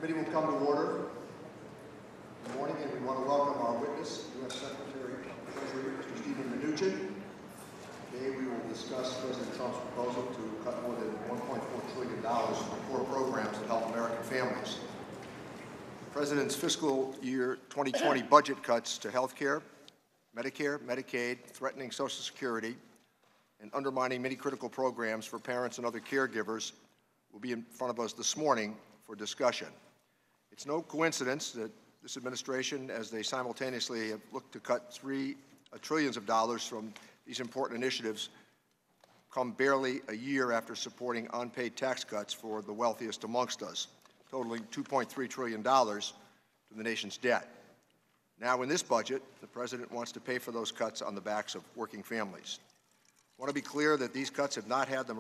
Committee will come to order. Good morning, and we want to welcome our witness, U.S. Secretary of Treasury, Mr. Steve Mnuchin. Today we will discuss President Trump's proposal to cut more than $1.4 trillion from core programs that help American families. The President's fiscal year 2020 budget cuts to health care, Medicare, Medicaid, threatening Social Security, and undermining many critical programs for parents and other caregivers will be in front of us this morning for discussion. It's no coincidence that this administration, as they simultaneously have looked to cut trillions of dollars from these important initiatives, come barely a year after supporting unpaid tax cuts for the wealthiest amongst us, totaling $2.3 trillion to the nation's debt. Now, in this budget, the President wants to pay for those cuts on the backs of working families. I want to be clear that these tax cuts have not had the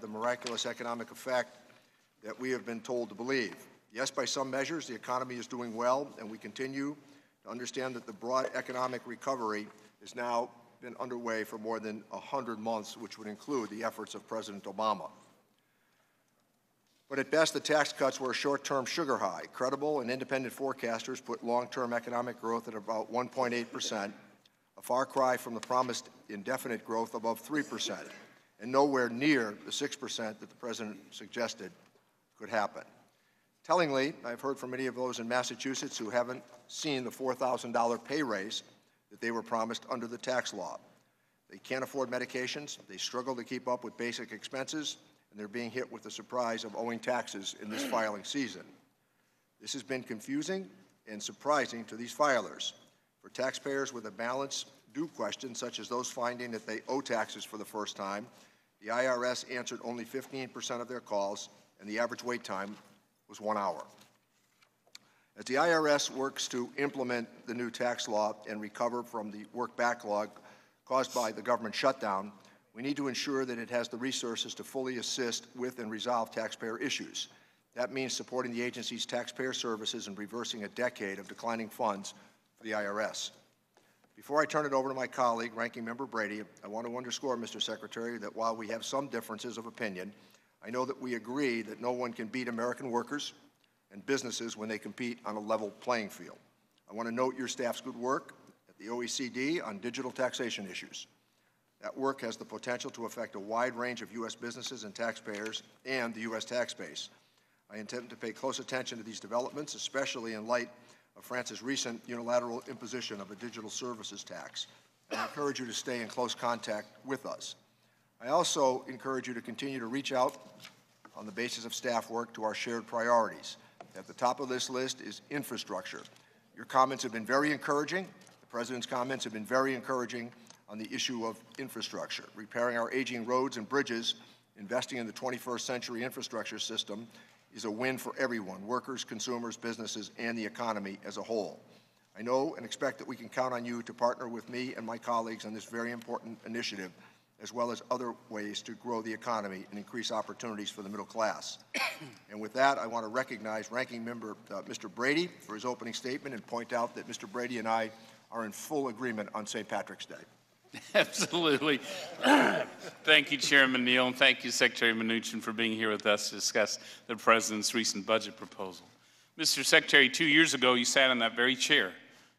miraculous economic effect that we have been told to believe. Yes, by some measures, the economy is doing well, and we continue to understand that the broad economic recovery has now been underway for more than 100 months, which would include the efforts of President Obama. But at best, the tax cuts were a short-term sugar high. Credible and independent forecasters put long-term economic growth at about 1.8%, a far cry from the promised indefinite growth above 3%, and nowhere near the 6% that the President suggested could happen. Tellingly, I've heard from many of those in Massachusetts who haven't seen the $4,000 pay raise that they were promised under the tax law. They can't afford medications, they struggle to keep up with basic expenses, and they're being hit with the surprise of owing taxes in this filing season. This has been confusing and surprising to these filers. For taxpayers with a balance due question, such as those finding that they owe taxes for the first time, the IRS answered only 15% of their calls, and the average wait time was 1 hour. As the IRS works to implement the new tax law and recover from the work backlog caused by the government shutdown, we need to ensure that it has the resources to fully assist with and resolve taxpayer issues. That means supporting the agency's taxpayer services and reversing a decade of declining funds for the IRS. Before I turn it over to my colleague, Ranking Member Brady, I want to underscore, Mr. Secretary, that while we have some differences of opinion, I know that we agree that no one can beat American workers and businesses when they compete on a level playing field. I want to note your staff's good work at the OECD on digital taxation issues. That work has the potential to affect a wide range of U.S. businesses and taxpayers and the U.S. tax base. I intend to pay close attention to these developments, especially in light of France's recent unilateral imposition of a digital services tax. I encourage you to stay in close contact with us. I also encourage you to continue to reach out on the basis of staff work to our shared priorities. At the top of this list is infrastructure. Your comments have been very encouraging. The President's comments have been very encouraging on the issue of infrastructure. Repairing our aging roads and bridges, investing in the 21st century infrastructure system is a win for everyone, workers, consumers, businesses, and the economy as a whole. I know and expect that we can count on you to partner with me and my colleagues on this very important initiative, as well as other ways to grow the economy and increase opportunities for the middle class. And with that, I want to recognize Ranking Member Mr. Brady for his opening statement and point out that Mr. Brady and I are in full agreement on St. Patrick's Day. Absolutely. Thank you, Chairman Neal, and thank you, Secretary Mnuchin, for being here with us to discuss the President's recent budget proposal. Mr. Secretary, 2 years ago, you sat in that very chair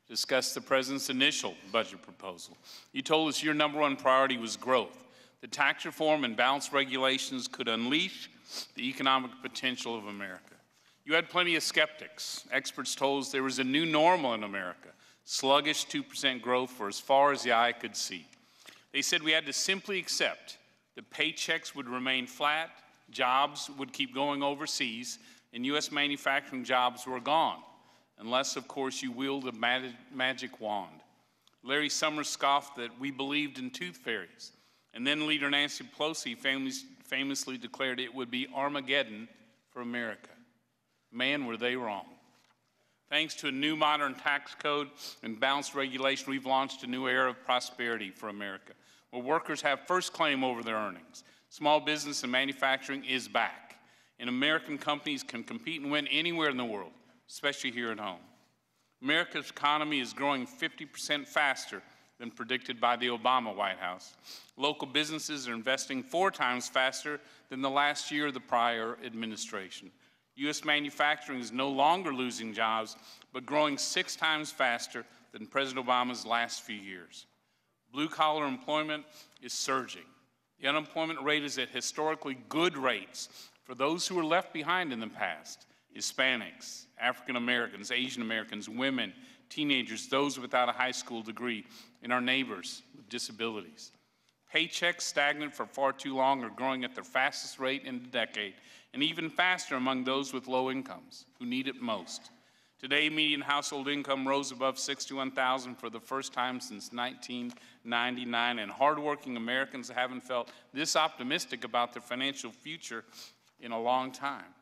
to discuss the President's initial budget proposal. You told us your #1 priority was growth. The tax reform and balanced regulations could unleash the economic potential of America. You had plenty of skeptics. Experts told us there was a new normal in America, sluggish 2% growth for as far as the eye could see. They said we had to simply accept that paychecks would remain flat, jobs would keep going overseas, and U.S. manufacturing jobs were gone, unless, of course, you wield a magic wand. Larry Summers scoffed that we believed in tooth fairies, and then Leader Nancy Pelosi famously declared it would be Armageddon for America. Man, were they wrong. Thanks to a new modern tax code and balanced regulation, we've launched a new era of prosperity for America, where workers have first claim over their earnings. Small business and manufacturing is back, and American companies can compete and win anywhere in the world, especially here at home. America's economy is growing 50% faster than predicted by the Obama White House. Local businesses are investing 4 times faster than the last year of the prior administration. U.S. manufacturing is no longer losing jobs, but growing 6 times faster than President Obama's last few years. Blue-collar employment is surging. The unemployment rate is at historically good rates for those who were left behind in the past: Hispanics, African Americans, Asian Americans, women, teenagers, those without a high school degree, and our neighbors with disabilities. Paychecks, stagnant for far too long, are growing at their fastest rate in a decade, and even faster among those with low incomes who need it most. Today, median household income rose above $61,000 for the first time since 1999, and hardworking Americans haven't felt this optimistic about their financial future in a long time.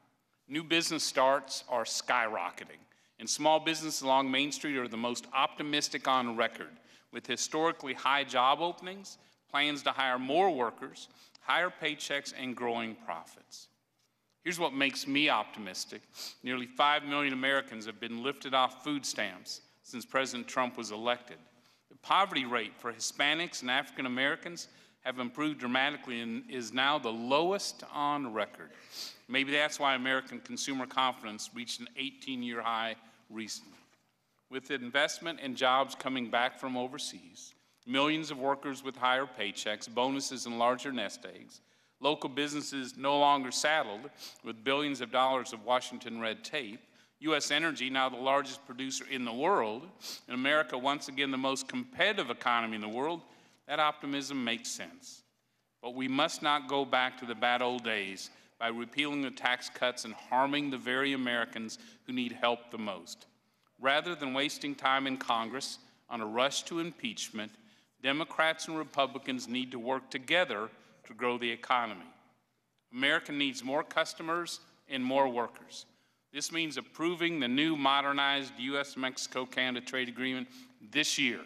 New business starts are skyrocketing, and small businesses along Main Street are the most optimistic on record, with historically high job openings, plans to hire more workers, higher paychecks, and growing profits. Here's what makes me optimistic. Nearly 5 million Americans have been lifted off food stamps since President Trump was elected. The poverty rate for Hispanics and African Americans have improved dramatically and is now the lowest on record. Maybe that's why American consumer confidence reached an 18-year high recently. With investment and jobs coming back from overseas, millions of workers with higher paychecks, bonuses, and larger nest eggs, local businesses no longer saddled with billions of dollars of Washington red tape, U.S. Energy now the largest producer in the world, and America once again the most competitive economy in the world, that optimism makes sense. But we must not go back to the bad old days by repealing the tax cuts and harming the very Americans who need help the most. Rather than wasting time in Congress on a rush to impeachment, Democrats and Republicans need to work together to grow the economy. America needs more customers and more workers. This means approving the new modernized U.S.-Mexico-Canada trade agreement this year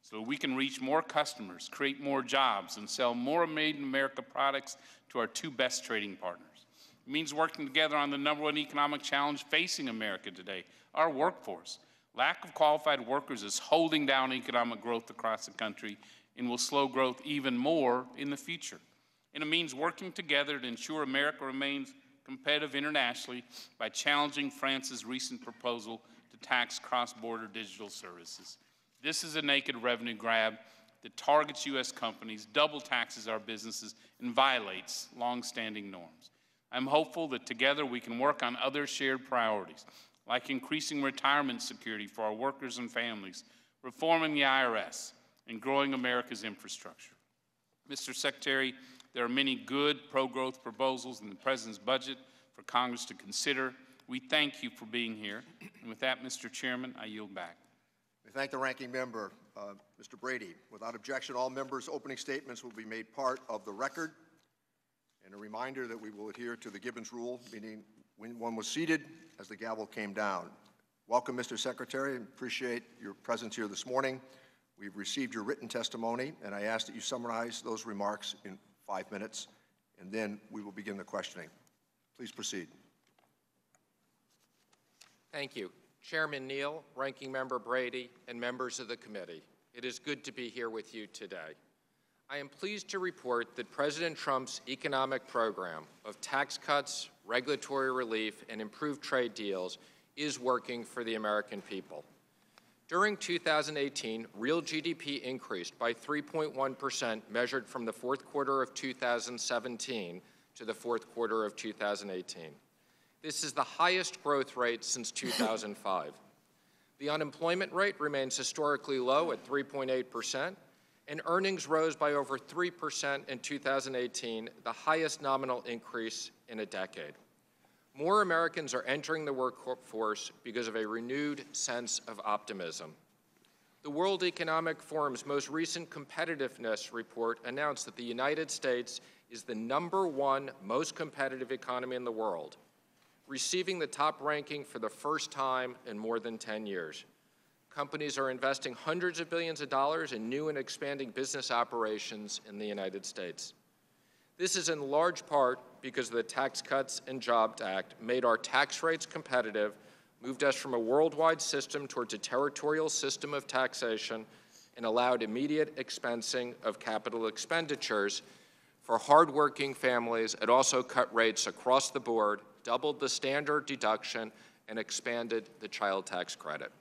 so we can reach more customers, create more jobs, and sell more made-in-America products to our 2 best trading partners. It means working together on the #1 economic challenge facing America today, our workforce. Lack of qualified workers is holding down economic growth across the country and will slow growth even more in the future. And it means working together to ensure America remains competitive internationally by challenging France's recent proposal to tax cross-border digital services. This is a naked revenue grab that targets U.S. companies, double taxes our businesses, and violates long-standing norms. I'm hopeful that together we can work on other shared priorities, like increasing retirement security for our workers and families, reforming the IRS, and growing America's infrastructure. Mr. Secretary, there are many good pro-growth proposals in the President's budget for Congress to consider. We thank you for being here. And with that, Mr. Chairman, I yield back. We thank the ranking member, Mr. Brady. Without objection, all members' opening statements will be made part of the record. And a reminder that we will adhere to the Gibbons rule, meaning when one was seated as the gavel came down. Welcome, Mr. Secretary, and appreciate your presence here this morning. We've received your written testimony, and I ask that you summarize those remarks in 5 minutes, and then we will begin the questioning. Please proceed. Thank you. Chairman Neal, Ranking Member Brady, and members of the committee. It is good to be here with you today. I am pleased to report that President Trump's economic program of tax cuts, regulatory relief, and improved trade deals is working for the American people. During 2018, real GDP increased by 3.1% measured from the fourth quarter of 2017 to the fourth quarter of 2018. This is the highest growth rate since 2005. The unemployment rate remains historically low at 3.8%, and earnings rose by over 3% in 2018, the highest nominal increase in a decade. More Americans are entering the workforce because of a renewed sense of optimism. The World Economic Forum's most recent competitiveness report announced that the United States is the #1 most competitive economy in the world, receiving the top ranking for the first time in more than 10 years. Companies are investing hundreds of billions of dollars in new and expanding business operations in the United States. This is in large part because the Tax Cuts and Jobs Act made our tax rates competitive, moved us from a worldwide system towards a territorial system of taxation, and allowed immediate expensing of capital expenditures for hardworking families. It also cut rates across the board doubled the standard deduction, and expanded the child tax credit.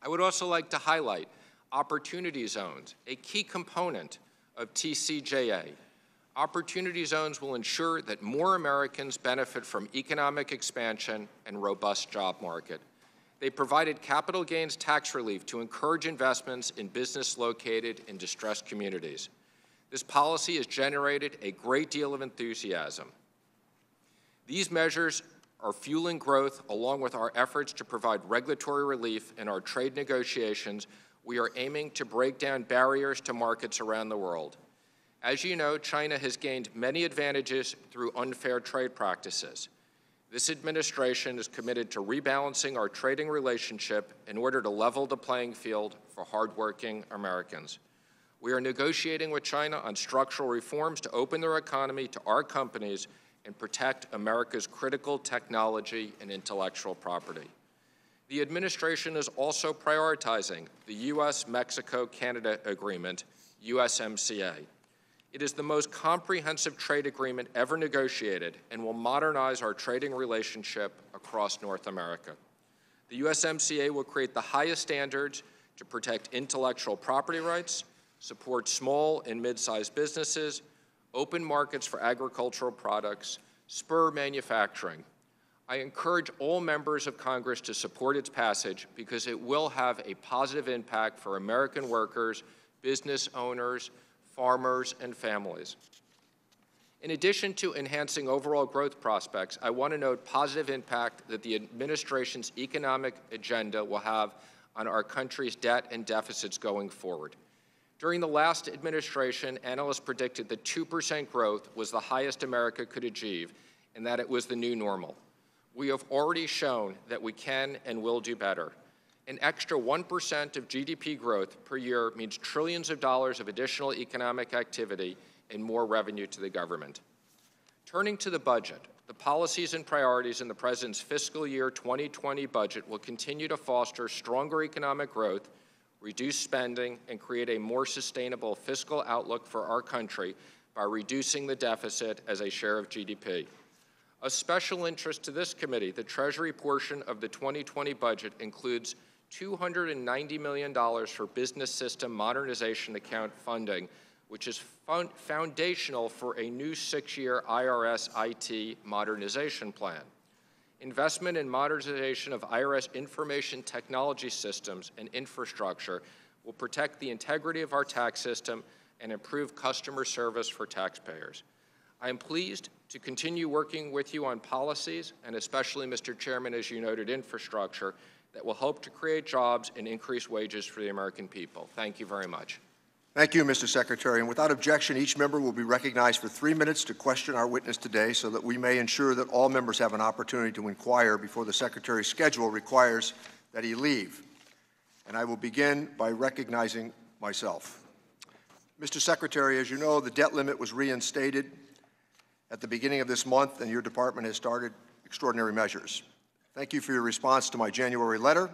I would also like to highlight Opportunity Zones, a key component of TCJA. Opportunity Zones will ensure that more Americans benefit from economic expansion and robust job market. They provided capital gains tax relief to encourage investments in business located in distressed communities. This policy has generated a great deal of enthusiasm. These measures are fueling growth along with our efforts to provide regulatory relief in our trade negotiations. We are aiming to break down barriers to markets around the world. As you know, China has gained many advantages through unfair trade practices. This administration is committed to rebalancing our trading relationship in order to level the playing field for hardworking Americans. We are negotiating with China on structural reforms to open their economy to our companies and protect America's critical technology and intellectual property. The administration is also prioritizing the U.S.-Mexico-Canada Agreement, USMCA. It is the most comprehensive trade agreement ever negotiated and will modernize our trading relationship across North America. The USMCA will create the highest standards to protect intellectual property rights, support small and mid-sized businesses, open markets for agricultural products, spur manufacturing. I encourage all members of Congress to support its passage because it will have a positive impact for American workers, business owners, farmers, and families. In addition to enhancing overall growth prospects, I want to note positive impact that the administration's economic agenda will have on our country's debt and deficits going forward. During the last administration, analysts predicted that 2% growth was the highest America could achieve and that it was the new normal. We have already shown that we can and will do better. An extra 1% of GDP growth per year means trillions of dollars of additional economic activity and more revenue to the government. Turning to the budget, the policies and priorities in the President's fiscal year 2020 budget will continue to foster stronger economic growth, reduce spending, and create a more sustainable fiscal outlook for our country by reducing the deficit as a share of GDP. Of special interest to this committee, the Treasury portion of the 2020 budget includes $290 million for business system modernization account funding, which is foundational for a new 6-year IRS IT modernization plan. Investment in modernization of IRS information technology systems and infrastructure will protect the integrity of our tax system and improve customer service for taxpayers. I am pleased to continue working with you on policies, and especially, Mr. Chairman, as you noted, infrastructure, that will help to create jobs and increase wages for the American people. Thank you very much. Thank you, Mr. Secretary. And without objection, each member will be recognized for 3 minutes to question our witness today so that we may ensure that all members have an opportunity to inquire before the Secretary's schedule requires that he leave. And I will begin by recognizing myself. Mr. Secretary, as you know, the debt limit was reinstated at the beginning of this month, and your department has started extraordinary measures. Thank you for your response to my January letter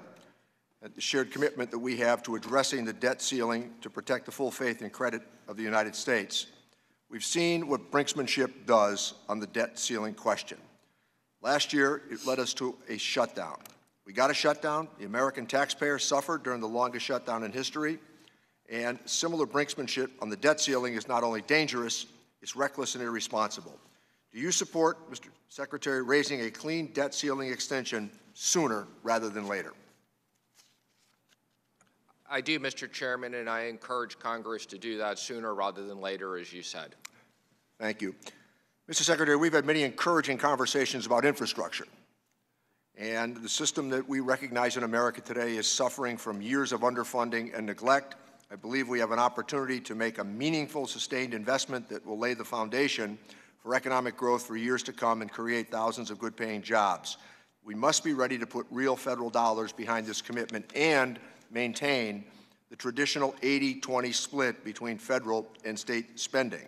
and the shared commitment that we have to addressing the debt ceiling to protect the full faith and credit of the United States. We've seen what brinksmanship does on the debt ceiling question. Last year, it led us to a shutdown. We got a shutdown. The American taxpayer suffered during the longest shutdown in history. And similar brinksmanship on the debt ceiling is not only dangerous, it's reckless and irresponsible. Do you support, Mr. Secretary, raising a clean debt ceiling extension sooner rather than later? I do, Mr. Chairman, and I encourage Congress to do that sooner rather than later, as you said. Thank you. Mr. Secretary, we've had many encouraging conversations about infrastructure. And the system that we recognize in America today is suffering from years of underfunding and neglect. I believe we have an opportunity to make a meaningful, sustained investment that will lay the foundation for economic growth for years to come and create thousands of good-paying jobs. We must be ready to put real federal dollars behind this commitment and maintain the traditional 80-20 split between federal and state spending.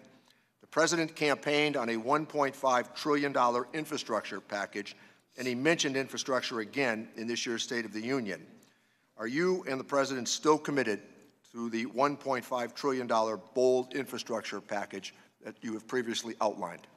The President campaigned on a $1.5 trillion infrastructure package, and he mentioned infrastructure again in this year's State of the Union. Are you and the President still committed to the $1.5 trillion bold infrastructure package that you have previously outlined?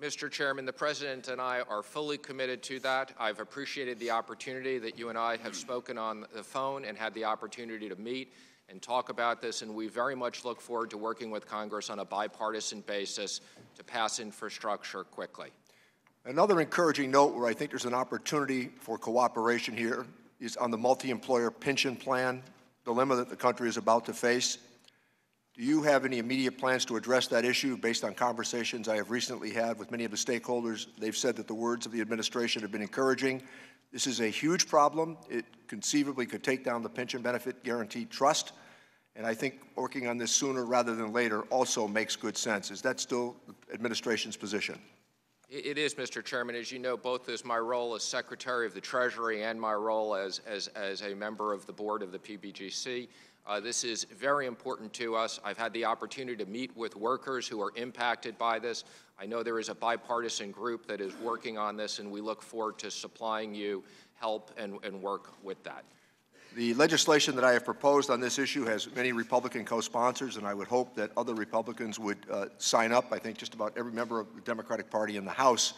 Mr. Chairman, the President and I are fully committed to that. I've appreciated the opportunity that you and I have spoken on the phone and had the opportunity to meet and talk about this, and we very much look forward to working with Congress on a bipartisan basis to pass infrastructure quickly. Another encouraging note where I think there's an opportunity for cooperation here is on the multi-employer pension plan dilemma that the country is about to face. Do you have any immediate plans to address that issue? Based on conversations I have recently had with many of the stakeholders, they've said that the words of the administration have been encouraging. This is a huge problem. It conceivably could take down the pension benefit guaranteed trust, and I think working on this sooner rather than later also makes good sense. Is that still the administration's position? It is, Mr. Chairman. As you know, both as my role as Secretary of the Treasury and my role as a member of the board of the PBGC, this is very important to us. I've had the opportunity to meet with workers who are impacted by this. I know there is a bipartisan group that is working on this, and we look forward to supplying you help and work with that. The legislation that I have proposed on this issue has many Republican co-sponsors, and I would hope that other Republicans would sign up. I think just about every member of the Democratic Party in the House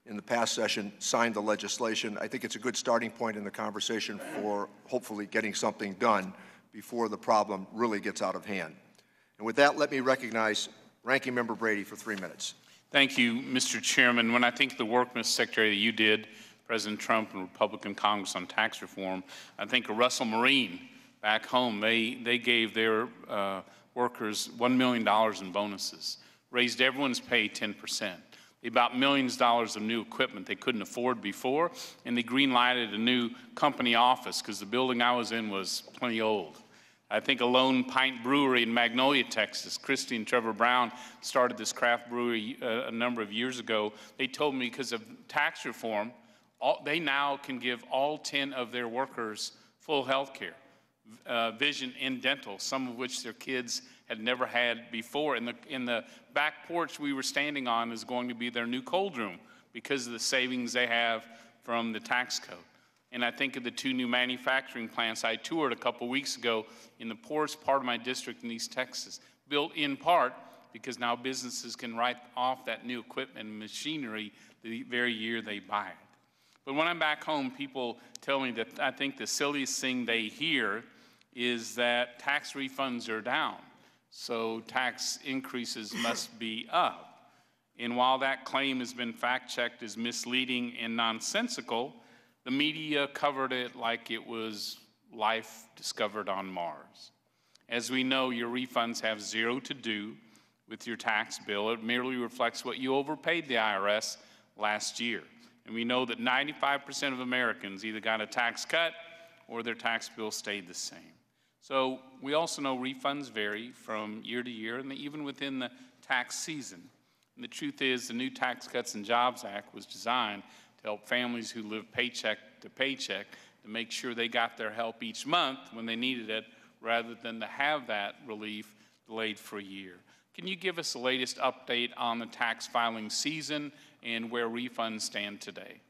in the past session signed the legislation. I think it's a good starting point in the conversation for hopefully getting something done before the problem really gets out of hand. And with that, let me recognize Ranking Member Brady for 3 minutes. Thank you, Mr. Chairman. When I think of the work, Mr. Secretary, that you did, President Trump and Republican Congress on tax reform, I think of Russell Marine back home. They gave their workers $1 million in bonuses, raised everyone's pay 10%. They bought millions of dollars of new equipment they couldn't afford before, and they green-lighted a new company office because the building I was in was plenty old. I think a Lone Pint Brewery in Magnolia, Texas. Christy and Trevor Brown started this craft brewery a number of years ago. They told me because of tax reform, they now can give all 10 of their workers full health care, vision and dental, some of which their kids had never had before. In the back porch we were standing on is going to be their new cold room because of the savings they have from the tax code. And I think of the 2 new manufacturing plants I toured a couple weeks ago in the poorest part of my district in East Texas, built in part because now businesses can write off that new equipment and machinery the very year they buy it. But when I'm back home, people tell me that I think the silliest thing they hear is that tax refunds are down, so tax increases must be up. And while that claim has been fact-checked as misleading and nonsensical, the media covered it like it was life discovered on Mars. As we know, your refunds have zero to do with your tax bill. It merely reflects what you overpaid the IRS last year. And we know that 95% of Americans either got a tax cut or their tax bill stayed the same. So we also know refunds vary from year to year and even within the tax season. And the truth is the new Tax Cuts and Jobs Act was designed to help families who live paycheck to paycheck to make sure they got their help each month when they needed it rather than to have that relief delayed for a year. Can you give us the latest update on the tax filing season and where refunds stand today?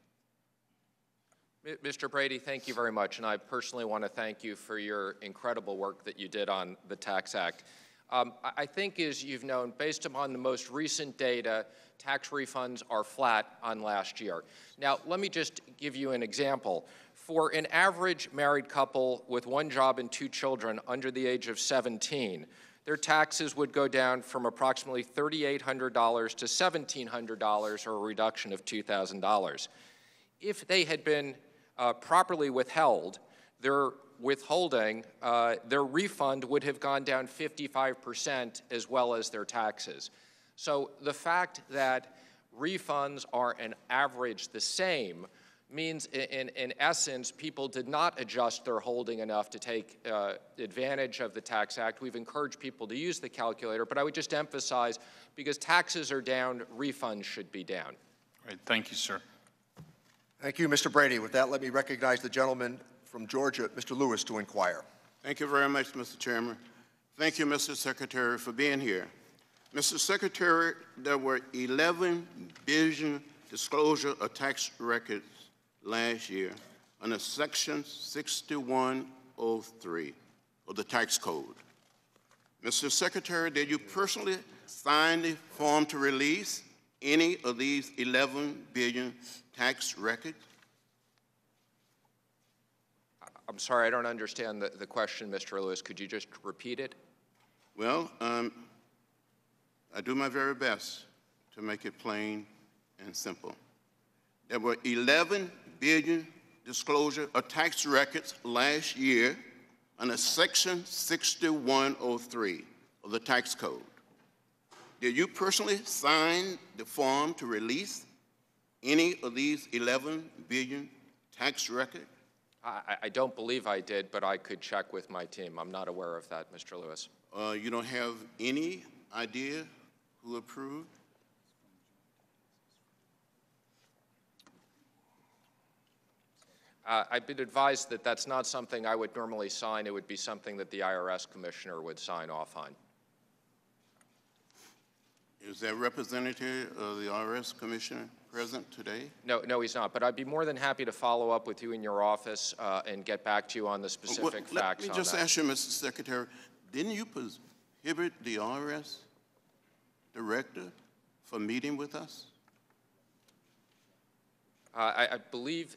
Mr. Brady, thank you very much, and I personally want to thank you for your incredible work that you did on the Tax Act. I think, as you've known, based upon the most recent data, tax refunds are flat on last year. Now, let me just give you an example. For an average married couple with 1 job and 2 children under the age of 17, their taxes would go down from approximately $3,800 to $1,700, or a reduction of $2,000. If they had been properly withheld, their withholding, their refund would have gone down 55% as well as their taxes. So the fact that refunds are on average the same means, in essence, people did not adjust their holding enough to take advantage of the Tax Act. We've encouraged people to use the calculator, but I would just emphasize, because taxes are down, refunds should be down. All right, thank you, sir. Thank you, Mr. Brady. With that, let me recognize the gentleman from Georgia, Mr. Lewis, to inquire. Thank you very much, Mr. Chairman. Thank you, Mr. Secretary, for being here. Mr. Secretary, there were 11 billion disclosure of tax records last year under Section 6103 of the tax code. Mr. Secretary, did you personally sign the form to release any of these 11 billion tax records? I'm sorry, I don't understand the question, Mr. Lewis. Could you just repeat it? Well, I do my very best to make it plain and simple. There were 11 billion disclosure of tax records last year under Section 6103 of the tax code. Did you personally sign the form to release any of these 11 billion tax records? I don't believe I did, but I could check with my team. I'm not aware of that, Mr. Lewis. You don't have any idea who approved? I've been advised that that's not something I would normally sign. It would be something that the IRS commissioner would sign off on. Is there a representative of the IRS commissioner present today? No, he's not. But I'd be more than happy to follow up with you in your office and get back to you on the specific facts on that. Let me just ask you, Mr. Secretary, didn't you prohibit the IRS director from meeting with us? I believe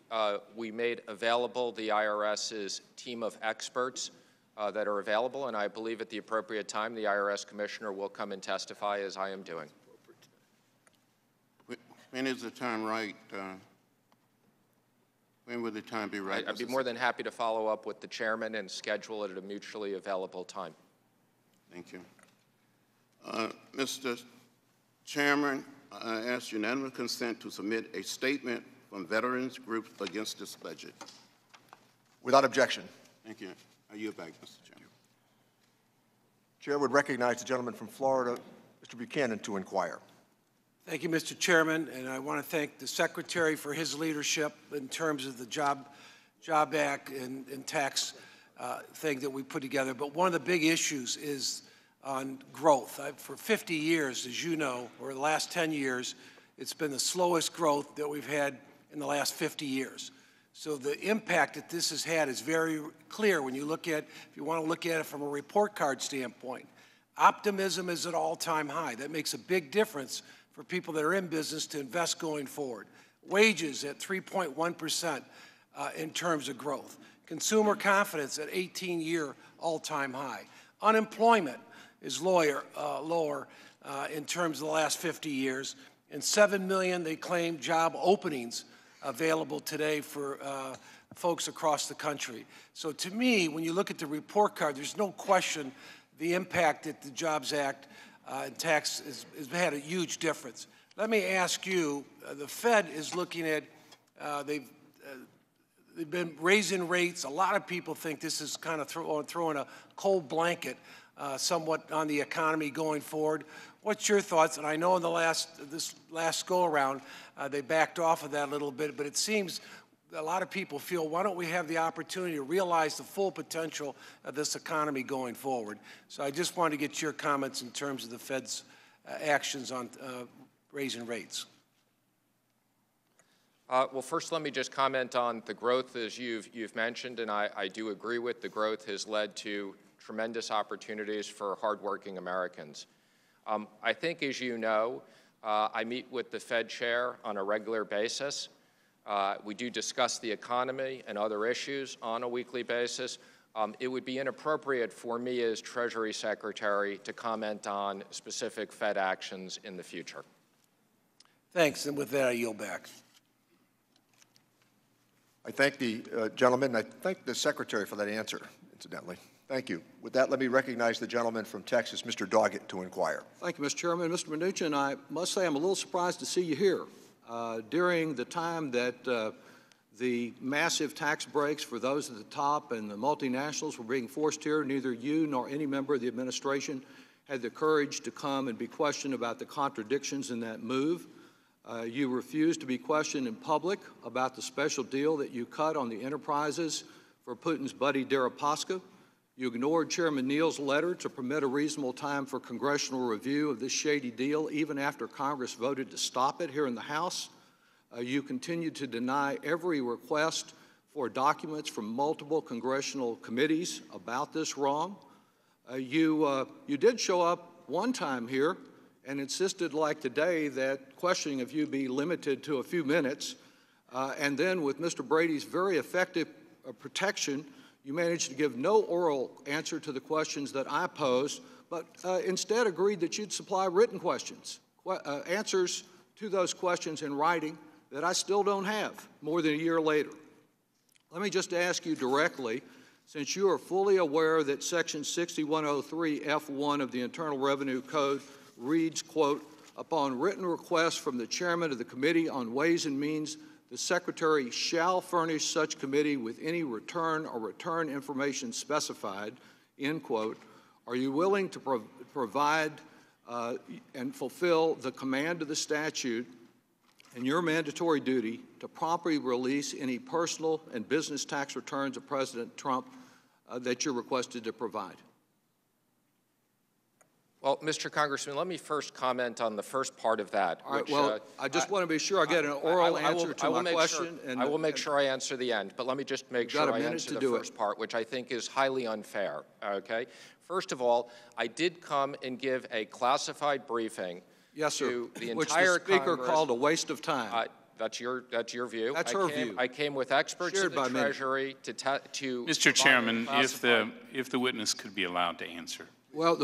we made available the IRS's team of experts that are available, and I believe at the appropriate time the IRS commissioner will come and testify as I am doing. When is the time right? When would the time be right? I'd be more than happy to follow up with the chairman and schedule it at a mutually available time. Thank you. Mr. Chairman, I ask unanimous consent to submit a statement from veterans groups against this budget. Without objection. Thank you. I yield back, Mr. Chairman. Chair would recognize the gentleman from Florida, Mr. Buchanan, to inquire. Thank you, Mr. Chairman, and I want to thank the Secretary for his leadership in terms of the Job Act and tax thing that we put together. But one of the big issues is on growth. For 50 years, as you know, or the last 10 years, it's been the slowest growth that we've had in the last 50 years. So the impact that this has had is very clear when you look at, if you want to look at it from a report card standpoint. Optimism is at all-time high. That makes a big difference for people that are in business to invest going forward. Wages at 3.1% in terms of growth. Consumer confidence at 18-year all-time high. Unemployment is lower in terms of the last 50 years. And 7 million, they claim, job openings available today for folks across the country. So to me, when you look at the report card, there's no question the impact that the Jobs Act and tax has had a huge difference. Let me ask you, the Fed is looking at, they've been raising rates. A lot of people think this is kind of throwing a cold blanket somewhat on the economy going forward. What's your thoughts? And I know in this last go-around, they backed off of that a little bit, but it seems a lot of people feel, why don't we have the opportunity to realize the full potential of this economy going forward? So I just wanted to get your comments in terms of the Fed's actions on raising rates. Well, first let me just comment on the growth as you've mentioned, and I do agree with the growth has led to tremendous opportunities for hardworking Americans. I think, as you know, I meet with the Fed chair on a regular basis. We do discuss the economy and other issues on a weekly basis. It would be inappropriate for me as Treasury Secretary to comment on specific Fed actions in the future. Thanks, and with that, I yield back. I thank the gentleman. I thank the Secretary for that answer, incidentally. Thank you. With that, let me recognize the gentleman from Texas, Mr. Doggett, to inquire. Thank you, Mr. Chairman. Mr. Mnuchin, I must say I'm a little surprised to see you here. During the time that the massive tax breaks for those at the top and the multinationals were being forced here, neither you nor any member of the administration had the courage to come and be questioned about the contradictions in that move. You refused to be questioned in public about the special deal that you cut on the enterprises for Putin's buddy Deripaska. You ignored Chairman Neal's letter to permit a reasonable time for congressional review of this shady deal, even after Congress voted to stop it here in the House. You continued to deny every request for documents from multiple congressional committees about this wrong. You did show up one time here and insisted, like today, that questioning of you be limited to a few minutes. And then with Mr. Brady's very effective protection, you managed to give no oral answer to the questions that I posed, but instead agreed that you'd supply written questions, answers to those questions in writing that I still don't have more than a year later. Let me just ask you directly, since you are fully aware that Section 6103 F1 of the Internal Revenue Code reads, quote, upon written request from the chairman of the Committee on Ways and Means, the Secretary shall furnish such committee with any return or return information specified, end quote. Are you willing to provide and fulfill the command of the statute and your mandatory duty to promptly release any personal and business tax returns of President Trump that you're requested to provide? Well, Mr. Congressman, let me first comment on the first part of that. All right, well, I just want to be sure I get an oral answer to my question. I will make sure I answer the end, but let me just make sure I answer the first part, which I think is highly unfair, okay? First of all, I did come and give a classified briefing to the entire which the Speaker Congress. Called a waste of time. That's your view. That's her view. I came with experts in the Treasury to Mr. Chairman, if the witness could be allowed to answer. Well,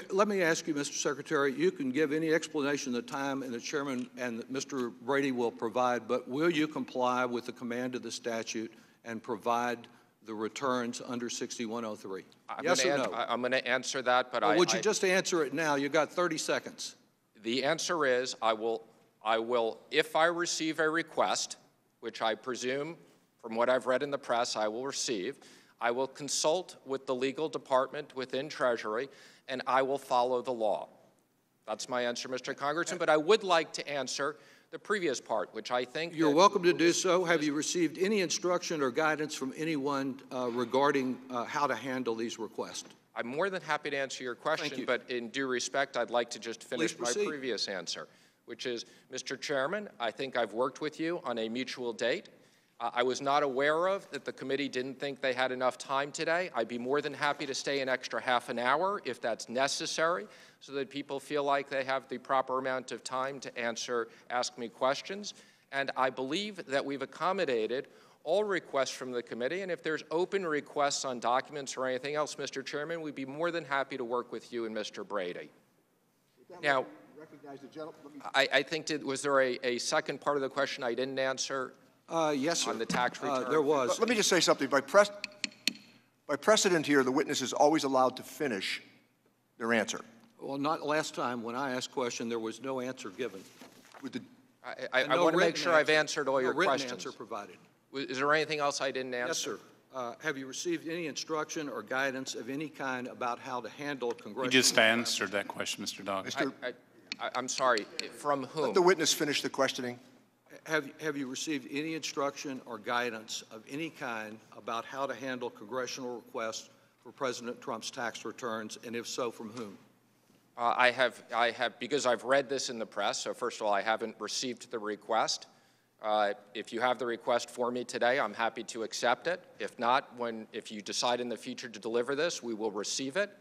let me ask you, Mr. Secretary, you can give any explanation of the time, and the chairman and Mr. Brady will provide, but will you comply with the command of the statute and provide the returns under 6103? Yes or no? I'm going to answer that, but would you just answer it now? You've got 30 seconds. The answer is I will, if I receive a request, which I presume from what I've read in the press I will receive, I will consult with the legal department within Treasury, and I will follow the law. That's my answer, Mr. Congressman, but I would like to answer the previous part, which I think— You're welcome to do so. Have you received any instruction or guidance from anyone regarding how to handle these requests? I'm more than happy to answer your question, but in due respect, I'd like to just finish my previous answer, which is, Mr. Chairman, I think I've worked with you on a mutual date. I was not aware of that the committee didn't think they had enough time today. I'd be more than happy to stay an extra half an hour if that's necessary so that people feel like they have the proper amount of time to ask me questions. And I believe that we've accommodated all requests from the committee, and if there's open requests on documents or anything else, Mr. Chairman, we'd be more than happy to work with you and Mr. Brady. Now, I think, was there a second part of the question I didn't answer? Yes, sir. On the tax return? There was. Let me just say something. By precedent here, the witness is always allowed to finish their answer. Well, not last time. When I asked a question, there was no answer given. I want to make sure I've answered all your questions. No written answer provided. Is there anything else I didn't answer? Yes, sir. Have you received any instruction or guidance of any kind about how to handle congressional— You just answered that question, Mr. Dog. I'm sorry. From whom? Let the witness finish the questioning. Have you received any instruction or guidance of any kind about how to handle congressional requests for President Trump's tax returns, and if so, from whom? I have, because I've read this in the press, so first of all, I haven't received the request. If you have the request for me today, I'm happy to accept it. If not, if you decide in the future to deliver this, we will receive it.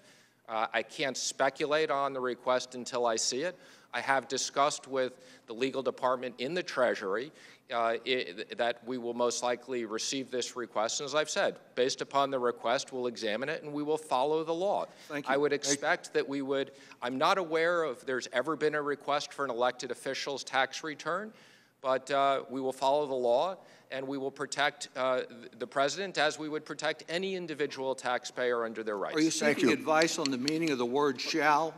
I can't speculate on the request until I see it. I have discussed with the legal department in the Treasury that we will most likely receive this request. And as I've said, based upon the request, we'll examine it and we will follow the law. Thank you. I would expect that we would— I'm not aware of there's ever been a request for an elected official's tax return, but we will follow the law and we will protect the president as we would protect any individual taxpayer under their rights. Are you seeking advice on the meaning of the word shall?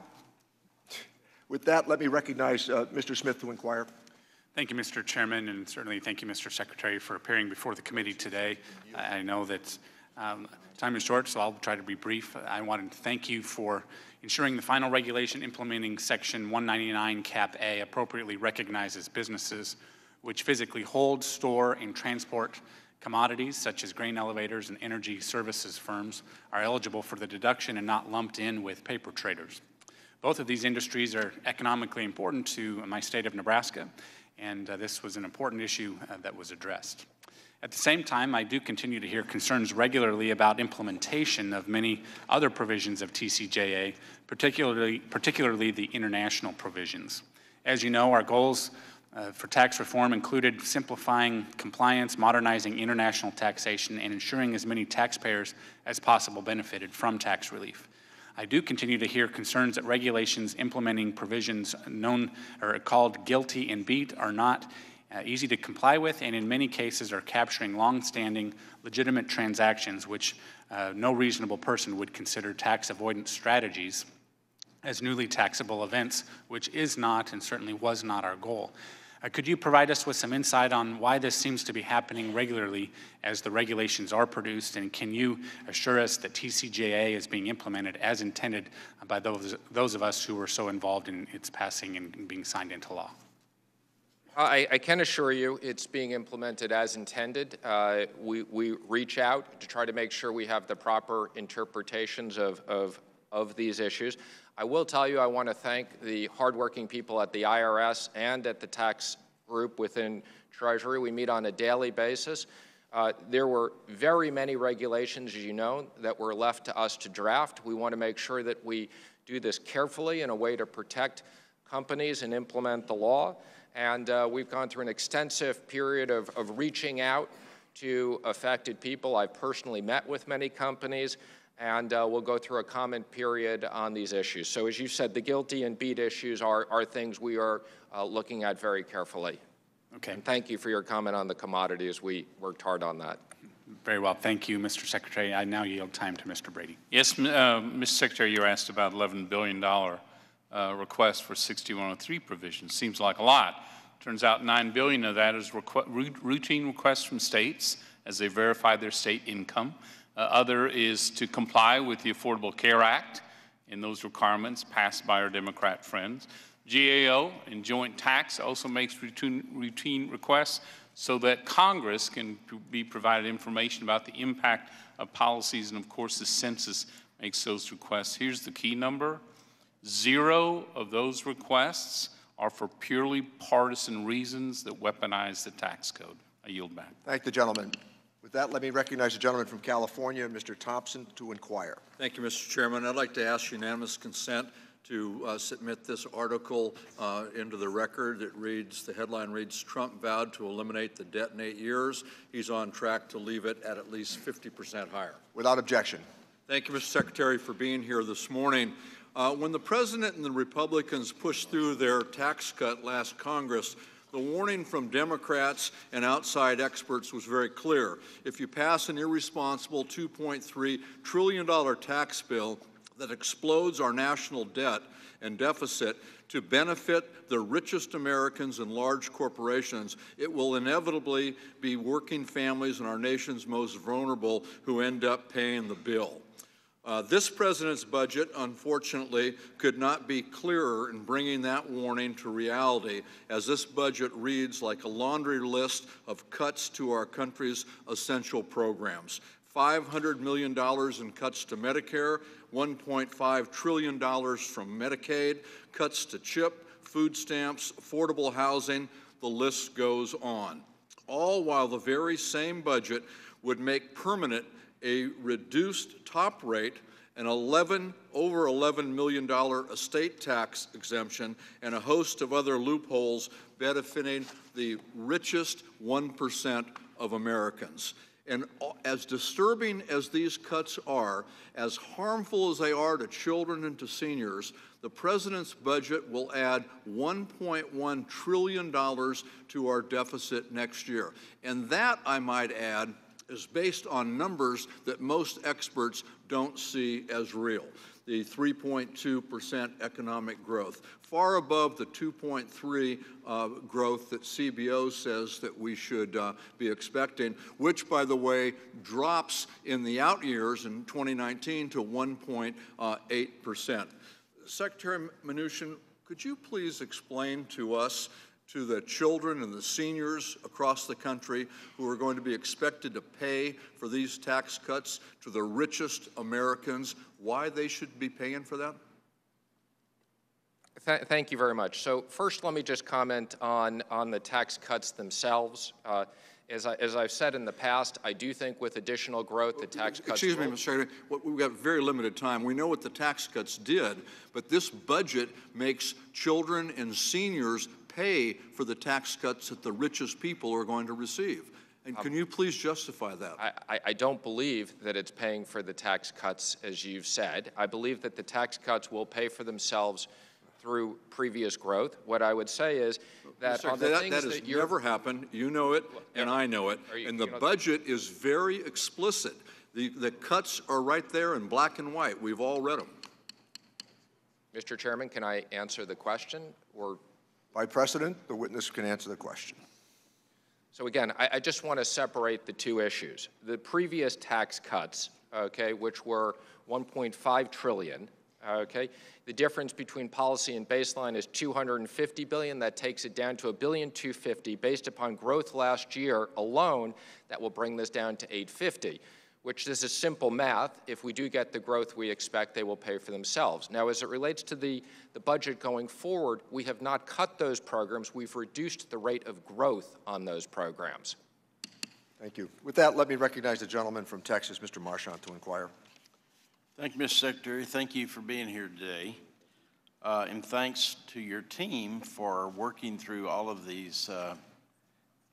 With that, let me recognize Mr. Smith to inquire. Thank you, Mr. Chairman, and certainly thank you, Mr. Secretary, for appearing before the committee today. I know that time is short, so I'll try to be brief. I wanted to thank you for ensuring the final regulation implementing Section 199 Cap A appropriately recognizes businesses which physically hold, store, and transport commodities such as grain elevators and energy services firms are eligible for the deduction and not lumped in with paper traders. Both of these industries are economically important to my state of Nebraska, and this was an important issue that was addressed. At the same time, I do continue to hear concerns regularly about implementation of many other provisions of TCJA, particularly the international provisions. As you know, our goals for tax reform included simplifying compliance, modernizing international taxation, and ensuring as many taxpayers as possible benefited from tax relief. I do continue to hear concerns that regulations implementing provisions known or called guilty and beat are not easy to comply with, and in many cases are capturing long-standing legitimate transactions which no reasonable person would consider tax avoidance strategies as newly taxable events, which is not and certainly was not our goal. Could you provide us with some insight on why this seems to be happening regularly as the regulations are produced, and can you assure us that TCJA is being implemented as intended by those of us who were so involved in its passing and being signed into law? I can assure you it's being implemented as intended. We reach out to try to make sure we have the proper interpretations of these issues. I will tell you I want to thank the hardworking people at the IRS and at the tax group within Treasury. We meet on a daily basis. There were very many regulations, as you know, that were left to us to draft. We want to make sure that we do this carefully in a way to protect companies and implement the law. And we've gone through an extensive period of reaching out to affected people. I've personally met with many companies, and we'll go through a comment period on these issues. So as you said, the guilty and beat issues are things we are looking at very carefully. Okay. And thank you for your comment on the commodities. We worked hard on that. Very well. Thank you, Mr. Secretary. I now yield time to Mr. Brady. Yes, Mr. Secretary, you were asked about $11 billion request for 6103 provisions. Seems like a lot. Turns out $9 billion of that is routine requests from states as they verify their state income. Other is to comply with the Affordable Care Act and those requirements passed by our Democrat friends. GAO and joint tax also makes routine requests so that Congress can be provided information about the impact of policies, and of course the census makes those requests. Here's the key number: 0 of those requests are for purely partisan reasons that weaponize the tax code. I yield back. Thank the gentleman. With that, let me recognize the gentleman from California, Mr. Thompson, to inquire. Thank you, Mr. Chairman. I'd like to ask unanimous consent to submit this article into the record. It reads, the headline reads, Trump vowed to eliminate the debt in 8 years. He's on track to leave it at least 50% higher. Without objection. Thank you, Mr. Secretary, for being here this morning. When the President and the Republicans pushed through their tax cut last Congress, the warning from Democrats and outside experts was very clear. If you pass an irresponsible $2.3 trillion tax bill that explodes our national debt and deficit to benefit the richest Americans and large corporations, it will inevitably be working families and our nation's most vulnerable who end up paying the bill. This president's budget, unfortunately, could not be clearer in bringing that warning to reality, as this budget reads like a laundry list of cuts to our country's essential programs. $500 million in cuts to Medicare, $1.5 trillion from Medicaid, cuts to CHIP, food stamps, affordable housing, the list goes on. All while the very same budget would make permanent a reduced top rate, an over $11 million estate tax exemption, and a host of other loopholes benefiting the richest 1% of Americans. And as disturbing as these cuts are, as harmful as they are to children and to seniors, the president's budget will add $1.1 trillion to our deficit next year. And that, I might add, is based on numbers that most experts don't see as real. The 3.2% economic growth, far above the 2.3 growth that CBO says that we should be expecting, which, by the way, drops in the out years in 2019 to 1.8%. Secretary Mnuchin, could you please explain to us, to the children and the seniors across the country who are going to be expected to pay for these tax cuts, to the richest Americans, why they should be paying for that? Thank you very much. So first, let me just comment on the tax cuts themselves. As I've said in the past, I do think with additional growth, the tax cuts Excuse me, Mr. Secretary, we've got very limited time. We know what the tax cuts did, but this budget makes children and seniors pay for the tax cuts that the richest people are going to receive. And can you please justify that? I don't believe that it's paying for the tax cuts, as you've said. I believe that the tax cuts will pay for themselves through previous growth. What I would say is that on the things that has never happened. You know it, and I know it. And the budget is very explicit. The cuts are right there in black and white. We've all read them. Mr. Chairman, can I answer the question? Or By precedent, the witness can answer the question. so again, I just want to separate the two issues. The previous tax cuts, okay, which were $1.5 trillion, okay, the difference between policy and baseline is $250 billion. That takes it down to $1.25 billion. Based upon growth last year alone, that will bring this down to $850 billion, which is a simple math. If we do get the growth we expect, they will pay for themselves. Now, as it relates to the budget going forward, we have not cut those programs. We've reduced the rate of growth on those programs. Thank you. With that, let me recognize the gentleman from Texas, Mr. Marchant, to inquire. Thank you, Mr. Secretary. Thank you for being here today. And thanks to your team for working through all of these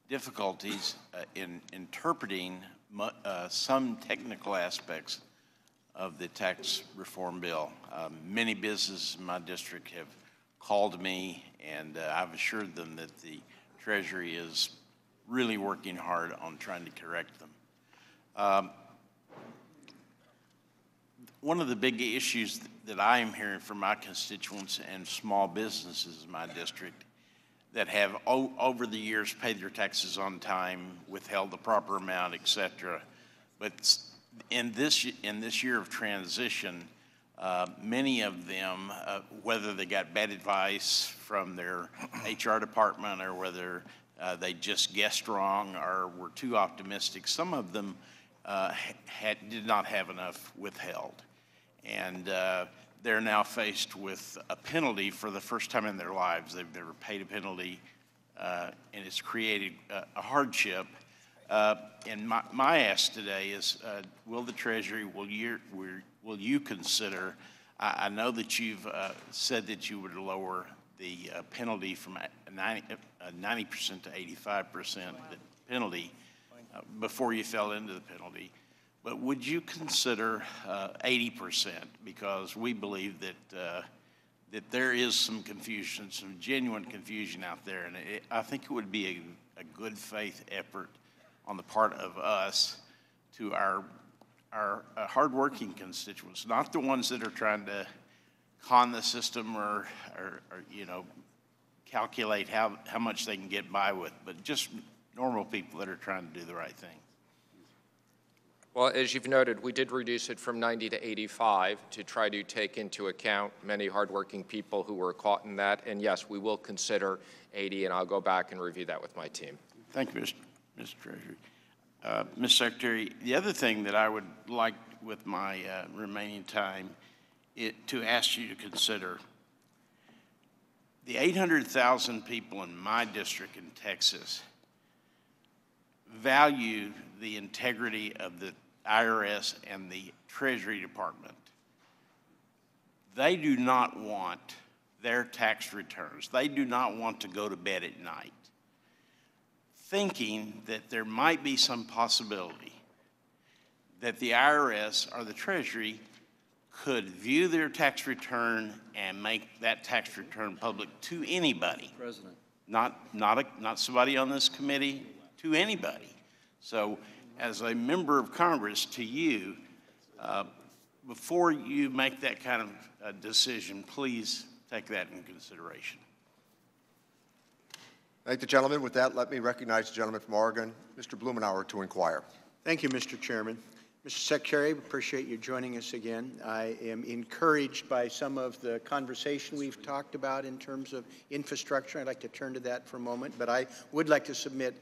difficulties in interpreting some technical aspects of the tax reform bill. Many businesses in my district have called me, and I've assured them that the Treasury is really working hard on trying to correct them. One of the big issues that I am hearing from my constituents and small businesses in my district that have over the years paid their taxes on time, withheld the proper amount, et cetera. But in this year of transition, many of them, whether they got bad advice from their HR department or whether they just guessed wrong or were too optimistic, some of them did not have enough withheld. And they're now faced with a penalty for the first time in their lives. They've never paid a penalty, and it's created a hardship. And my ask today is, will the Treasury, will you consider, I know that you've said that you would lower the penalty from 90% to 85% the penalty before you fell into the penalty. But would you consider 80%? Because we believe that there is some confusion, some genuine confusion out there, and I think it would be a good faith effort on the part of us to our hardworking constituents, not the ones that are trying to con the system or you know, calculate how much they can get by with, but just normal people that are trying to do the right thing. Well, as you've noted, we did reduce it from 90 to 85 to try to take into account many hardworking people who were caught in that. And yes, we will consider 80, and I'll go back and review that with my team. Thank you, Mr. Treasury. Mr. Secretary, the other thing that I would like with my remaining time to ask you to consider, the 800,000 people in my district in Texas value the integrity of the IRS and the Treasury Department. They do not want their tax returns. They do not want to go to bed at night thinking that there might be some possibility that the IRS or the Treasury could view their tax return and make that tax return public to anybody. President. Not somebody on this committee, to anybody. So as a member of Congress, to you, before you make that kind of decision, please take that into consideration. Thank the gentleman. With that, let me recognize the gentleman from Oregon, Mr. Blumenauer, to inquire. Thank you, Mr. Chairman. Mr. Secretary, appreciate you joining us again. I am encouraged by some of the conversation we've talked about in terms of infrastructure. I'd like to turn to that for a moment, but I would like to submit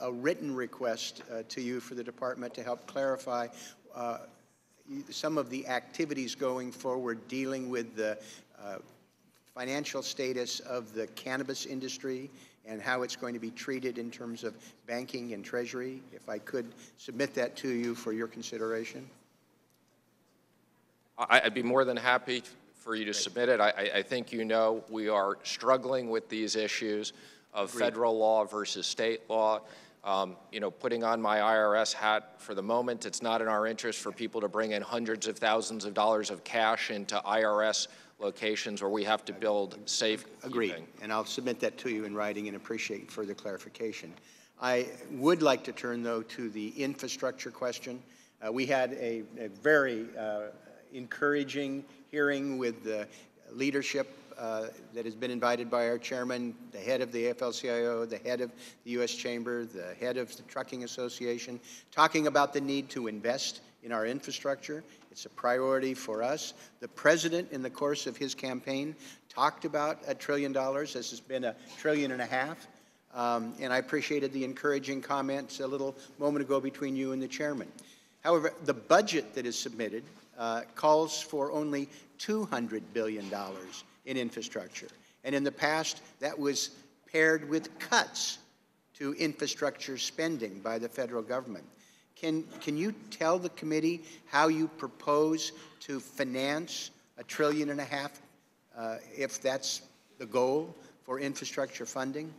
a written request to you for the department to help clarify some of the activities going forward dealing with the financial status of the cannabis industry and how it's going to be treated in terms of banking and Treasury. If I could submit that to you for your consideration. I'd be more than happy for you to submit it. I think you know we are struggling with these issues of federal law versus state law. You know, putting on my IRS hat for the moment, it's not in our interest for people to bring in hundreds of thousands of dollars of cash into IRS locations where we have to build safekeeping. Agreed, and I'll submit that to you in writing and appreciate further clarification. I would like to turn, though, to the infrastructure question. We had a very encouraging hearing with the leadership that has been invited by our chairman, the head of the AFL-CIO, the head of the U.S. Chamber, the head of the Trucking Association, talking about the need to invest in our infrastructure. It's a priority for us. The president, in the course of his campaign, talked about $1 trillion. This has been $1.5 trillion. And I appreciated the encouraging comments a little moment ago between you and the chairman. However, the budget that is submitted calls for only $200 billion in infrastructure. And in the past, that was paired with cuts to infrastructure spending by the federal government. Can you tell the committee how you propose to finance $1.5 trillion if that's the goal for infrastructure funding?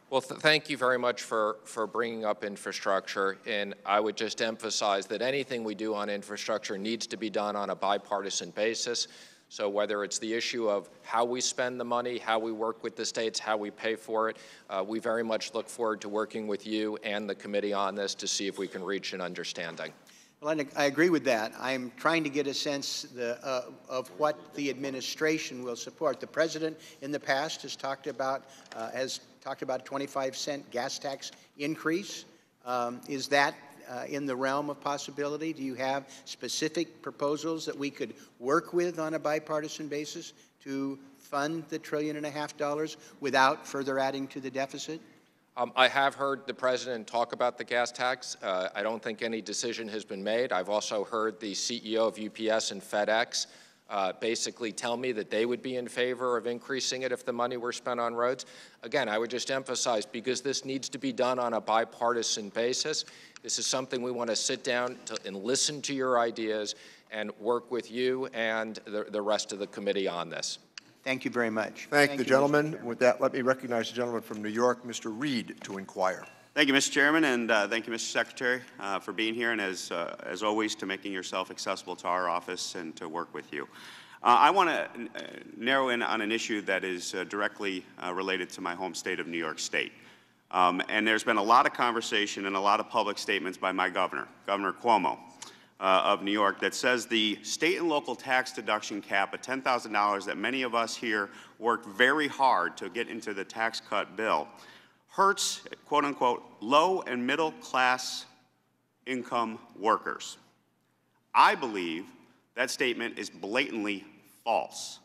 Well, thank you very much for bringing up infrastructure, and I would just emphasize that anything we do on infrastructure needs to be done on a bipartisan basis. So whether it's the issue of how we spend the money, how we work with the states, how we pay for it, we very much look forward to working with you and the committee on this to see if we can reach an understanding. Well, I agree with that. I'm trying to get a sense of what the administration will support. The president in the past has talked about a 25-cent gas tax increase. Is that in the realm of possibility? Do you have specific proposals that we could work with on a bipartisan basis to fund the $1.5 trillion without further adding to the deficit? I have heard the president talk about the gas tax. I don't think any decision has been made. I've also heard the CEO of UPS and FedEx basically tell me that they would be in favor of increasing it if the money were spent on roads. Again, I would just emphasize, because this needs to be done on a bipartisan basis, this is something we want to sit down and listen to your ideas and work with you and the rest of the committee on this. Thank you very much. Thank the gentleman. With that, let me recognize the gentleman from New York, Mr. Reed, to inquire. Thank you, Mr. Chairman, and thank you, Mr. Secretary, for being here, and as always, to making yourself accessible to our office and to work with you. I want to narrow in on an issue that is directly related to my home state of New York State. And there's been a lot of conversation and a lot of public statements by my governor, Governor Cuomo, of New York, that says the state and local tax deduction cap of $10,000 that many of us here worked very hard to get into the tax cut bill hurts, quote unquote, low and middle class income workers. I believe that statement is blatantly false.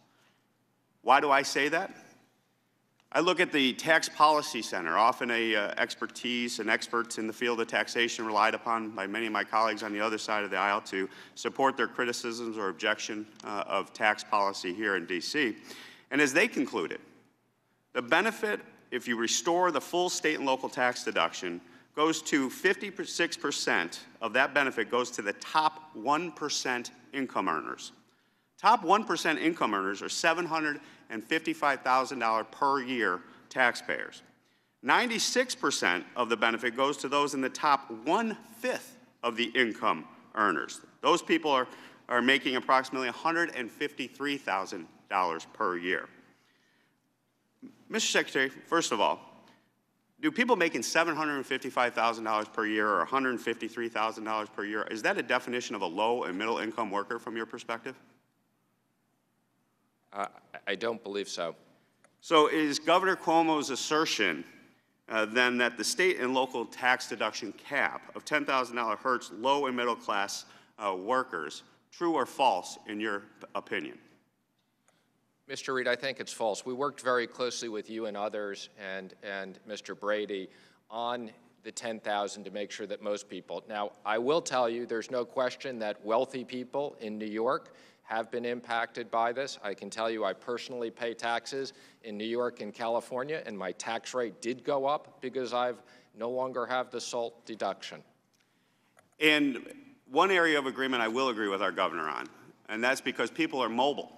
Why do I say that? I look at the Tax Policy Center, often expertise and experts in the field of taxation relied upon by many of my colleagues on the other side of the aisle to support their criticisms or objection of tax policy here in D.C. And as they concluded, the benefit, if you restore the full state and local tax deduction, goes to 56% of that benefit goes to the top 1% income earners. Top 1% income earners are $755,000 per year taxpayers. 96% of the benefit goes to those in the top 1/5 of the income earners. Those people are making approximately $153,000 per year. Mr. Secretary, first of all, do people making $755,000 per year or $153,000 per year, is that a definition of a low and middle income worker from your perspective? I don't believe so. So is Governor Cuomo's assertion then that the state and local tax deduction cap of $10,000 hurts low and middle class workers true or false in your opinion? Mr. Reed, I think it's false. We worked very closely with you and others and Mr. Brady on the $10,000 to make sure that most people. Now, I will tell you there's no question that wealthy people in New York have been impacted by this. I can tell you I personally pay taxes in New York and California, and my tax rate did go up because I've no longer have the SALT deduction. And one area of agreement I will agree with our governor on, and that's because people are mobile,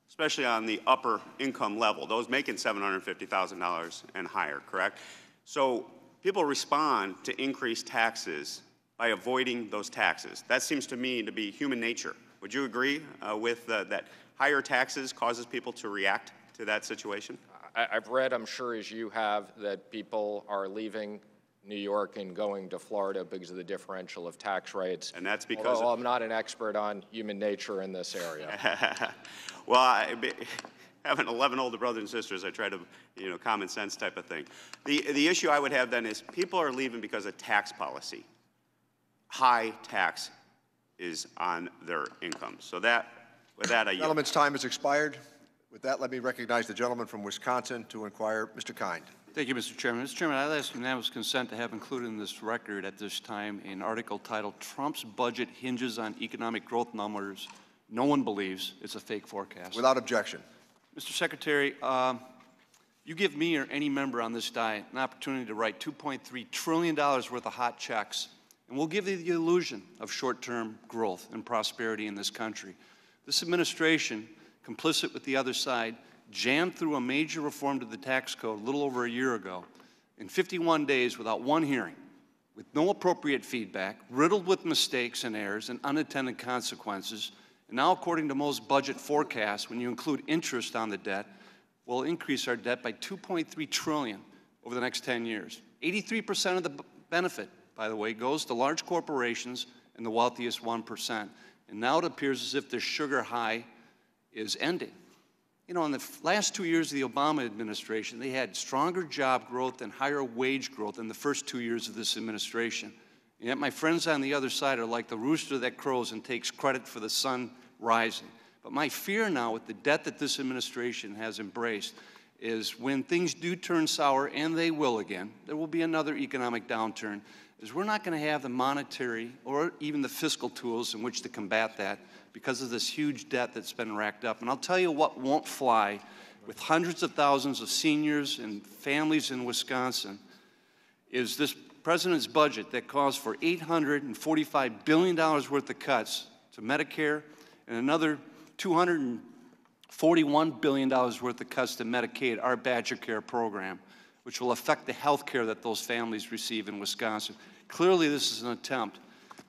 especially on the upper income level, those making $750,000 and higher, correct? So people respond to increased taxes by avoiding those taxes. That seems to me to be human nature. Would you agree with that higher taxes causes people to react to that situation? I've read, I'm sure as you have, that people are leaving New York and going to Florida because of the differential of tax rates. And that's because I'm not an expert on human nature in this area. Well, having 11 older brothers and sisters, I try to, common sense type of thing. The issue I would have then is people are leaving because of tax policy. High tax is on their income. So with that, I yield. Gentleman's time has expired. With that, let me recognize the gentleman from Wisconsin to inquire. Mr. Kind. Thank you, Mr. Chairman. Mr. Chairman, I'd ask unanimous consent to have included in this record at this time an article titled "Trump's Budget Hinges on Economic Growth Numbers No One Believes It's a Fake Forecast." Without objection. Mr. Secretary, you give me or any member on this diet an opportunity to write $2.3 trillion worth of hot checks, and we'll give you the illusion of short-term growth and prosperity in this country. This administration, complicit with the other side, jammed through a major reform to the tax code a little over a year ago in 51 days without one hearing, with no appropriate feedback, riddled with mistakes and errors and unintended consequences. And now, according to most budget forecasts, when you include interest on the debt, we'll increase our debt by $2.3 trillion over the next 10 years. 83% of the benefit, by the way, goes to large corporations and the wealthiest 1%. And now it appears as if the sugar high is ending. In the last 2 years of the Obama administration, they had stronger job growth and higher wage growth in the first 2 years of this administration. And yet my friends on the other side are like the rooster that crows and takes credit for the sun rising. But my fear now with the debt that this administration has embraced is when things do turn sour, and they will again, there will be another economic downturn, is we're not going to have the monetary or even the fiscal tools in which to combat that because of this huge debt that's been racked up. And I'll tell you what won't fly with hundreds of thousands of seniors and families in Wisconsin is this president's budget that calls for $845 billion worth of cuts to Medicare and another $241 billion worth of cuts to Medicaid, our Badger Care program, which will affect the health care that those families receive in Wisconsin. Clearly, this is an attempt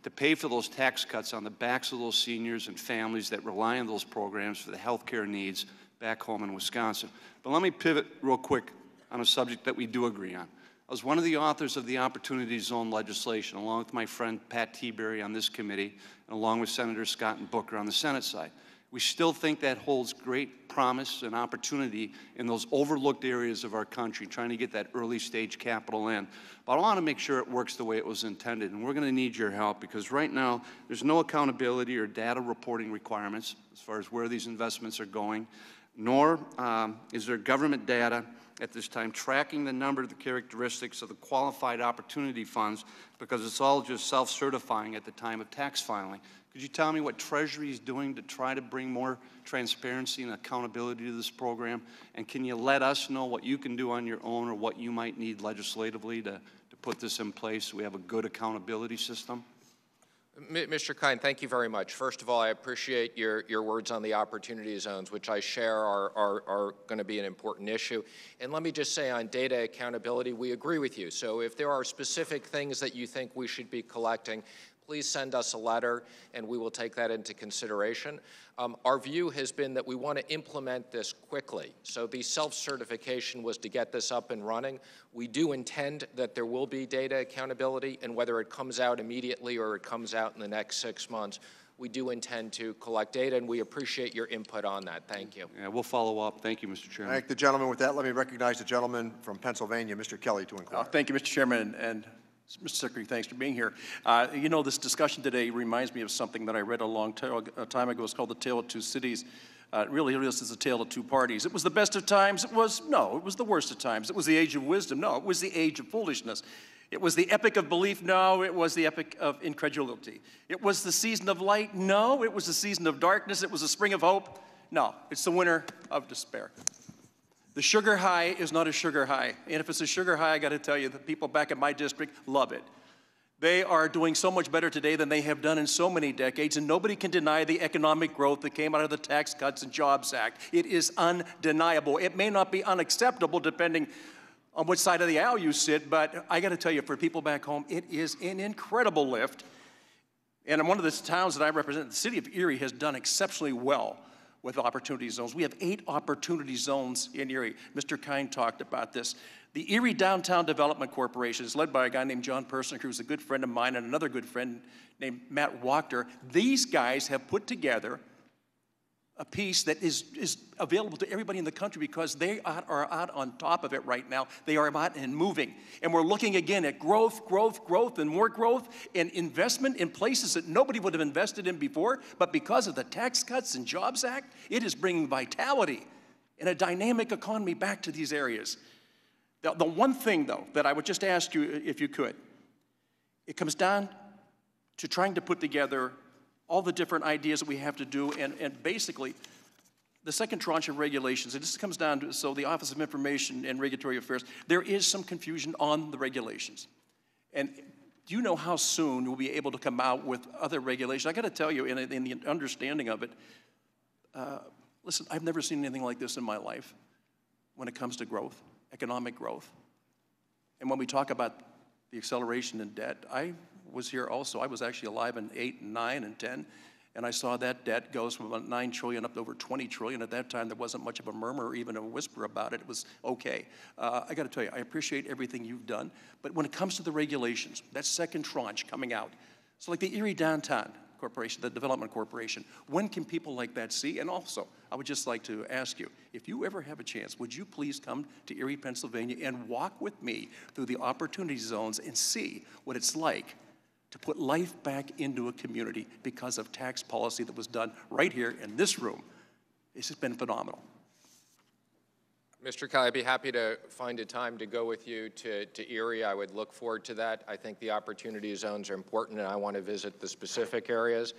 to pay for those tax cuts on the backs of those seniors and families that rely on those programs for the health care needs back home in Wisconsin. But let me pivot real quick on a subject that we do agree on. I was one of the authors of the Opportunity Zone legislation, along with my friend Pat Tiberi on this committee, and along with Senators Scott and Booker on the Senate side. We still think that holds great promise and opportunity in those overlooked areas of our country, trying to get that early stage capital in. But I want to make sure it works the way it was intended, and we're going to need your help because right now there's no accountability or data reporting requirements as far as where these investments are going, nor is there government data at this time tracking the number of the characteristics of the qualified opportunity funds because it's all just self-certifying at the time of tax filing. Could you tell me what Treasury is doing to try to bring more transparency and accountability to this program? And can you let us know what you can do on your own or what you might need legislatively to put this in place so we have a good accountability system? Mr. Kind, thank you very much. First of all, I appreciate your words on the opportunity zones, which I share are going to be an important issue. And let me just say on data accountability, we agree with you. So if there are specific things that you think we should be collecting, please send us a letter, and we will take that into consideration. Our view has been that we want to implement this quickly. So the self-certification was to get this up and running. We do intend that there will be data accountability, and whether it comes out immediately or it comes out in the next 6 months, we do intend to collect data, and we appreciate your input on that. Thank you. Yeah, we'll follow up. Thank you, Mr. Chairman. Thank the gentleman. With that, let me recognize the gentleman from Pennsylvania, Mr. Kelly, to inquire. Thank you, Mr. Chairman, and Mr. Secretary, thanks for being here. This discussion today reminds me of something that I read a time ago. It's called The Tale of Two Cities. Really, this is a tale of two parties. It was the best of times. No, it was the worst of times. It was the age of wisdom. No, it was the age of foolishness. It was the epic of belief? No, it was the epic of incredulity. It was the season of light? No, it was the season of darkness. It was the spring of hope? No, it's the winter of despair. The sugar high is not a sugar high. And if it's a sugar high, I got to tell you, the people back in my district love it. They are doing so much better today than they have done in so many decades, and nobody can deny the economic growth that came out of the Tax Cuts and Jobs Act. It is undeniable. It may not be unacceptable depending on which side of the aisle you sit, but I got to tell you, for people back home, it is an incredible lift. And in one of the towns that I represent, the city of Erie has done exceptionally well with opportunity zones. We have 8 opportunity zones in Erie. Mr. Kine talked about this. The Erie Downtown Development Corporation is led by a guy named John Persinger, who's a good friend of mine, and another good friend named Matt Wachter. These guys have put together a piece that is available to everybody in the country because they are out on top of it right now. They are out and moving. And we're looking again at growth, growth, growth, and more growth, and investment in places that nobody would have invested in before. But because of the Tax Cuts and Jobs Act, it is bringing vitality and a dynamic economy back to these areas. The one thing, though, that I would just ask you, if you could, it comes down to trying to put together all the different ideas that we have to do, and basically, the second tranche of regulations, and this comes down to, so the Office of Information and Regulatory Affairs, there is some confusion on the regulations. And do you know how soon we'll be able to come out with other regulations? I got to tell you, in the understanding of it, listen, I've never seen anything like this in my life when it comes to growth, economic growth. And when we talk about the acceleration in debt, I was here also. I was actually alive in 8 and 9 and 10, and I saw that debt goes from about 9 trillion up to over 20 trillion. At that time, there wasn't much of a murmur or even a whisper about it. It was okay. I got to tell you, I appreciate everything you've done, but when it comes to the regulations, that second tranche coming out, so like the Erie Downtown Corporation, the Development Corporation, when can people like that see? And also, I would just like to ask you, if you ever have a chance, would you please come to Erie, Pennsylvania, and walk with me through the opportunity zones and see what it's like to put life back into a community because of tax policy that was done right here in this room. This has been phenomenal. Mr. Kine, I'd be happy to find a time to go with you to Erie. I would look forward to that. I think the opportunity zones are important, and I want to visit the specific areas.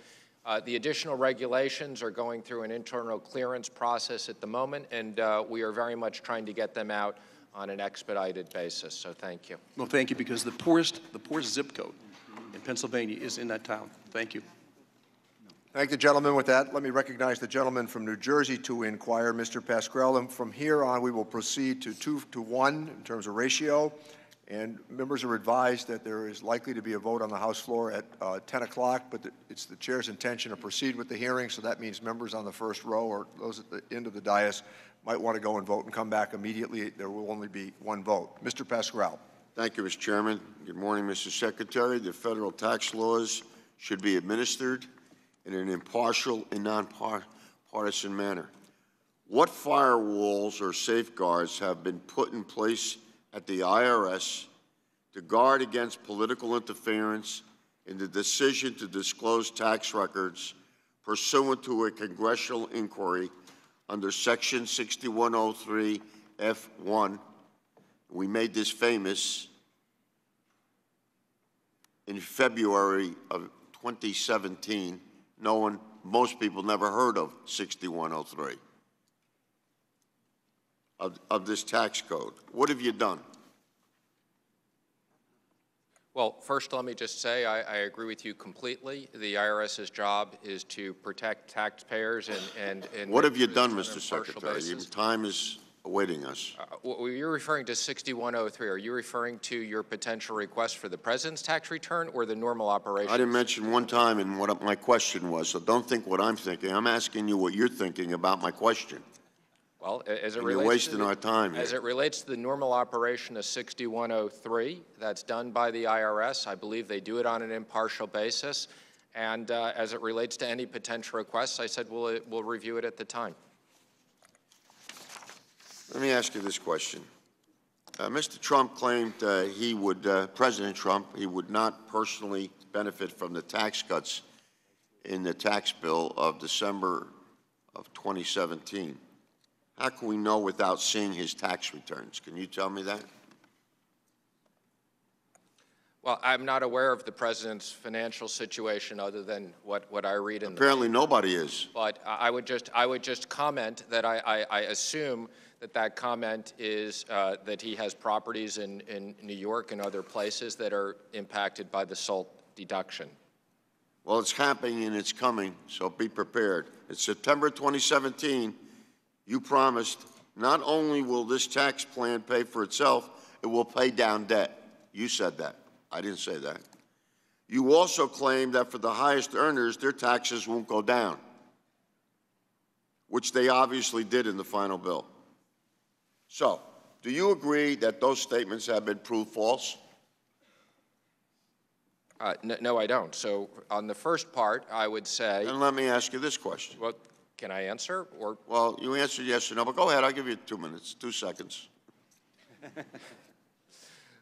The additional regulations are going through an internal clearance process at the moment, and we are very much trying to get them out on an expedited basis, so thank you. Well, thank you, because the poorest zip code in Pennsylvania is in that town. Thank you. Thank the gentleman. With that, let me recognize the gentleman from New Jersey to inquire, Mr. Pascrell. And from here on, we will proceed to 2-to-1 in terms of ratio. And members are advised that there is likely to be a vote on the House floor at 10 o'clock, but it's the chair's intention to proceed with the hearing, so that means members on the first row or those at the end of the dais might want to go and vote and come back immediately. There will only be one vote. Mr. Pascrell. Thank you, Mr. Chairman. Good morning, Mr. Secretary. The federal tax laws should be administered in an impartial and nonpartisan manner. What firewalls or safeguards have been put in place at the IRS to guard against political interference in the decision to disclose tax records pursuant to a congressional inquiry under Section 6103 F1? We made this famous in February of 2017. Most people never heard of 6103, of this tax code. What have you done? Well, first, let me just say I agree with you completely. The IRS's job is to protect taxpayers and what have you done, Mr. Secretary? Your time is awaiting us. You're referring to 6103. Are you referring to your potential request for the president's tax return or the normal operation? I didn't mention one time in what my question was, so don't think what I'm thinking. I'm asking you what you're thinking about my question. Well, as it relates, you're wasting our time here. As it relates to the normal operation of 6103, that's done by the IRS. I believe they do it on an impartial basis. And as it relates to any potential requests, I said we'll review it at the time. Let me ask you this question. Mr. Trump claimed President Trump, he would not personally benefit from the tax cuts in the tax bill of December of 2017. How can we know without seeing his tax returns? Can you tell me that? Well, I'm not aware of the president's financial situation other than what I read in Apparently nobody is. But I would just comment that I assume that comment is that he has properties in New York and other places that are impacted by the SALT deduction. Well, it's happening and it's coming, so be prepared. It's September 2017. You promised not only will this tax plan pay for itself, it will pay down debt. You said that. I didn't say that. You also claimed that for the highest earners, their taxes won't go down, which they obviously did in the final bill. So, do you agree that those statements have been proved false? No, I don't. So on the first part, I would say... Then let me ask you this question. Well, can I answer? Or well, you answered yes or no, but go ahead. I'll give you 2 minutes, 2 seconds.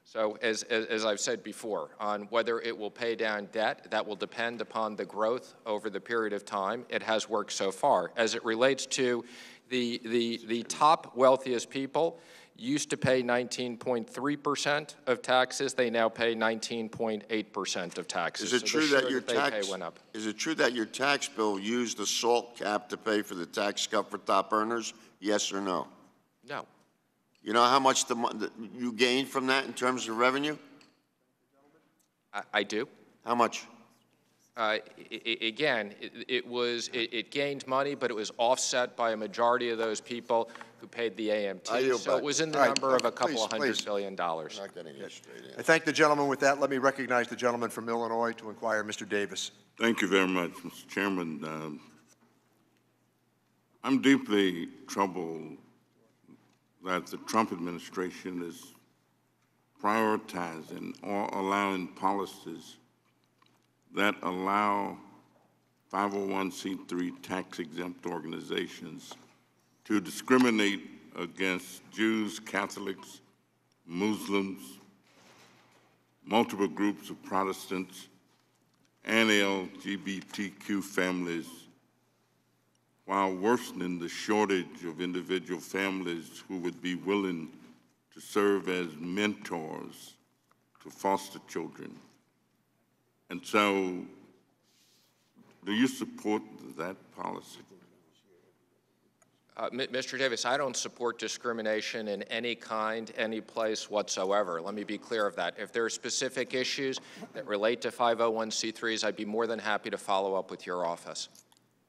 So as I've said before, on whether it will pay down debt, that will depend upon the growth over the period of time. It has worked so far. As it relates to the top wealthiest people, used to pay 19.3% of taxes. They now pay 19.8% of taxes. Is it true that your tax went up? Is it true that your tax bill used the SALT cap to pay for the tax cut for top earners? Yes or no? No. You know how much you gained from that in terms of revenue? I do. How much? Again, it gained money, but it was offset by a majority of those people who paid the AMT. So it was in the number of a couple of $100 billion. Not getting you straight in. I thank the gentleman. With that, let me recognize the gentleman from Illinois to inquire, Mr. Davis. Thank you very much, Mr. Chairman. I'm deeply troubled that the Trump administration is prioritizing or allowing policies that allow 501c3 tax-exempt organizations to discriminate against Jews, Catholics, Muslims, multiple groups of Protestants, and LGBTQ families, while worsening the shortage of individual families who would be willing to serve as mentors to foster children. And so, do you support that policy? Mr. Davis, I don't support discrimination in any kind, any place whatsoever. Let me be clear of that. If there are specific issues that relate to 501c3s, I'd be more than happy to follow up with your office.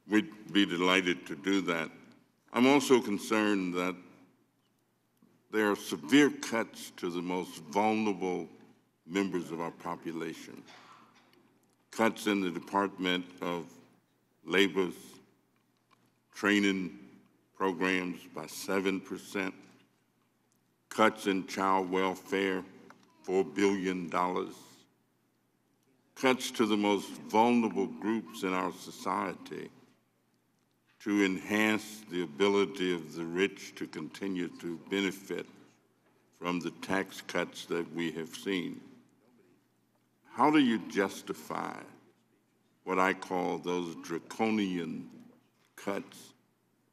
We'd be delighted to do that. I'm also concerned that there are severe cuts to the most vulnerable members of our population. Cuts in the Department of Labor's training programs by 7%, cuts in child welfare, $4 billion, cuts to the most vulnerable groups in our society to enhance the ability of the rich to continue to benefit from the tax cuts that we have seen. How do you justify what I call those draconian cuts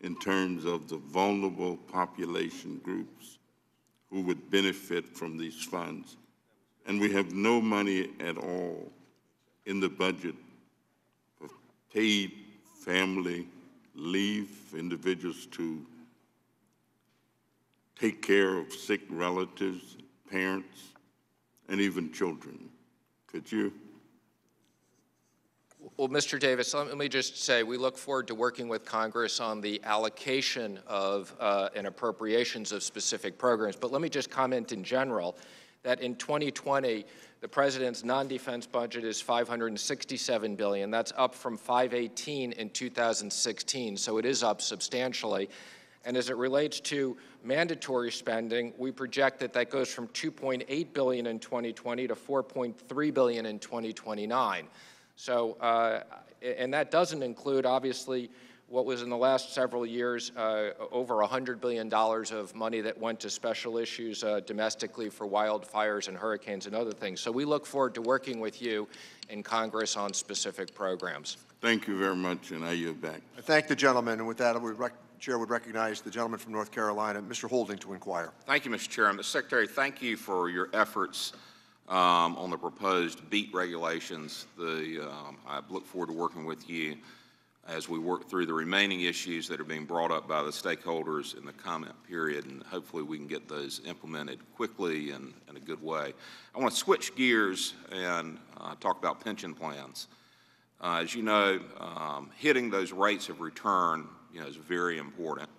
in terms of the vulnerable population groups who would benefit from these funds? And we have no money at all in the budget for paid family leave, individuals to take care of sick relatives, parents, and even children. Could you? Well, Mr. Davis, let me just say we look forward to working with Congress on the allocation of and appropriations of specific programs. But let me just comment in general that in 2020, the president's non-defense budget is $567 billion. That's up from $518 in 2016, so it is up substantially. And as it relates to mandatory spending, we project that that goes from $2.8 billion in 2020 to $4.3 billion in 2029. So, and that doesn't include, obviously, what was in the last several years over $100 billion of money that went to special issues domestically for wildfires and hurricanes and other things. So we look forward to working with you in Congress on specific programs. Thank you very much, and I yield back. I thank the gentleman, and with that, the Chair would recognize the gentleman from North Carolina, Mr. Holding, to inquire. Thank you, Mr. Chairman. Mr. Secretary, thank you for your efforts on the proposed BEAT regulations. I look forward to working with you as we work through the remaining issues that are being brought up by the stakeholders in the comment period, and hopefully we can get those implemented quickly and in a good way. I want to switch gears and talk about pension plans. As you know, hitting those rates of return is very important,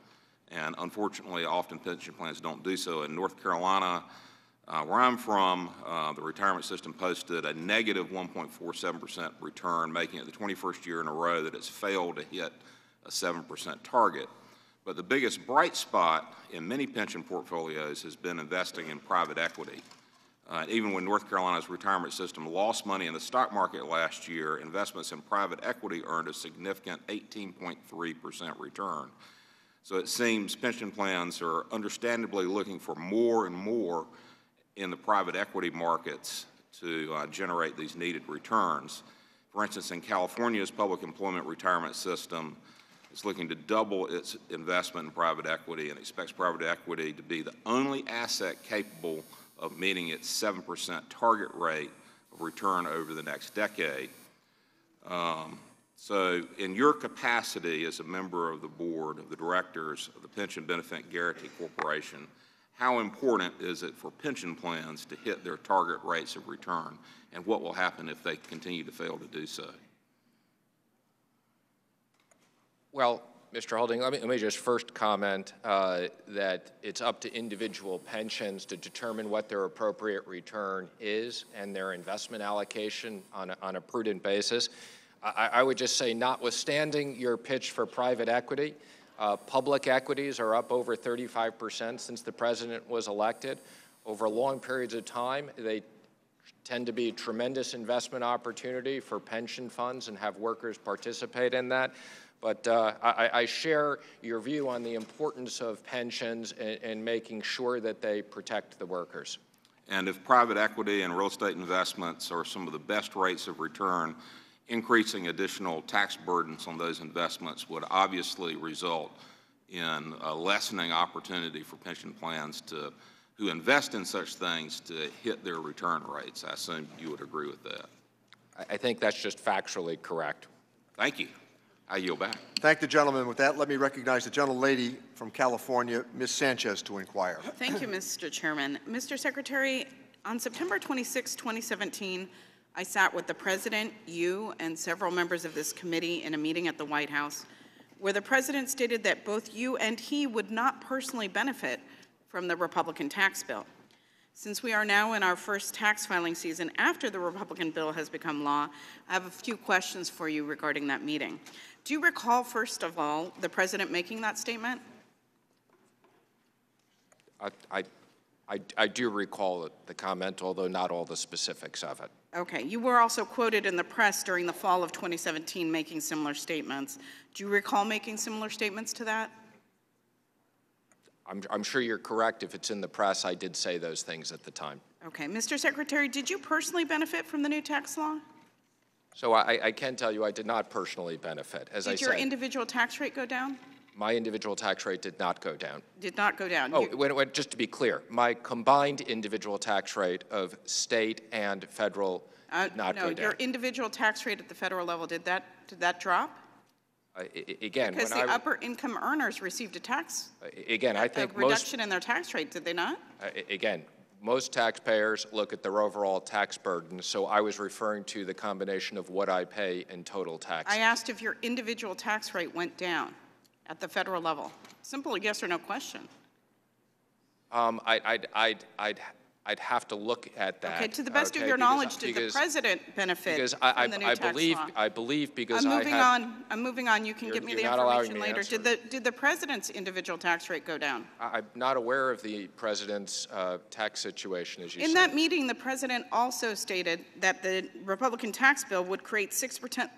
and unfortunately often pension plans don't do so. In North Carolina, where I'm from, the retirement system posted a negative 1.47% return, making it the 21st year in a row that it's failed to hit a 7% target. But the biggest bright spot in many pension portfolios has been investing in private equity. Even when North Carolina's retirement system lost money in the stock market last year, investments in private equity earned a significant 18.3% return. So it seems pension plans are understandably looking for more and more in the private equity markets to generate these needed returns. For instance, in California's public employment retirement system, it's looking to double its investment in private equity and expects private equity to be the only asset capable of meeting its 7% target rate of return over the next decade. So in your capacity as a member of the board of the directors of the Pension Benefit Guaranty Corporation, how important is it for pension plans to hit their target rates of return, and what will happen if they continue to fail to do so? Well, Mr. Holding, let me just first comment that it's up to individual pensions to determine what their appropriate return is and their investment allocation on a prudent basis. I would just say, notwithstanding your pitch for private equity, public equities are up over 35% since the president was elected. Over long periods of time, they tend to be a tremendous investment opportunity for pension funds and have workers participate in that. But I share your view on the importance of pensions and making sure that they protect the workers. And if private equity and real estate investments are some of the best rates of return, increasing additional tax burdens on those investments would obviously result in a lessening opportunity for pension plans who invest in such things to hit their return rates. I assume you would agree with that. I think that's just factually correct. Thank you. I yield back. Thank the gentleman. With that, let me recognize the gentlelady from California, Ms. Sanchez, to inquire. Thank you, Mr. Chairman. Mr. Secretary, on September 26, 2017, I sat with the President, you, and several members of this committee in a meeting at the White House, where the President stated that both you and he would not personally benefit from the Republican tax bill. Since we are now in our first tax filing season after the Republican bill has become law, I have a few questions for you regarding that meeting. Do you recall, first of all, the President making that statement? I do recall the comment, although not all the specifics of it. Okay. You were also quoted in the press during the fall of 2017 making similar statements. Do you recall making similar statements to that? I'm sure you're correct. If it's in the press, I did say those things at the time. Okay. Mr. Secretary, did you personally benefit from the new tax law? So I can tell you I did not personally benefit. As I said, did your individual tax rate go down? My individual tax rate did not go down. Did not go down. Oh, just to be clear, my combined individual tax rate of state and federal did not go down. No, your individual tax rate at the federal level, did that drop? Again, because the upper income earners received a tax. Again, I think reduction in their tax rate, did they not? Again, most taxpayers look at their overall tax burden, so I was referring to the combination of what I pay in total taxes. I asked if your individual tax rate went down at the federal level. Simple yes or no question. I'd have to look at that. Okay, to the best of your knowledge, did the President benefit from the new tax law? I believe because I'm moving on. You can give me the information later. Did the President's individual tax rate go down? I'm not aware of the President's tax situation, as you said. In that meeting, the President also stated that the Republican tax bill would create 6%,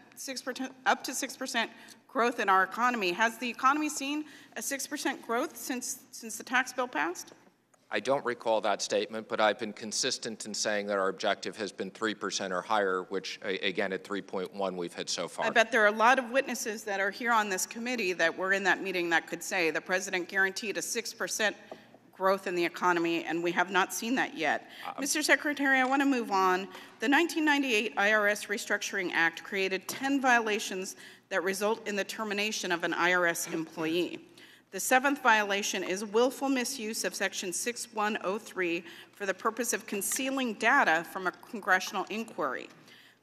up to 6% growth in our economy. Has the economy seen a 6% growth since the tax bill passed? I don't recall that statement, but I've been consistent in saying that our objective has been 3% or higher, which, again, at 3.1 we've hit so far. I bet there are a lot of witnesses that are here on this committee that were in that meeting that could say the President guaranteed a 6% growth in the economy, and we have not seen that yet. Mr. Secretary, I want to move on. The 1998 IRS Restructuring Act created 10 violations that result in the termination of an IRS employee. The 7th violation is willful misuse of Section 6103 for the purpose of concealing data from a congressional inquiry.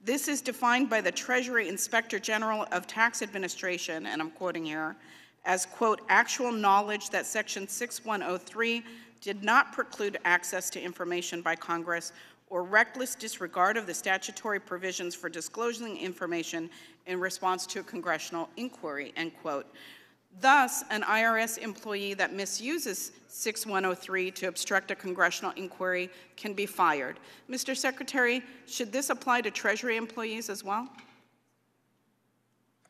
This is defined by the Treasury Inspector General of Tax Administration, and I'm quoting here, as, quote, actual knowledge that Section 6103 did not preclude access to information by Congress or reckless disregard of the statutory provisions for disclosing information in response to a congressional inquiry, end quote. Thus, an IRS employee that misuses 6103 to obstruct a congressional inquiry can be fired. Mr. Secretary, should this apply to Treasury employees as well?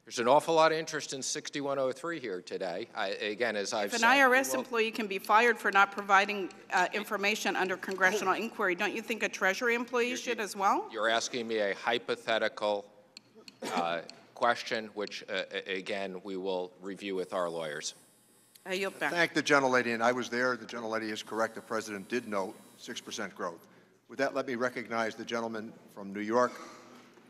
There's an awful lot of interest in 6103 here today. Again, as I've said. If an IRS employee can be fired for not providing information under congressional inquiry, don't you think a Treasury employee should as well? You're asking me a hypothetical question, which, again, we will review with our lawyers. I yield back. Thank the gentlelady, and I was there. The gentlelady is correct. The President did note 6% growth. With that, let me recognize the gentleman from New York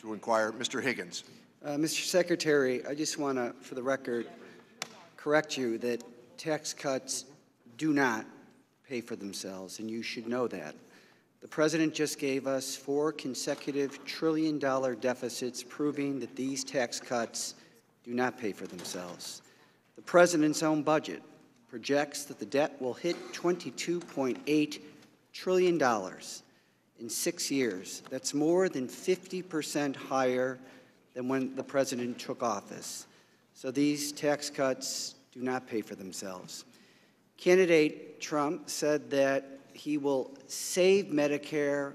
to inquire, Mr. Higgins. Mr. Secretary, I just want to, for the record, correct you that tax cuts do not pay for themselves, and you should know that. The President just gave us 4 consecutive trillion-dollar deficits proving that these tax cuts do not pay for themselves. The President's own budget projects that the debt will hit $22.8 trillion in 6 years. That's more than 50% higher than when the President took office. So these tax cuts do not pay for themselves. Candidate Trump said that he will save Medicare,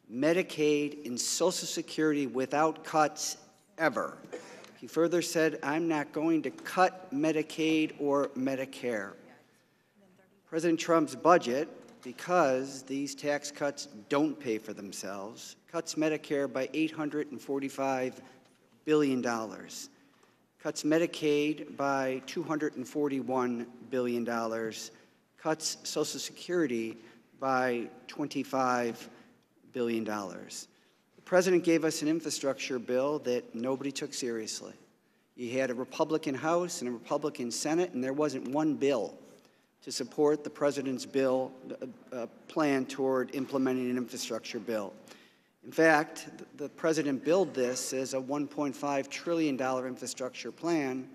Medicaid, and Social Security without cuts ever. He further said, I'm not going to cut Medicaid or Medicare. President Trump's budget, because these tax cuts don't pay for themselves, cuts Medicare by $845 billion, cuts Medicaid by $241 billion, cuts Social Security by $25 billion. The President gave us an infrastructure bill that nobody took seriously. You had a Republican House and a Republican Senate, and there wasn't one bill to support the President's bill plan toward implementing an infrastructure bill. In fact, the President billed this as a $1.5 trillion infrastructure plan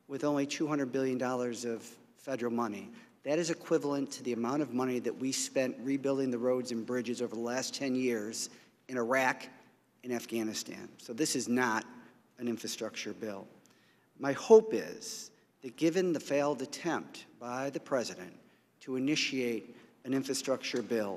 with only $200 billion of federal money. That is equivalent to the amount of money that we spent rebuilding the roads and bridges over the last 10 years in Iraq and Afghanistan. So this is not an infrastructure bill. My hope is that given the failed attempt by the President to initiate an infrastructure bill,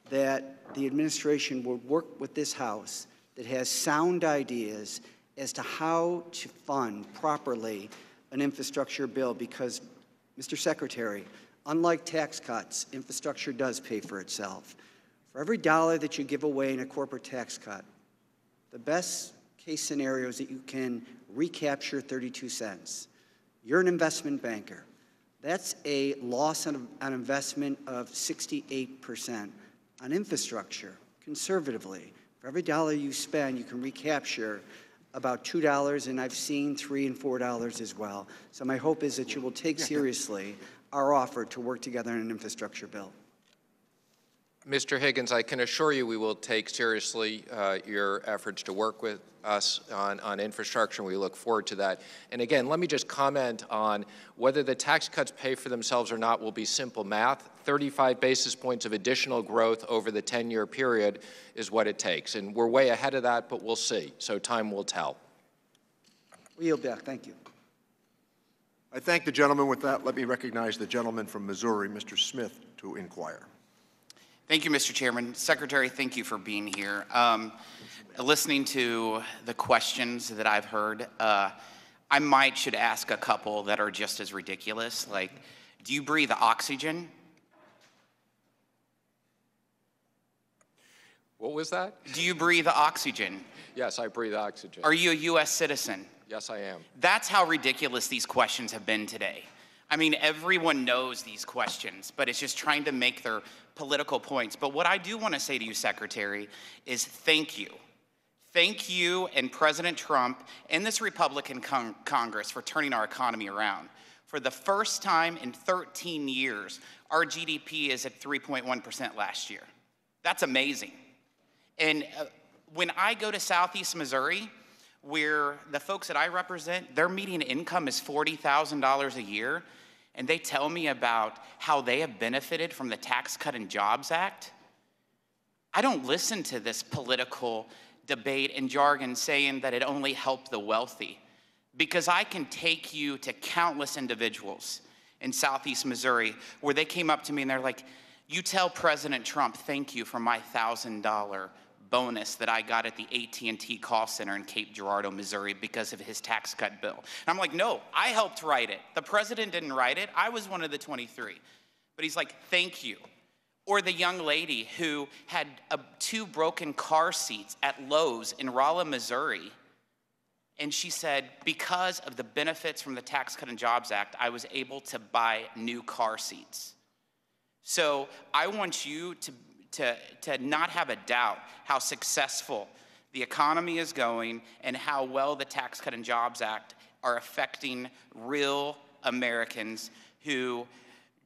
that the administration will work with this House that has sound ideas as to how to fund properly an infrastructure bill, because, Mr. Secretary, unlike tax cuts, infrastructure does pay for itself. For every dollar that you give away in a corporate tax cut, the best case scenario is that you can recapture 32 cents. You're an investment banker. That's a loss on investment of 68%. On infrastructure, conservatively, for every dollar you spend, you can recapture about $2, and I've seen $3 and $4 as well. So my hope is that you will take seriously our offer to work together on an infrastructure bill. Mr. Higgins, I can assure you we will take seriously your efforts to work with us on infrastructure, and we look forward to that. And again, let me just comment on whether the tax cuts pay for themselves or not will be simple math. 35 basis points of additional growth over the 10-year period is what it takes. And we're way ahead of that, but we'll see. So time will tell. We yield back. Thank you. I thank the gentleman. With that, let me recognize the gentleman from Missouri, Mr. Smith, to inquire. Thank you, Mr. Chairman. Secretary, thank you for being here. Listening to the questions that I've heard, I should ask a couple that are just as ridiculous. Like, do you breathe oxygen? What was that? Do you breathe oxygen? Yes, I breathe oxygen. Are you a U.S. citizen? Yes, I am. That's how ridiculous these questions have been today. I mean, everyone knows these questions, but it's just trying to make their political points. But what I do want to say to you, Secretary, is thank you. Thank you and President Trump and this Republican Congress for turning our economy around. For the first time in 13 years, our GDP is at 3.1% last year. That's amazing. And when I go to Southeast Missouri, where the folks that I represent, their median income is $40,000 a year, and they tell me about how they have benefited from the Tax Cut and Jobs Act, I don't listen to this political debate and jargon saying that it only helped the wealthy, because I can take you to countless individuals in Southeast Missouri where they came up to me and they're like, you tell President Trump thank you for my $1,000 bonus that I got at the AT&T call center in Cape Girardeau, Missouri because of his tax cut bill. And I'm like, no, I helped write it. The president didn't write it. I was one of the 23. But he's like, thank you. Or the young lady who had 2 broken car seats at Lowe's in Rolla, Missouri. And she said, because of the benefits from the Tax Cut and Jobs Act, I was able to buy new car seats. So I want you to not have a doubt how successful the economy is going and how well the Tax Cut and Jobs Act are affecting real Americans who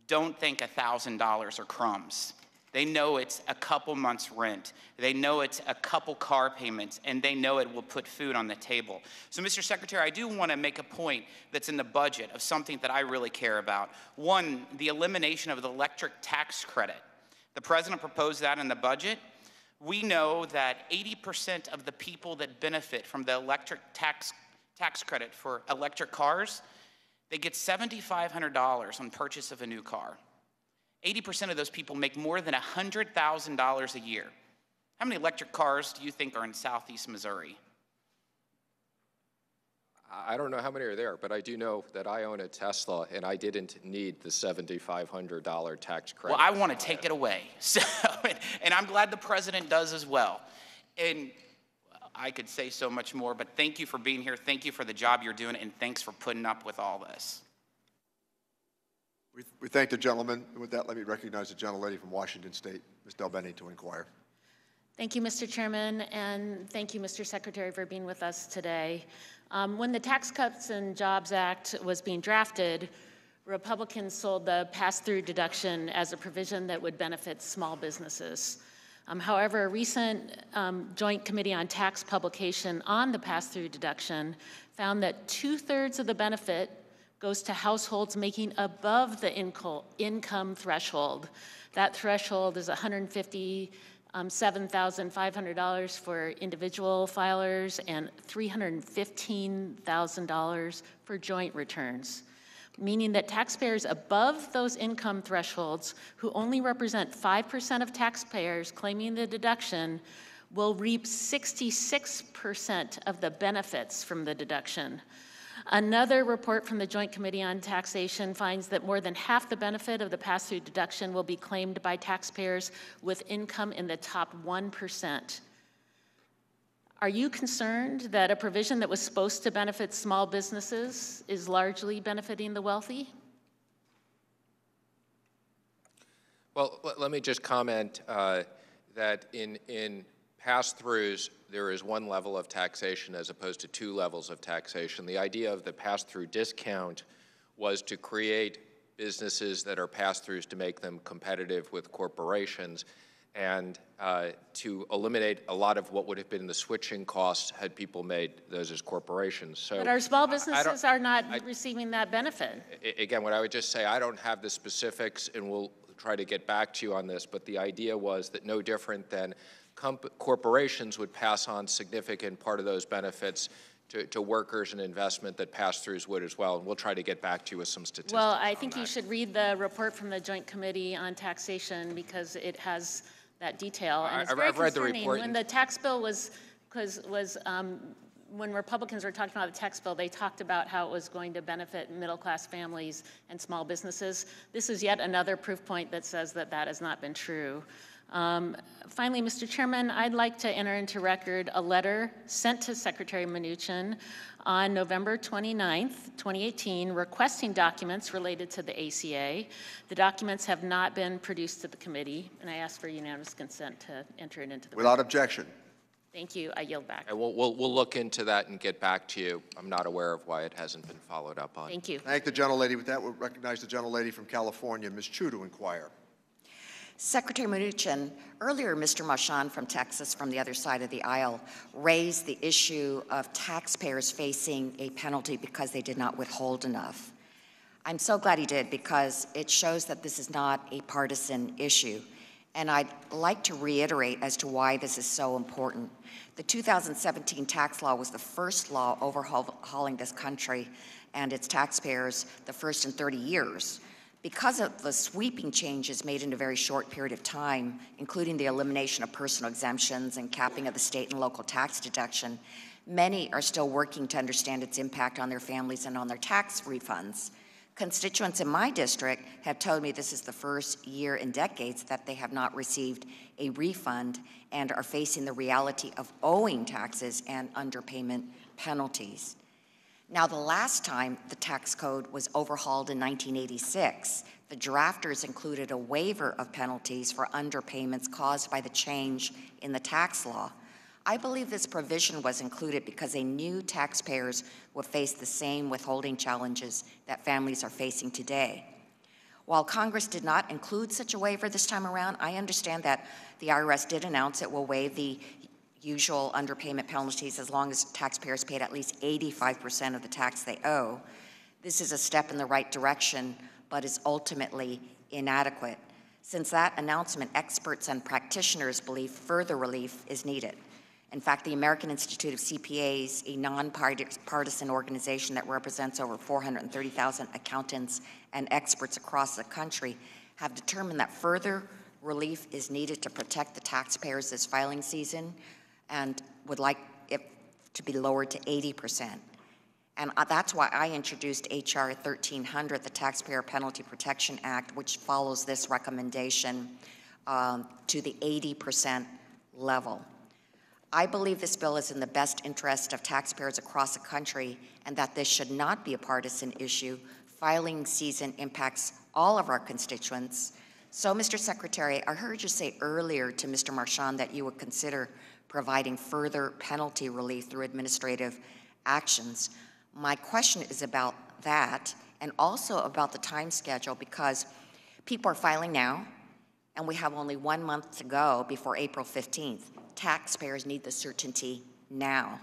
don't think $1,000 are crumbs. They know it's a couple months' rent. They know it's a couple car payments, and they know it will put food on the table. So, Mr. Secretary, I do want to make a point that's in the budget of something that I really care about. One, the elimination of the electric tax credit. The president proposed that in the budget. We know that 80% of the people that benefit from the electric tax credit for electric cars, they get $7,500 on purchase of a new car. 80% of those people make more than $100,000 a year. How many electric cars do you think are in Southeast Missouri? I don't know how many are there, but I do know that I own a Tesla, and I didn't need the $7,500 tax credit. Well, I want to take it away. So, and I'm glad the president does as well. And I could say so much more, but thank you for being here. Thank you for the job you're doing, and thanks for putting up with all this. We thank the gentleman. And with that, let me recognize the gentlelady from Washington State, Ms. Delbenny, to inquire. Thank you, Mr. Chairman, and thank you, Mr. Secretary, for being with us today. When the Tax Cuts and Jobs Act was being drafted, Republicans sold the pass-through deduction as a provision that would benefit small businesses. However, a recent Joint Committee on Tax publication on the pass-through deduction found that 2/3 of the benefit goes to households making above the income threshold. That threshold is $157,500 for individual filers and $315,000 for joint returns, meaning that taxpayers above those income thresholds, who only represent 5% of taxpayers claiming the deduction, will reap 66% of the benefits from the deduction. Another report from the Joint Committee on Taxation finds that more than half the benefit of the pass-through deduction will be claimed by taxpayers with income in the top 1%. Are you concerned that a provision that was supposed to benefit small businesses is largely benefiting the wealthy? Well, let me just comment that in pass-throughs, there is one level of taxation as opposed to 2 levels of taxation. The idea of the pass-through discount was to create businesses that are pass-throughs to make them competitive with corporations and to eliminate a lot of what would have been the switching costs had people made those as corporations. So, but our small businesses are not receiving that benefit. Again, what I would just say, I don't have the specifics, and we'll try to get back to you on this, but the idea was that no different than corporations would pass on significant part of those benefits to workers and investment that pass-throughs would as well. And we'll try to get back to you with some statistics. Well, I think you should read the report from the Joint Committee on Taxation because it has that detail. And it's very I've read the concerning. report. When the tax bill when Republicans were talking about the tax bill, they talked about how it was going to benefit middle-class families and small businesses. This is yet another proof point that says that that has not been true. Finally, Mr. Chairman, I'd like to enter into record a letter sent to Secretary Mnuchin on November 29th, 2018, requesting documents related to the ACA. The documents have not been produced to the committee, and I ask for unanimous consent to enter it into the Without record. objection. Thank you. I yield back. And we'll look into that and get back to you. I'm not aware of why it hasn't been followed up on. Thank you. Thank the gentlelady. With that, we'll recognize the gentlelady from California, Ms. Chu, to inquire. Secretary Mnuchin, earlier Mr. Mnuchin from Texas, from the other side of the aisle, raised the issue of taxpayers facing a penalty because they did not withhold enough. I'm so glad he did, because it shows that this is not a partisan issue. And I'd like to reiterate as to why this is so important. The 2017 tax law was the first law overhauling this country and its taxpayers, the first in 30 years. Because of the sweeping changes made in a very short period of time, including the elimination of personal exemptions and capping of the state and local tax deduction, many are still working to understand its impact on their families and on their tax refunds. Constituents in my district have told me this is the first year in decades that they have not received a refund and are facing the reality of owing taxes and underpayment penalties. Now, the last time the tax code was overhauled in 1986, the drafters included a waiver of penalties for underpayments caused by the change in the tax law. I believe this provision was included because they knew taxpayers would face the same withholding challenges that families are facing today. While Congress did not include such a waiver this time around, I understand that the IRS did announce it will waive the usual underpayment penalties as long as taxpayers paid at least 85% of the tax they owe. This is a step in the right direction, but is ultimately inadequate. Since that announcement, experts and practitioners believe further relief is needed. In fact, the American Institute of CPAs, a nonpartisan organization that represents over 430,000 accountants and experts across the country, have determined that further relief is needed to protect the taxpayers this filing season, and would like it to be lowered to 80%. And that's why I introduced H.R. 1300, the Taxpayer Penalty Protection Act, which follows this recommendation to the 80% level. I believe this bill is in the best interest of taxpayers across the country, and that this should not be a partisan issue. Filing season impacts all of our constituents. So, Mr. Secretary, I heard you say earlier to Mr. Mnuchin that you would consider providing further penalty relief through administrative actions. My question is about that, and also about the time schedule, because people are filing now, and we have only 1 month to go before April 15th. Taxpayers need the certainty now.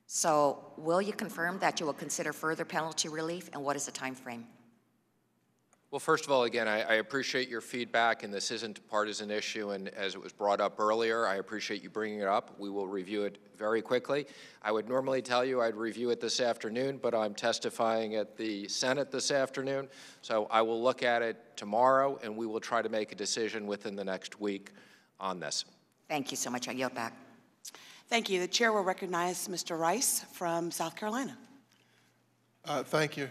So will you confirm that you will consider further penalty relief, and what is the time frame? Well, first of all, again, I appreciate your feedback, and this isn't a partisan issue, and as it was brought up earlier, I appreciate you bringing it up. We will review it very quickly. I would normally tell you I'd review it this afternoon, but I'm testifying at the Senate this afternoon, so I will look at it tomorrow, and we will try to make a decision within the next week on this. Thank you so much. I yield back. Thank you. The chair will recognize Mr. Rice from South Carolina. Thank you,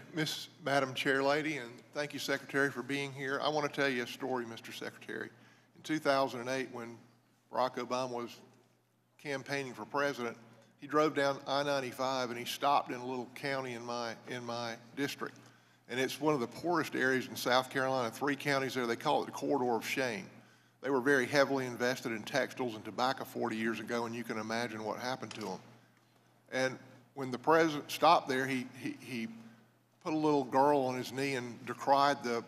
Madam Chair Lady, and thank you, Secretary, for being here. I want to tell you a story, Mr. Secretary. In 2008, when Barack Obama was campaigning for president, he drove down I-95 and he stopped in a little county in my district. And it's one of the poorest areas in South Carolina, 3 counties there. They call it the corridor of shame. They were very heavily invested in textiles and tobacco 40 years ago, and you can imagine what happened to them. And when the president stopped there, he put a little girl on his knee and decried the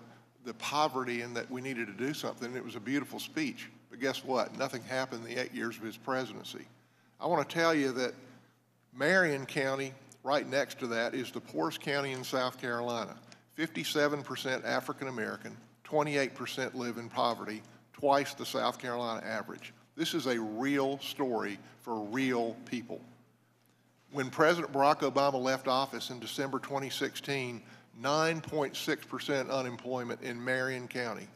poverty and that we needed to do something. It was a beautiful speech. But guess what? Nothing happened in the 8 years of his presidency. I want to tell you that Marion County, right next to that, is the poorest county in South Carolina. 57% African American, 28% live in poverty, twice the South Carolina average. This is a real story for real people. When President Barack Obama left office in December 2016, 9.6% unemployment in Marion County.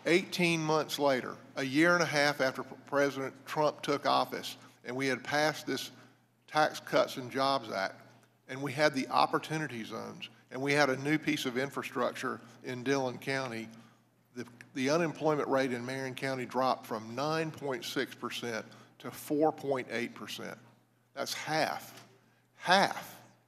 18 months later, a year and a half after President Trump took office, and we had passed this Tax Cuts and Jobs Act, and we had the opportunity zones, and we had a new piece of infrastructure in Dillon County, the unemployment rate in Marion County dropped from 9.6% to 4.8%. That's half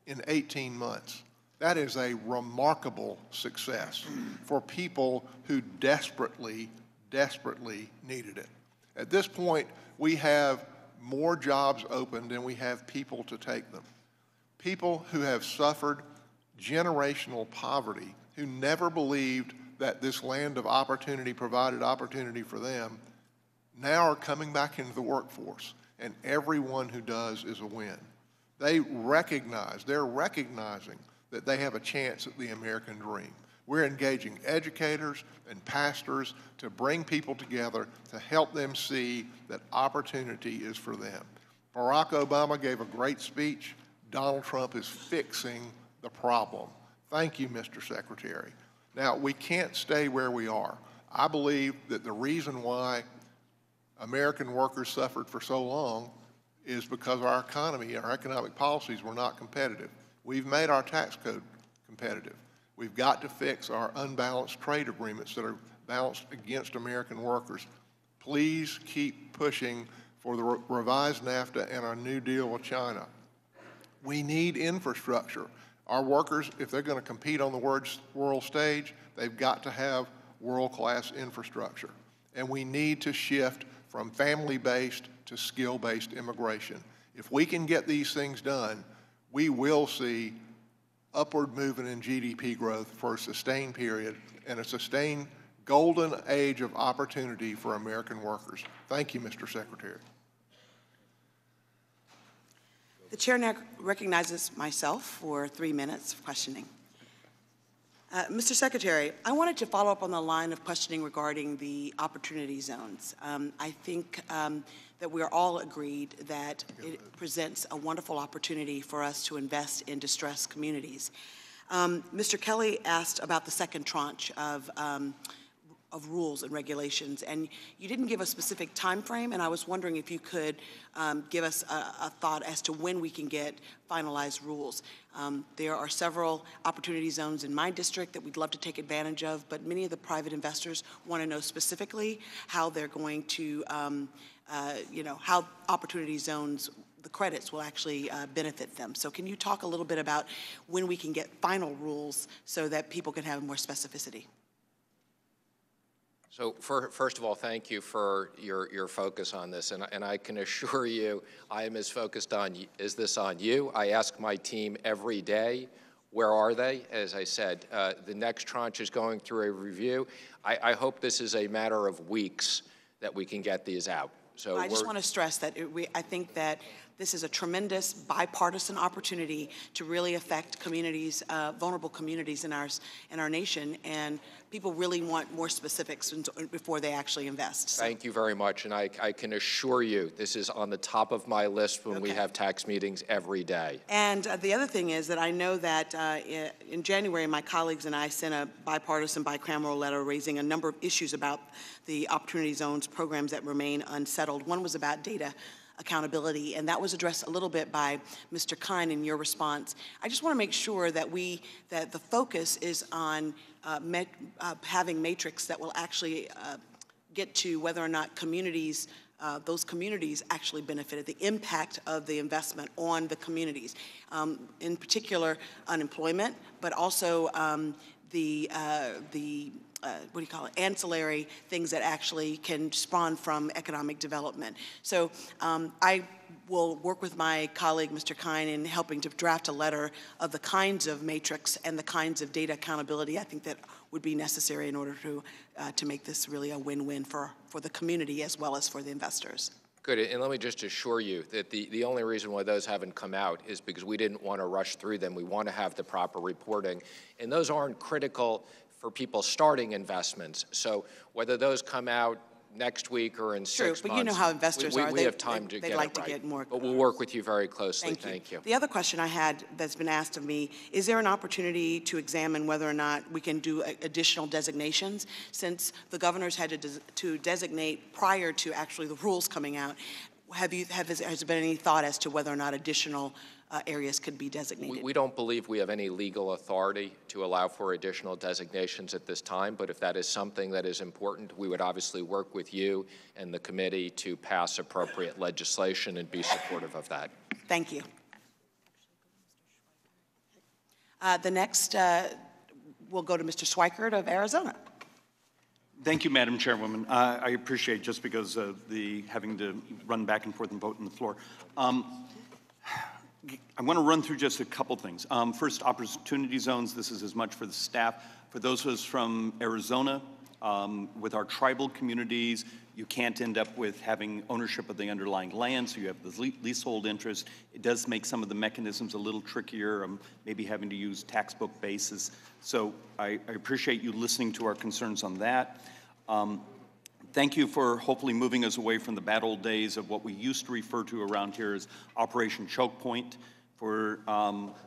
in 18 months. That is a remarkable success for people who desperately, desperately needed it. At this point, we have more jobs open than we have people to take them. People who have suffered generational poverty, who never believed that this land of opportunity provided opportunity for them, now are coming back into the workforce, and everyone who does is a win. They're recognizing that they have a chance at the American dream. We're engaging educators and pastors to bring people together to help them see that opportunity is for them. Barack Obama gave a great speech. Donald Trump is fixing the problem. Thank you, Mr. Secretary. Now, we can't stay where we are. I believe that the reason why American workers suffered for so long is because our economy, our economic policies were not competitive. We've made our tax code competitive. We've got to fix our unbalanced trade agreements that are balanced against American workers. Please keep pushing for the revised NAFTA and our new deal with China. We need infrastructure. Our workers, if they're going to compete on the world stage, they've got to have world-class infrastructure. And we need to shift from family-based to skill-based immigration. If we can get these things done, we will see upward movement in GDP growth for a sustained period and a sustained golden age of opportunity for American workers. Thank you, Mr. Secretary. The chair now recognizes myself for 3 minutes of questioning. Mr. Secretary, I wanted to follow up on the line of questioning regarding the opportunity zones. I think that we're all agreed that it presents a wonderful opportunity for us to invest in distressed communities. Mr. Kelly asked about the second tranche of rules and regulations, and you didn't give a specific time frame, and I was wondering if you could give us a thought as to when we can get finalized rules. There are several opportunity zones in my district that we'd love to take advantage of, but many of the private investors want to know specifically how they're going to, how opportunity zones, the credits will actually benefit them. So can you talk a little bit about when we can get final rules so that people can have more specificity? So first of all, thank you for your focus on this, and I can assure you I am as focused on this on you. I ask my team every day, where are they? As I said, the next tranche is going through a review. I hope this is a matter of weeks that we can get these out. So I just want to stress that I think that this is a tremendous bipartisan opportunity to really affect communities, vulnerable communities in our nation, and people really want more specifics before they actually invest. So. Thank you very much, and I can assure you this is on the top of my list when we have tax meetings every day. And the other thing is that I know that in January, my colleagues and I sent a bipartisan, bicameral letter raising a number of issues about the Opportunity Zones programs that remain unsettled. One was about data accountability, and that was addressed a little bit by Mr. Kine in your response. I just want to make sure that that the focus is on having matrix that will actually get to whether or not communities, those communities actually benefited, the impact of the investment on the communities, in particular unemployment, but also what do you call it, ancillary things that actually can spawn from economic development. So I will work with my colleague, Mr. Kine, in helping to draft a letter of the kinds of matrix and the kinds of data accountability I think that would be necessary in order to make this really a win-win for the community as well as for the investors. Good, and let me just assure you that the only reason why those haven't come out is because we didn't want to rush through them. We want to have the proper reporting, and those aren't critical for people starting investments. So whether those come out next week or in 6 months. True, but you know how investors are. We have time to get it right. They'd like to get more. But we'll work with you very closely. Thank you. The other question I had that's been asked of me, is there an opportunity to examine whether or not we can do additional designations? Since the governors had to designate prior to actually the rules coming out, has there been any thought as to whether or not additional areas could be designated? We don't believe we have any legal authority to allow for additional designations at this time, but if that is something that is important, we would obviously work with you and the committee to pass appropriate legislation and be supportive of that. Thank you. The next will go to Mr. Schweikert of Arizona. Thank you, Madam Chairwoman. I appreciate, just because of the having to run back and forth and vote on the floor. I want to run through just a couple things. First, opportunity zones. This is as much for the staff. For those of us from Arizona, with our tribal communities, you can't end up with having ownership of the underlying land, so you have the leasehold interest. It does make some of the mechanisms a little trickier, maybe having to use tax book basis. So I appreciate you listening to our concerns on that. Thank you for hopefully moving us away from the bad old days of what we used to refer to around here as Operation Choke Point. For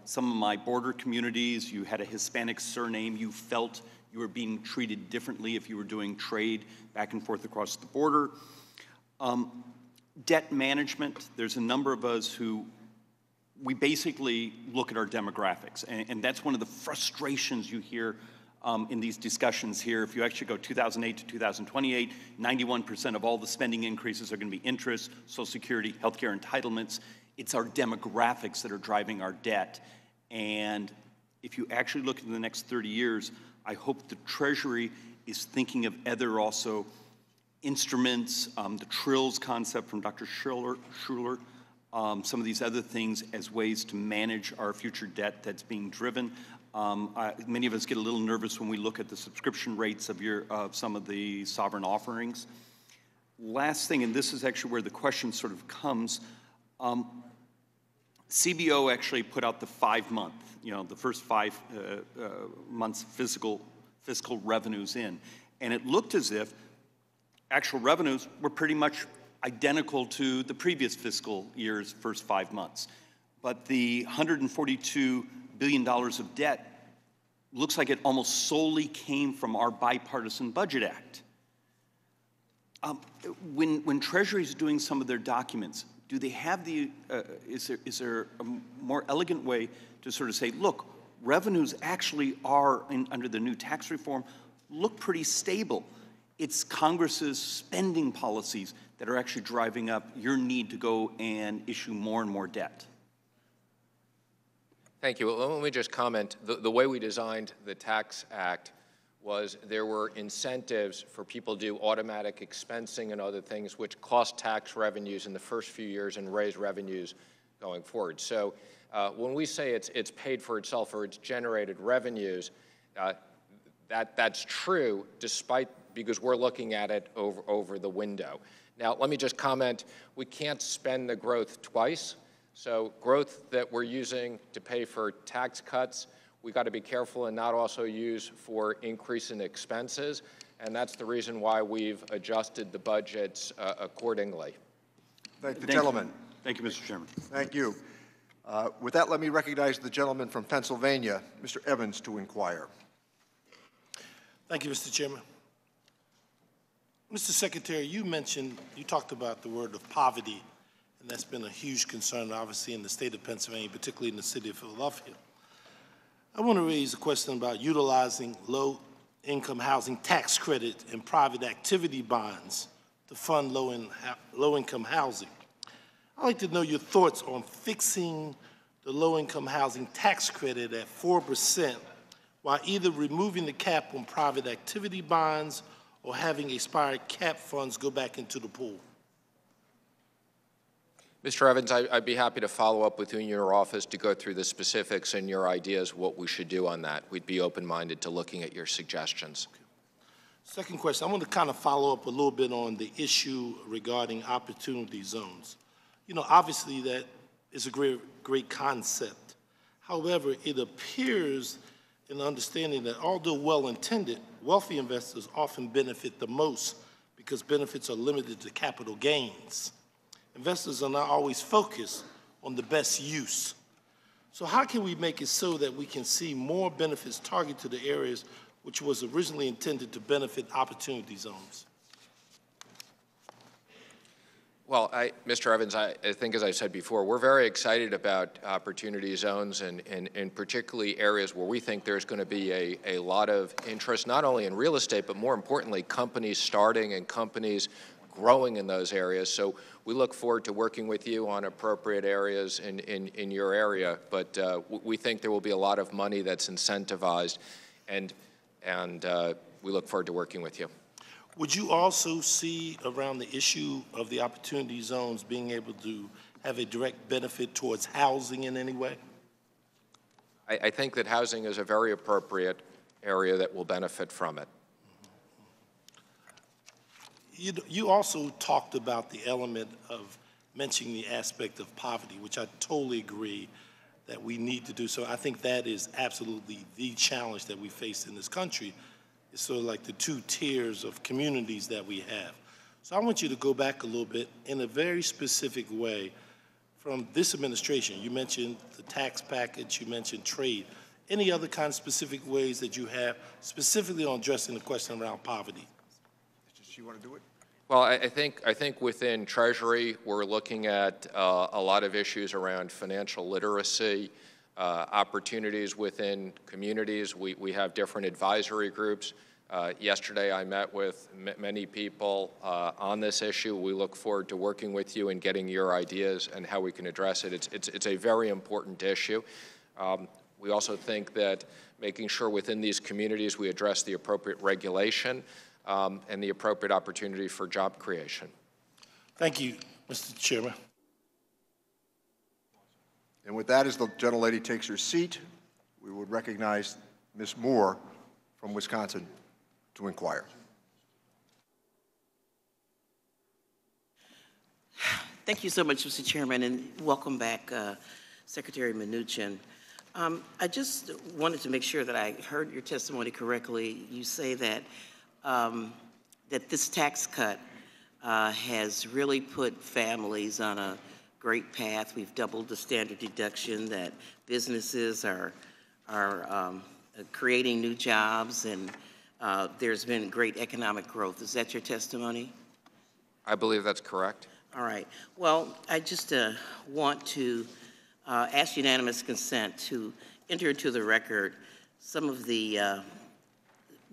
some of my border communities, you had a Hispanic surname. You felt you were being treated differently if you were doing trade back and forth across the border. Debt management, there's a number of us who, we basically look at our demographics, and that's one of the frustrations you hear in these discussions here. If you actually go 2008 to 2028, 91% of all the spending increases are going to be interest, Social Security, healthcare entitlements. It's our demographics that are driving our debt. And if you actually look at the next 30 years, I hope the Treasury is thinking of other also instruments, the Trills concept from Dr. Schuler, some of these other things as ways to manage our future debt that's being driven. Many of us get a little nervous when we look at the subscription rates of some of the sovereign offerings. Last thing, and this is actually where the question sort of comes, CBO actually put out the 5-month, the first 5 months fiscal revenues in. And it looked as if actual revenues were pretty much identical to the previous fiscal year's first 5 months. But the $142 billion of debt looks like it almost solely came from our bipartisan budget act. When Treasury is doing some of their documents, do they have is there a more elegant way to sort of say, look, revenues actually are, under the new tax reform, look pretty stable. It's Congress's spending policies that are actually driving up your need to go and issue more and more debt. Thank you. Well, let me just comment. The way we designed the Tax Act was there were incentives for people to do automatic expensing and other things which cost tax revenues in the first few years and raise revenues going forward. So when we say it's paid for itself or it's generated revenues, that's true because we're looking at it over the window. Now, let me just comment, we can't spend the growth twice. So growth that we're using to pay for tax cuts, we got to be careful and not also use for increase in expenses, and that's the reason why we've adjusted the budgets accordingly. Thank the gentleman. Thank you, Mr. Chairman. Thank you. With that, let me recognize the gentleman from Pennsylvania, Mr. Evans, to inquire. Thank you, Mr. Chairman. Mr. Secretary, you talked about the word of poverty, and that's been a huge concern, obviously, in the state of Pennsylvania, particularly in the city of Philadelphia. I want to raise a question about utilizing low-income housing tax credit and private activity bonds to fund low-income housing. I'd like to know your thoughts on fixing the low-income housing tax credit at 4% while either removing the cap on private activity bonds or having expired cap funds go back into the pool. Mr. Evans, I'd be happy to follow up with you in your office to go through the specifics and your ideas what we should do on that. We'd be open-minded to looking at your suggestions. Okay. Second question, I want to kind of follow up a little bit on the issue regarding opportunity zones. Obviously that is a great concept. However, it appears in understanding that although well-intended, wealthy investors often benefit the most because benefits are limited to capital gains. Investors are not always focused on the best use. So how can we make it so that we can see more benefits targeted to the areas which was originally intended to benefit opportunity zones? Well, Mr. Evans, I think as I said before, we're very excited about opportunity zones and particularly areas where we think there's going to be a lot of interest, not only in real estate, but more importantly, companies starting and companies growing in those areas. So we look forward to working with you on appropriate areas in your area, but we think there will be a lot of money that's incentivized, and we look forward to working with you. Would you also see around the issue of the opportunity zones being able to have a direct benefit towards housing in any way? I think that housing is a very appropriate area that will benefit from it. You also talked about the element of mentioning the aspect of poverty, which I totally agree that we need to do. So I think that is absolutely the challenge that we face in this country. It's sort of like the two tiers of communities that we have. So I want you to go back a little bit in a very specific way from this administration. You mentioned the tax package, you mentioned trade. Any other kind of specific ways that you have specifically on addressing the question around poverty? Does she want to do it? Well, I think within Treasury, we're looking at a lot of issues around financial literacy, opportunities within communities. We have different advisory groups. Yesterday, I met with many people on this issue. We look forward to working with you and getting your ideas and how we can address it. It's a very important issue. We also think that making sure within these communities we address the appropriate regulation and the appropriate opportunity for job creation. Thank you, Mr. Chairman. And with that, as the gentlelady takes her seat, we would recognize Ms. Moore from Wisconsin to inquire. Thank you so much, Mr. Chairman, and welcome back, Secretary Mnuchin. I just wanted to make sure that I heard your testimony correctly. You say that that this tax cut has really put families on a great path. We've doubled the standard deduction, that businesses are creating new jobs, and there's been great economic growth. Is that your testimony? I believe that's correct. All right. Well, I just want to ask unanimous consent to enter into the record some of the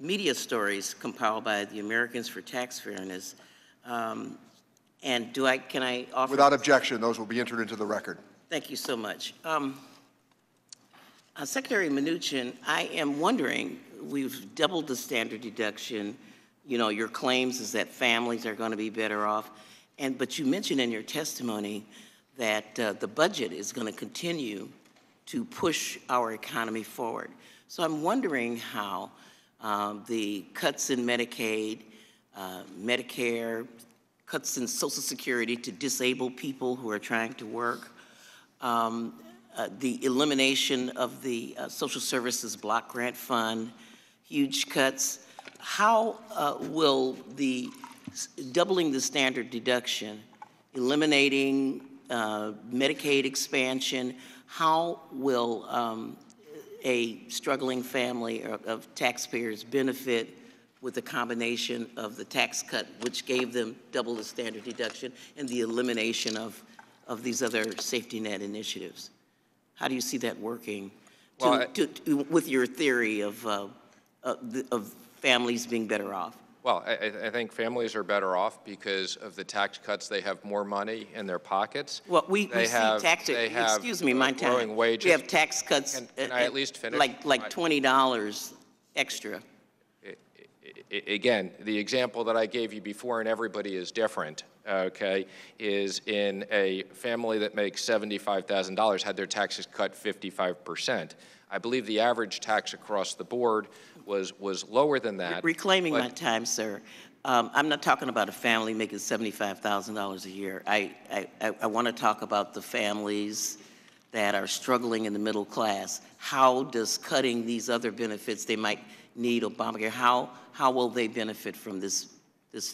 media stories compiled by the Americans for Tax Fairness. And can I offer? Without objection, those will be entered into the record. Thank you so much. Secretary Mnuchin, I am wondering, we've doubled the standard deduction. You know, your claims is that families are going to be better off. But you mentioned in your testimony that the budget is going to continue to push our economy forward. So I'm wondering how the cuts in Medicaid, Medicare, cuts in Social Security to disabled people who are trying to work, the elimination of the Social Services Block Grant Fund, huge cuts. How will the doubling the standard deduction, eliminating Medicaid expansion, how will a struggling family of taxpayers benefit with the combination of the tax cut, which gave them double the standard deduction, and the elimination of these other safety net initiatives? How do you see that working with your theory of families being better off? Well, I think families are better off because of the tax cuts. They have more money in their pockets. Well, we see tax, excuse me, my time. Growing wages. We have tax cuts, Can I at least finish? like $20 extra. Again, the example that I gave you before, and everybody is different, okay, is in a family that makes $75,000 had their taxes cut 55%. I believe the average tax across the board was lower than that. Reclaiming my time, sir. I'm not talking about a family making $75,000 a year. I want to talk about the families that are struggling in the middle class. How does cutting these other benefits they might need, Obamacare, how will they benefit from this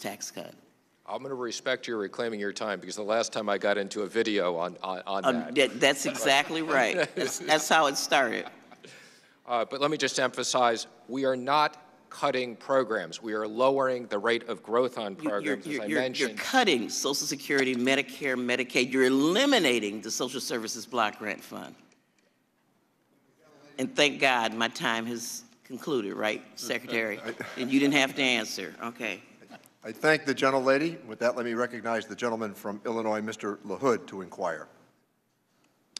tax cut? I'm going to respect your reclaiming your time because the last time I got into a video on that. That's exactly right. That's how it started. But let me just emphasize, we are not cutting programs. We are lowering the rate of growth on programs, as I mentioned. You're cutting Social Security, Medicare, Medicaid. You're eliminating the Social Services Block Grant Fund. And thank God my time has concluded, right, Secretary? And you didn't have to answer. Okay. I thank the gentlelady. With that, let me recognize the gentleman from Illinois, Mr. LaHood, to inquire.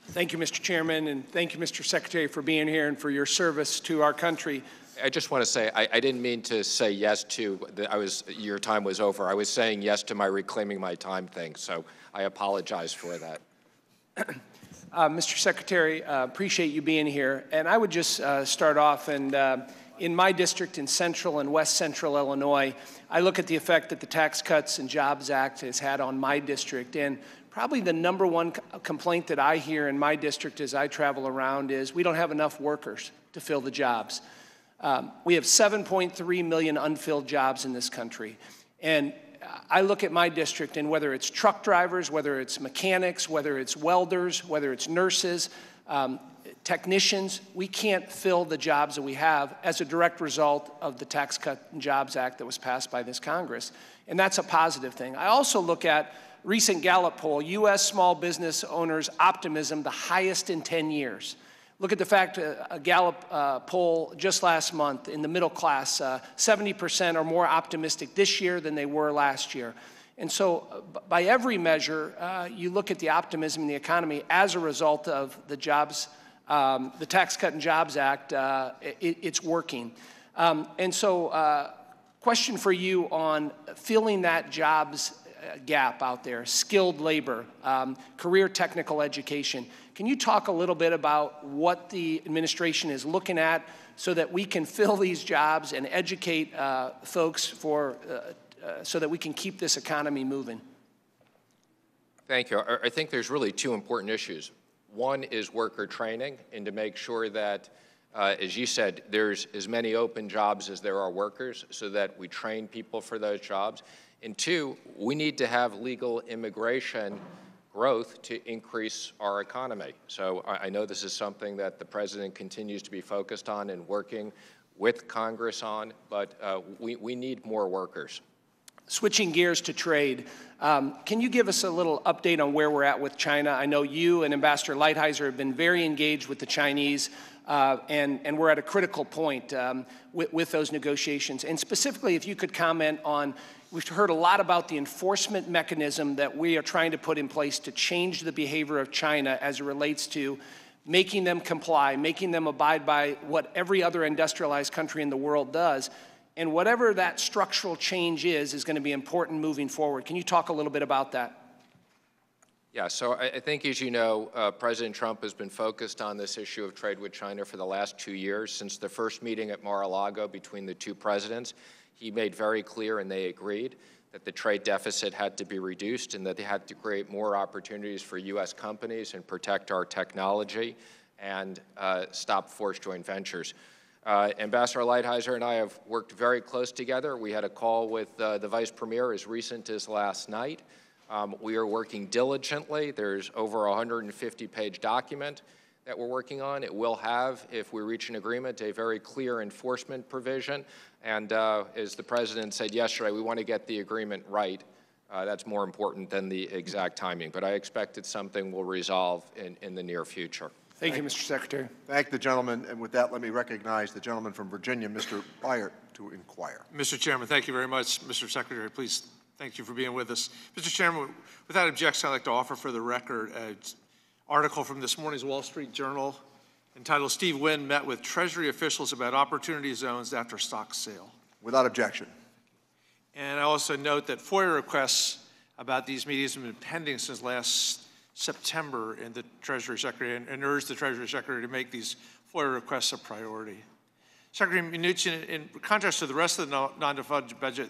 Thank you, Mr. Chairman, and thank you, Mr. Secretary, for being here and for your service to our country. I just want to say, I didn't mean to say yes to, your time was over. I was saying yes to my reclaiming my time thing, so I apologize for that. Mr. Secretary, appreciate you being here. And I would just start off, and in my district in central and west central Illinois, I look at the effect that the Tax Cuts and Jobs Act has had on my district. And probably the number one complaint that I hear in my district as I travel around is we don't have enough workers to fill the jobs. We have 7.3 million unfilled jobs in this country. And I look at my district, and whether it's truck drivers, whether it's mechanics, whether it's welders, whether it's nurses, technicians, we can't fill the jobs that we have as a direct result of the Tax Cut and Jobs Act that was passed by this Congress. And that's a positive thing. I also look at recent Gallup poll, U.S. small business owners' optimism, the highest in 10 years. Look at the fact a Gallup poll just last month in the middle class, 70% are more optimistic this year than they were last year. And so by every measure, you look at the optimism in the economy as a result of the jobs, the Tax Cut and Jobs Act, it's working. And so question for you on filling that jobs gap out there, skilled labor, career technical education. Can you talk a little bit about what the administration is looking at so that we can fill these jobs and educate folks for, so that we can keep this economy moving? Thank you. I think there's really two important issues. One is worker training, and to make sure that, as you said, there's as many open jobs as there are workers, so that we train people for those jobs. And two, we need to have legal immigration growth to increase our economy. So I know this is something that the President continues to be focused on and working with Congress on, but we need more workers. Switching gears to trade, can you give us a little update on where we're at with China? I know you and Ambassador Lighthizer have been very engaged with the Chinese, and we're at a critical point with those negotiations. And specifically, if you could comment on, we've heard a lot about the enforcement mechanism that we are trying to put in place to change the behavior of China as it relates to making them comply, making them abide by what every other industrialized country in the world does. And whatever that structural change is going to be important moving forward. Can you talk a little bit about that? Yeah, so I think, as you know, President Trump has been focused on this issue of trade with China for the last 2 years. Since the first meeting at Mar-a-Lago between the two presidents, he made very clear, and they agreed, that the trade deficit had to be reduced and that they had to create more opportunities for U.S. companies and protect our technology and stop forced joint ventures. Ambassador Lighthizer and I have worked very close together. We had a call with the Vice Premier as recent as last night. We are working diligently. There's over a 150-page document that we're working on. It will have, if we reach an agreement, a very clear enforcement provision. And as the President said yesterday, we want to get the agreement right. That's more important than the exact timing. But I expect it's something we'll resolve in the near future. Thank you, Mr. Secretary. Thank the gentleman. And with that, let me recognize the gentleman from Virginia, Mr. Byert, to inquire. Mr. Chairman, thank you very much. Mr. Secretary, please, thank you for being with us. Mr. Chairman, without objection, I'd like to offer for the record an article from this morning's Wall Street Journal entitled "Steve Wynn Met with Treasury Officials About Opportunity Zones After Stock Sale." Without objection. And I also note that FOIA requests about these meetings have been pending since last September, and the Treasury Secretary, and urge the Treasury Secretary to make these FOIA requests a priority. Secretary Mnuchin, in contrast to the rest of the non-default budget,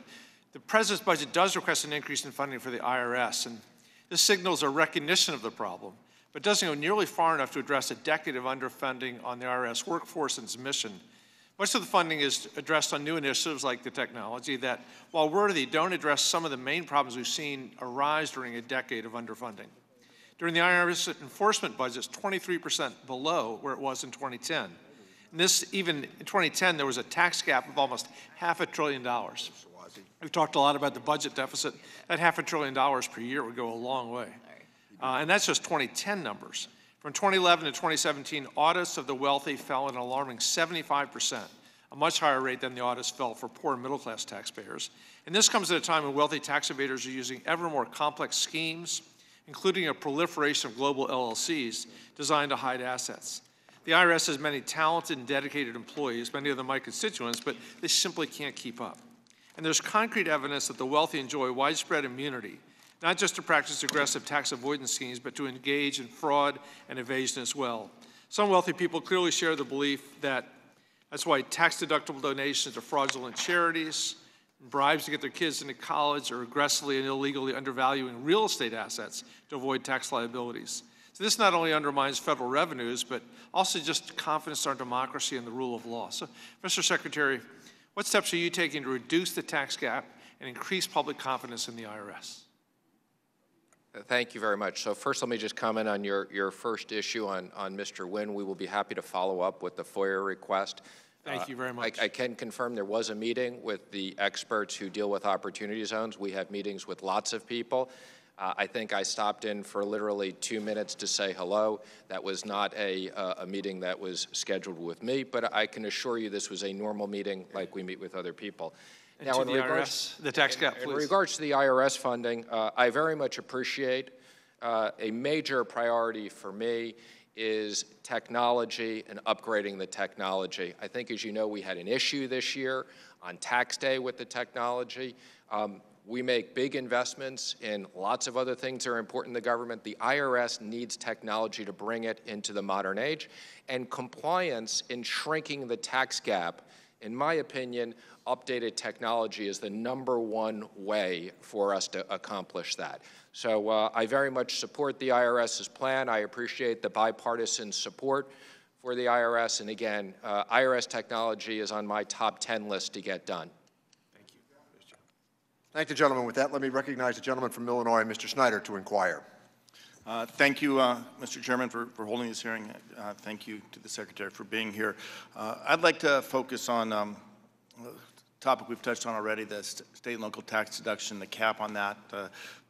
the President's budget does request an increase in funding for the IRS, and this signals a recognition of the problem, but doesn't go nearly far enough to address a decade of underfunding on the IRS workforce and its mission. Much of the funding is addressed on new initiatives like the technology that, while worthy, don't address some of the main problems we've seen arise during a decade of underfunding. During the IRS enforcement budget, it's 23% below where it was in 2010. And And this, even in 2010, there was a tax gap of almost $500 billion. We've talked a lot about the budget deficit. That $500 billion per year would go a long way. And that's just 2010 numbers. From 2011 to 2017, audits of the wealthy fell an alarming 75%, a much higher rate than the audits fell for poor and middle-class taxpayers. And this comes at a time when wealthy tax evaders are using ever more complex schemes, including a proliferation of global LLCs designed to hide assets. The IRS has many talented and dedicated employees, many of them my constituents, but they simply can't keep up. And there's concrete evidence that the wealthy enjoy widespread immunity, not just to practice aggressive tax avoidance schemes, but to engage in fraud and evasion as well. Some wealthy people clearly share the belief that that's why tax-deductible donations to fraudulent charities, bribes to get their kids into college, or aggressively and illegally undervaluing real estate assets to avoid tax liabilities. So this not only undermines federal revenues, but also just confidence in our democracy and the rule of law. So, Mr. Secretary, what steps are you taking to reduce the tax gap and increase public confidence in the IRS? Thank you very much. So first, let me just comment on your first issue on Mr. Nguyen. We will be happy to follow up with the FOIA request. Thank you very much. I can confirm there was a meeting with the experts who deal with opportunity zones. We have meetings with lots of people. I think I stopped in for literally 2 minutes to say hello. That was not a meeting that was scheduled with me, but I can assure you this was a normal meeting like we meet with other people. And now, in regards, the tax gap, please. In regards to the IRS funding, I very much appreciate a major priority for me is technology and upgrading the technology. I think, as you know, we had an issue this year on tax day with the technology. We make big investments in lots of other things that are important to the government. The IRS needs technology to bring it into the modern age. And compliance in shrinking the tax gap, in my opinion, updated technology is the #1 way for us to accomplish that. So I very much support the IRS's plan. I appreciate the bipartisan support for the IRS. And again, IRS technology is on my top 10 list to get done. Thank the gentleman. With that, let me recognize the gentleman from Illinois, Mr. Snyder, to inquire. Thank you, Mr. Chairman, for holding this hearing. Thank you to the Secretary for being here. I'd like to focus on a topic we've touched on already, the state and local tax deduction, the cap on that.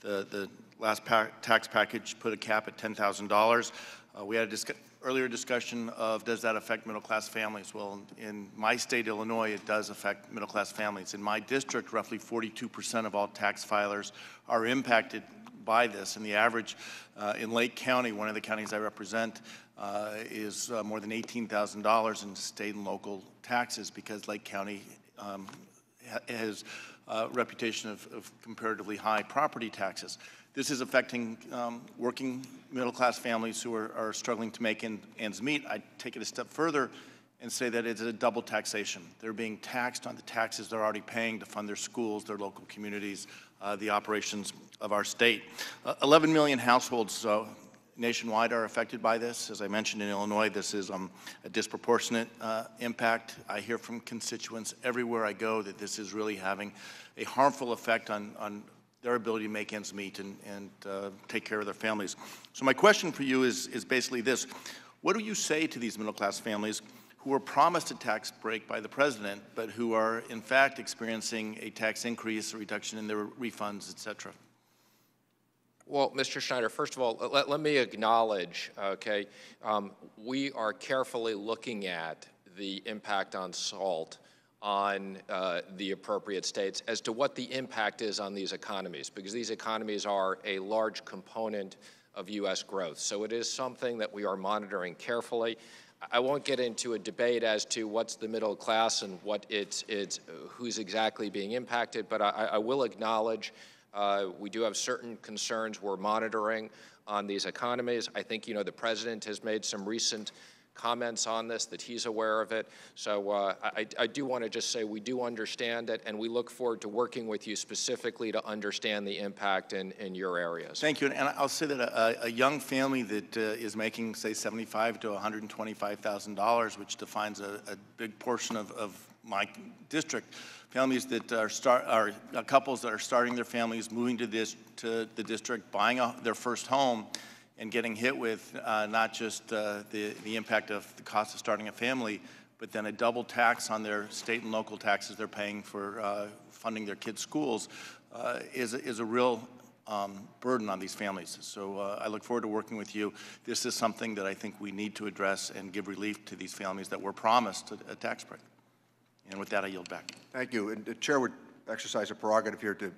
The last tax package put a cap at $10,000. We had a earlier discussion of does that affect middle-class families? Well, in my state, Illinois, it does affect middle-class families. In my district, roughly 42% of all tax filers are impacted by this, and the average in Lake County, one of the counties I represent, is more than $18,000 in state and local taxes because Lake County has a reputation of comparatively high property taxes. This is affecting working middle-class families who are struggling to make ends meet. I take it a step further and say that it's a double taxation. They're being taxed on the taxes they're already paying to fund their schools, their local communities, the operations of our state. 11 million households nationwide are affected by this. As I mentioned, in Illinois, this is a disproportionate impact. I hear from constituents everywhere I go that this is really having a harmful effect on their ability to make ends meet and take care of their families. So my question for you is basically this. What do you say to these middle-class families who were promised a tax break by the president, but who are in fact experiencing a tax increase, a reduction in their refunds, et cetera? Well, Mr. Schneider, first of all, let me acknowledge, okay, we are carefully looking at the impact on SALT on the appropriate states as to what the impact is on these economies, because these economies are a large component of U.S. growth. So it is something that we are monitoring carefully. I won't get into a debate as to what's the middle class and what who's exactly being impacted, but I will acknowledge we do have certain concerns we're monitoring on these economies. I think, you know, the president has made some recent comments on this, that he's aware of it. So I do want to just say we do understand it, and we look forward to working with you specifically to understand the impact in your areas. Thank you. And I'll say that a young family that is making, say, $75,000 to $125,000, which defines a big portion of my district, families that are couples that are starting their families, moving to the district, buying their first home, and getting hit with not just the impact of the cost of starting a family, but then a double tax on their state and local taxes they're paying for funding their kids' schools is a real burden on these families. So I look forward to working with you. This is something that I think we need to address and give relief to these families that were promised a tax break. And with that, I yield back. Thank you. And the Chair would exercise a prerogative here to,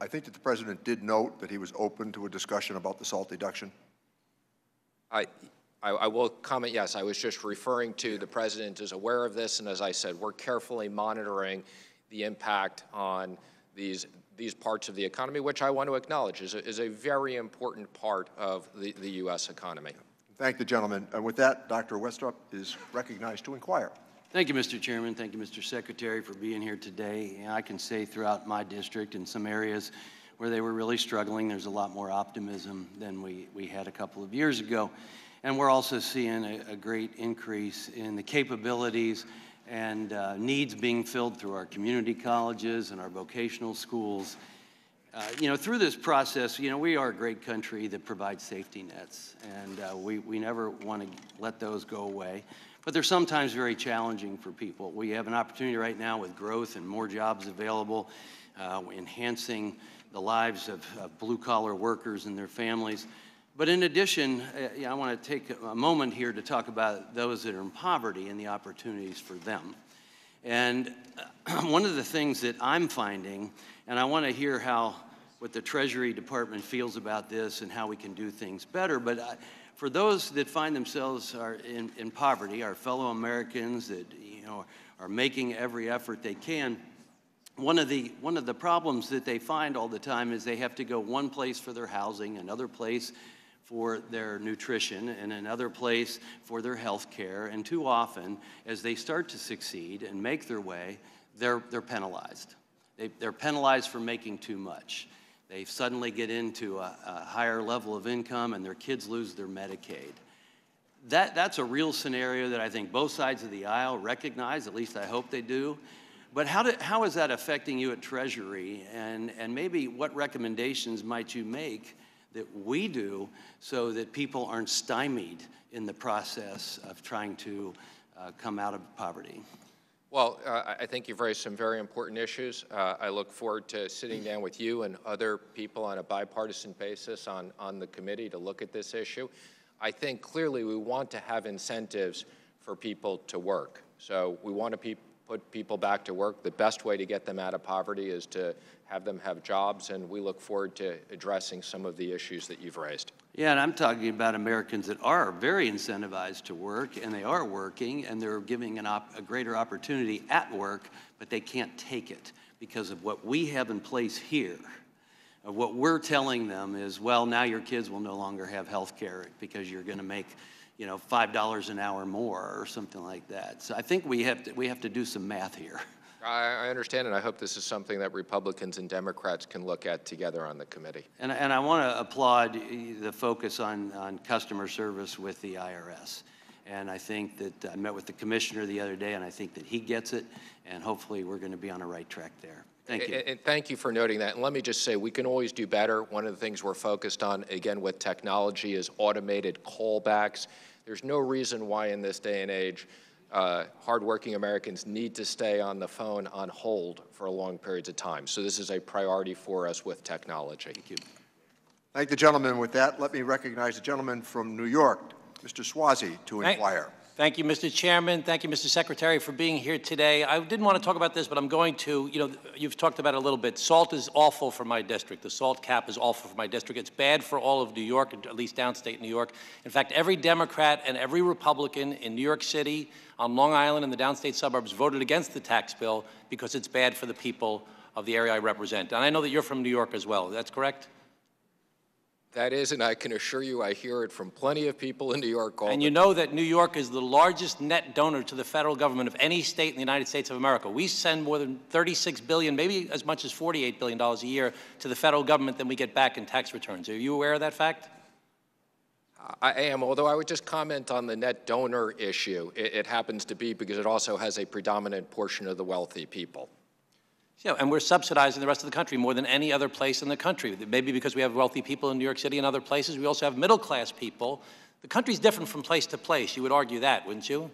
I think that the President did note that he was open to a discussion about the SALT deduction. I will comment, yes. I was just referring to the President is aware of this, and as I said, we're carefully monitoring the impact on these parts of the economy, which I want to acknowledge is a very important part of the U.S. economy. Thank the gentleman. And with that, Dr. Westrup is recognized to inquire. Thank you, Mr. Chairman. Thank you, Mr. Secretary, for being here today. And I can say throughout my district, in some areas where they were really struggling, there's a lot more optimism than we had a couple of years ago. And we're also seeing a great increase in the capabilities and needs being filled through our community colleges and our vocational schools. You know, through this process, you know, we are a great country that provides safety nets, and we never want to let those go away. But they're sometimes very challenging for people. We have an opportunity right now with growth and more jobs available, enhancing the lives of blue-collar workers and their families. But in addition, I want to take a moment here to talk about those that are in poverty and the opportunities for them. And one of the things that I'm finding, and I want to hear what the Treasury Department feels about this and how we can do things better, but for those that find themselves in poverty, our fellow Americans that are making every effort they can, one of the problems that they find all the time is they have to go one place for their housing, another place for their nutrition, and another place for their health care. And too often, as they start to succeed and make their way, they're penalized. They're penalized for making too much. They suddenly get into a higher level of income and their kids lose their Medicaid. That's a real scenario that I think both sides of the aisle recognize, at least I hope they do. But how is that affecting you at Treasury? And maybe what recommendations might you make that we do so that people aren't stymied in the process of trying to come out of poverty? Well, I think you've raised some very important issues. I look forward to sitting down with you and other people on a bipartisan basis on the committee to look at this issue. I think clearly we want to have incentives for people to work. So we want to put people back to work. The best way to get them out of poverty is to have them have jobs, and we look forward to addressing some of the issues that you've raised. Yeah, and I'm talking about Americans that are very incentivized to work, and they are working, and they're giving a greater opportunity at work, but they can't take it because of what we have in place here. What we're telling them is, well, now your kids will no longer have health care because you're going to make $5 an hour more or something like that. So I think we have to do some math here. I understand, and I hope this is something that Republicans and Democrats can look at together on the committee. And I want to applaud the focus on customer service with the IRS. And I think that I met with the commissioner the other day, and I think that he gets it, and hopefully we're going to be on the right track there. Thank you. And thank you for noting that. And let me just say, we can always do better. One of the things we're focused on, again, with technology is automated callbacks. There's no reason why in this day and age hardworking Americans need to stay on the phone on hold for long periods of time. So this is a priority for us with technology. Thank you. Thank the gentleman. With that, let me recognize the gentleman from New York, Mr. Swazi, to inquire. Thank you, Mr. Chairman. Thank you, Mr. Secretary, for being here today. I didn't want to talk about this, but I'm going to. You've talked about it a little bit. SALT is awful for my district. The SALT cap is awful for my district. It's bad for all of New York, at least downstate New York. In fact, every Democrat and every Republican in New York City, on Long Island, and the downstate suburbs voted against the tax bill because it's bad for the people of the area I represent. And I know that you're from New York as well. That's correct? That is, and I can assure you I hear it from plenty of people in New York all the time. And you know that New York is the largest net donor to the federal government of any state in the United States of America. We send more than $36 billion, maybe as much as $48 billion a year to the federal government than we get back in tax returns. Are you aware of that fact? I am, although I would just comment on the net donor issue. It happens to be because it also has a predominant portion of the wealthy people. Yeah, and we're subsidizing the rest of the country more than any other place in the country. Maybe because we have wealthy people in New York City and other places. We also have middle-class people. The country's different from place to place. You would argue that, wouldn't you?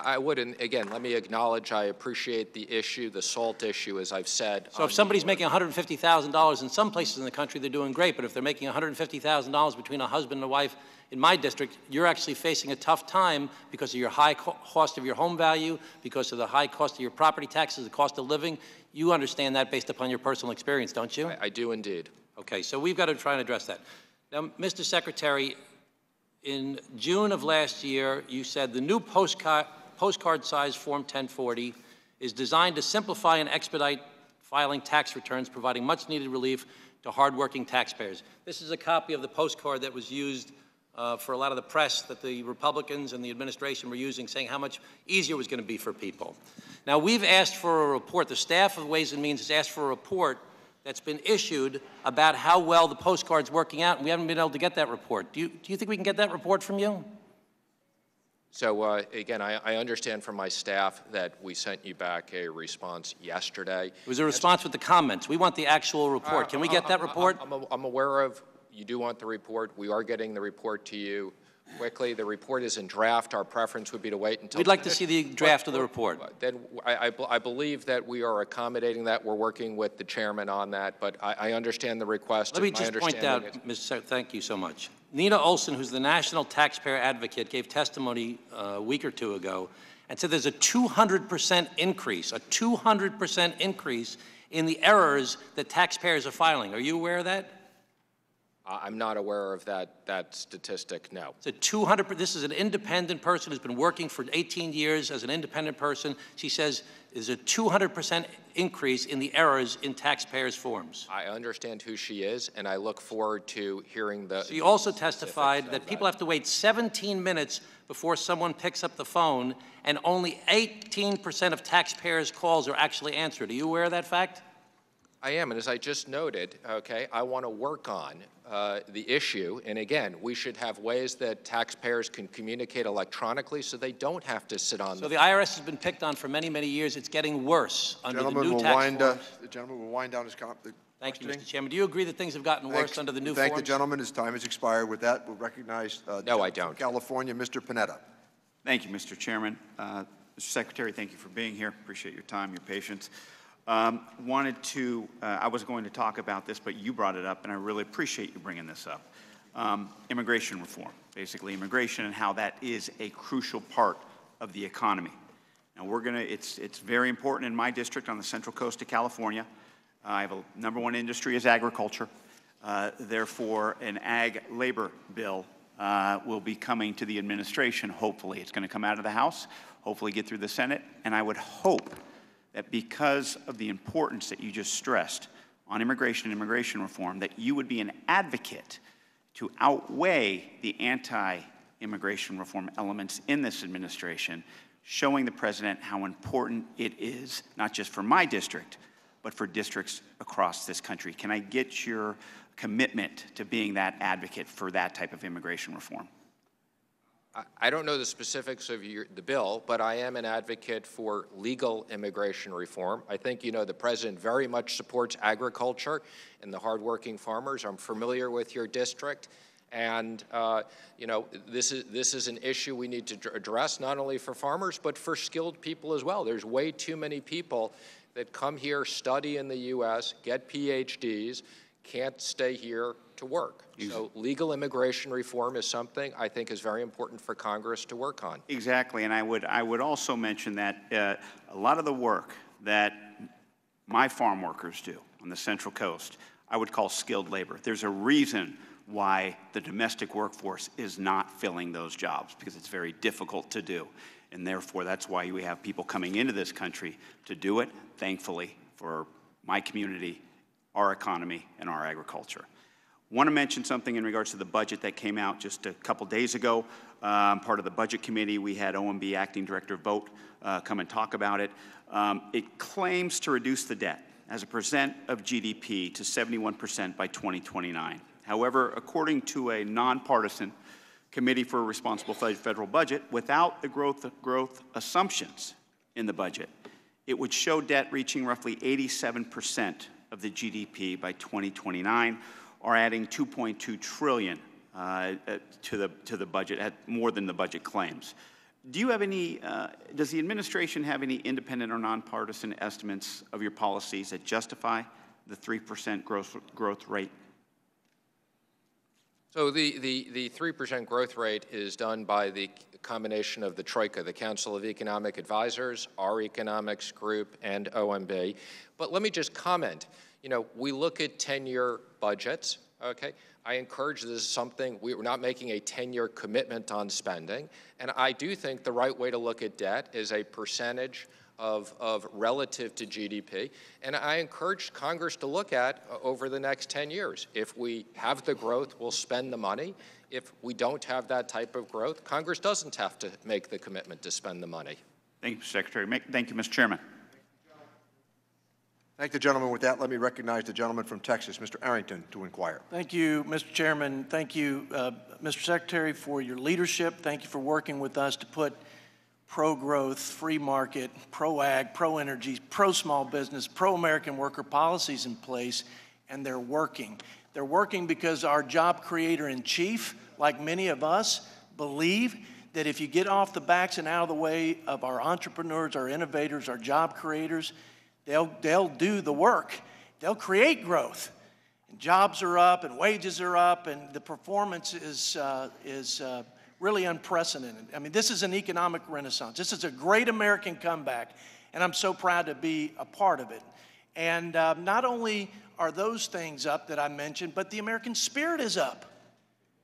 I wouldn't. Again, let me acknowledge I appreciate the issue, the SALT issue, as I've said. So if somebody's making $150,000 in some places in the country, they're doing great. But if they're making $150,000 between a husband and a wife in my district, you're actually facing a tough time because of your high cost of your home value, because of the high cost of your property taxes, the cost of living. You understand that based upon your personal experience, don't you? I do indeed. Okay, so we've got to try and address that. Now, Mr. Secretary, in June of last year, you said the new postcard size Form 1040 is designed to simplify and expedite filing tax returns, providing much needed relief to hardworking taxpayers. This is a copy of the postcard that was used for a lot of the press that the Republicans and the administration were using, saying how much easier it was going to be for people. Now, we've asked for a report. The staff of Ways and Means has asked for a report that's been issued about how well the postcard's working out, and we haven't been able to get that report. Do you think we can get that report from you? So again, I understand from my staff that we sent you back a response yesterday. It was a response with the comments. We want the actual report. Can we get that report? I'm aware of, you do want the report. We are getting the report to you quickly. The report is in draft. Our preference would be to wait until— We'd like to see the draft of the report. Then I believe that we are accommodating that. We're working with the chairman on that, but I understand the request. Let me just point out, Mr. Secretary, thank you so much. Nina Olson, who's the National Taxpayer Advocate, gave testimony a week or two ago and said there's a 200% increase, in the errors that taxpayers are filing. Are you aware of that? I'm not aware of that statistic, no. It's a 200%. This is an independent person who's been working for 18 years as an independent person. She says there's a 200% increase in the errors in taxpayers' forms. I understand who she is, and I look forward to hearing the— She also testified that people have to wait 17 minutes before someone picks up the phone, and only 18% of taxpayers' calls are actually answered. Are you aware of that fact? I am, and as I just noted, okay, I want to work on the issue. And again, we should have ways that taxpayers can communicate electronically so they don't have to sit on So the IRS has been picked on for many, many years. It's getting worse under the new tax forms. The gentleman will wind down his Thank you, Mr. Chairman. Do you agree that things have gotten worse under the new forms? Thank the gentleman. His time has expired. With that, we'll recognize No, I don't. California, Mr. Panetta. Thank you, Mr. Chairman. Mr. Secretary, thank you for being here. Appreciate your time, your patience. I was going to talk about this, but you brought it up, and I really appreciate you bringing this up. Immigration reform, basically immigration and how that is a crucial part of the economy. Now it's very important in my district on the Central Coast of California. I have a #1 industry is agriculture. Therefore, an ag labor bill will be coming to the administration, hopefully. It's going to come out of the House, hopefully get through the Senate, and I would hope that because of the importance that you just stressed on immigration and immigration reform, that you would be an advocate to outweigh the anti-immigration reform elements in this administration, showing the president how important it is, not just for my district, but for districts across this country. Can I get your commitment to being that advocate for that type of immigration reform? I don't know the specifics of the bill, but I am an advocate for legal immigration reform. I think, you know, the president very much supports agriculture and the hardworking farmers. I'm familiar with your district. And, you know, this is an issue we need to address, not only for farmers, but for skilled people as well. There's way too many people that come here, study in the U.S., get PhDs, can't stay here to work. So legal immigration reform is something I think is very important for Congress to work on. Exactly, and I would also mention that a lot of the work that my farm workers do on the Central Coast, I would call skilled labor. There's a reason why the domestic workforce is not filling those jobs, because it's very difficult to do. And therefore, that's why we have people coming into this country to do it, thankfully, for my community, our economy, and our agriculture. Want to mention something in regards to the budget that came out just a couple days ago. Part of the Budget Committee, we had OMB Acting Director Vogt come and talk about it. It claims to reduce the debt as a percent of GDP to 71% by 2029. However, according to a nonpartisan Committee for a Responsible Federal Budget, without the growth assumptions in the budget, it would show debt reaching roughly 87% of the GDP by 2029, or adding $2.2 trillion to the budget, at more than the budget claims. Do you have any, does the administration have any independent or nonpartisan estimates of your policies that justify the 3% growth rate? So the 3% growth rate is done by the combination of the Troika, the Council of Economic Advisors, our economics group, and OMB. But let me just comment. You know, we look at 10-year budgets, okay? I encourage this is something, we're not making a 10-year commitment on spending, and I do think the right way to look at debt is a percentage of relative to GDP, and I encourage Congress to look at over the next 10 years. If we have the growth, we'll spend the money. If we don't have that type of growth, Congress doesn't have to make the commitment to spend the money. Thank you, Mr. Secretary. Thank you, Mr. Chairman. Thank the gentleman. With that, let me recognize the gentleman from Texas, Mr. Arrington, to inquire. Thank you, Mr. Chairman. Thank you, Mr. Secretary, for your leadership. Thank you for working with us to put pro-growth, free market, pro-ag, pro-energy, pro-small business, pro-American worker policies in place, and they're working. They're working because our job creator-in-chief, like many of us, believe that if you get off the backs and out of the way of our entrepreneurs, our innovators, our job creators, they'll do the work. They'll create growth. And jobs are up and wages are up and the performance is really unprecedented. I mean, this is an economic renaissance. This is a great American comeback, and I'm so proud to be a part of it. And not only are those things up that I mentioned, but the American spirit is up.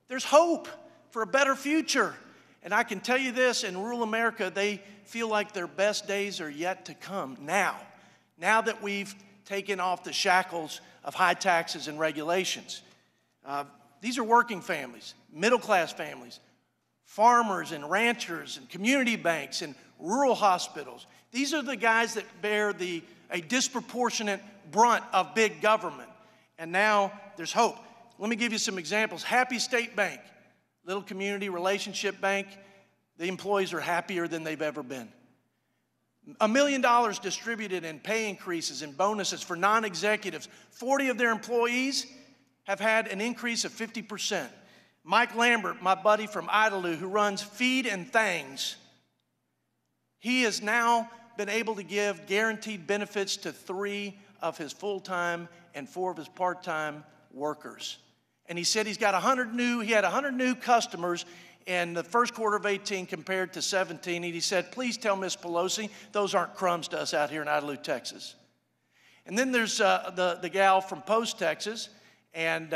There's hope for a better future. And I can tell you this, in rural America, they feel like their best days are yet to come now that we've taken off the shackles of high taxes and regulations. These are working families, middle-class families, farmers and ranchers and community banks and rural hospitals. These are the guys that bear a disproportionate brunt of big government. And now there's hope. Let me give you some examples. Happy State Bank, little community relationship bank. The employees are happier than they've ever been. $1 million distributed in pay increases and bonuses for non-executives. 40 of their employees have had an increase of 50%. Mike Lambert, my buddy from Idalou, who runs Feed and Things, he has now been able to give guaranteed benefits to 3 of his full-time and 4 of his part-time workers. And he said he had 100 new customers in the first quarter of 18 compared to 17. And he said, please tell Ms. Pelosi, those aren't crumbs to us out here in Idalou, Texas. And then there's the gal from Post, Texas, and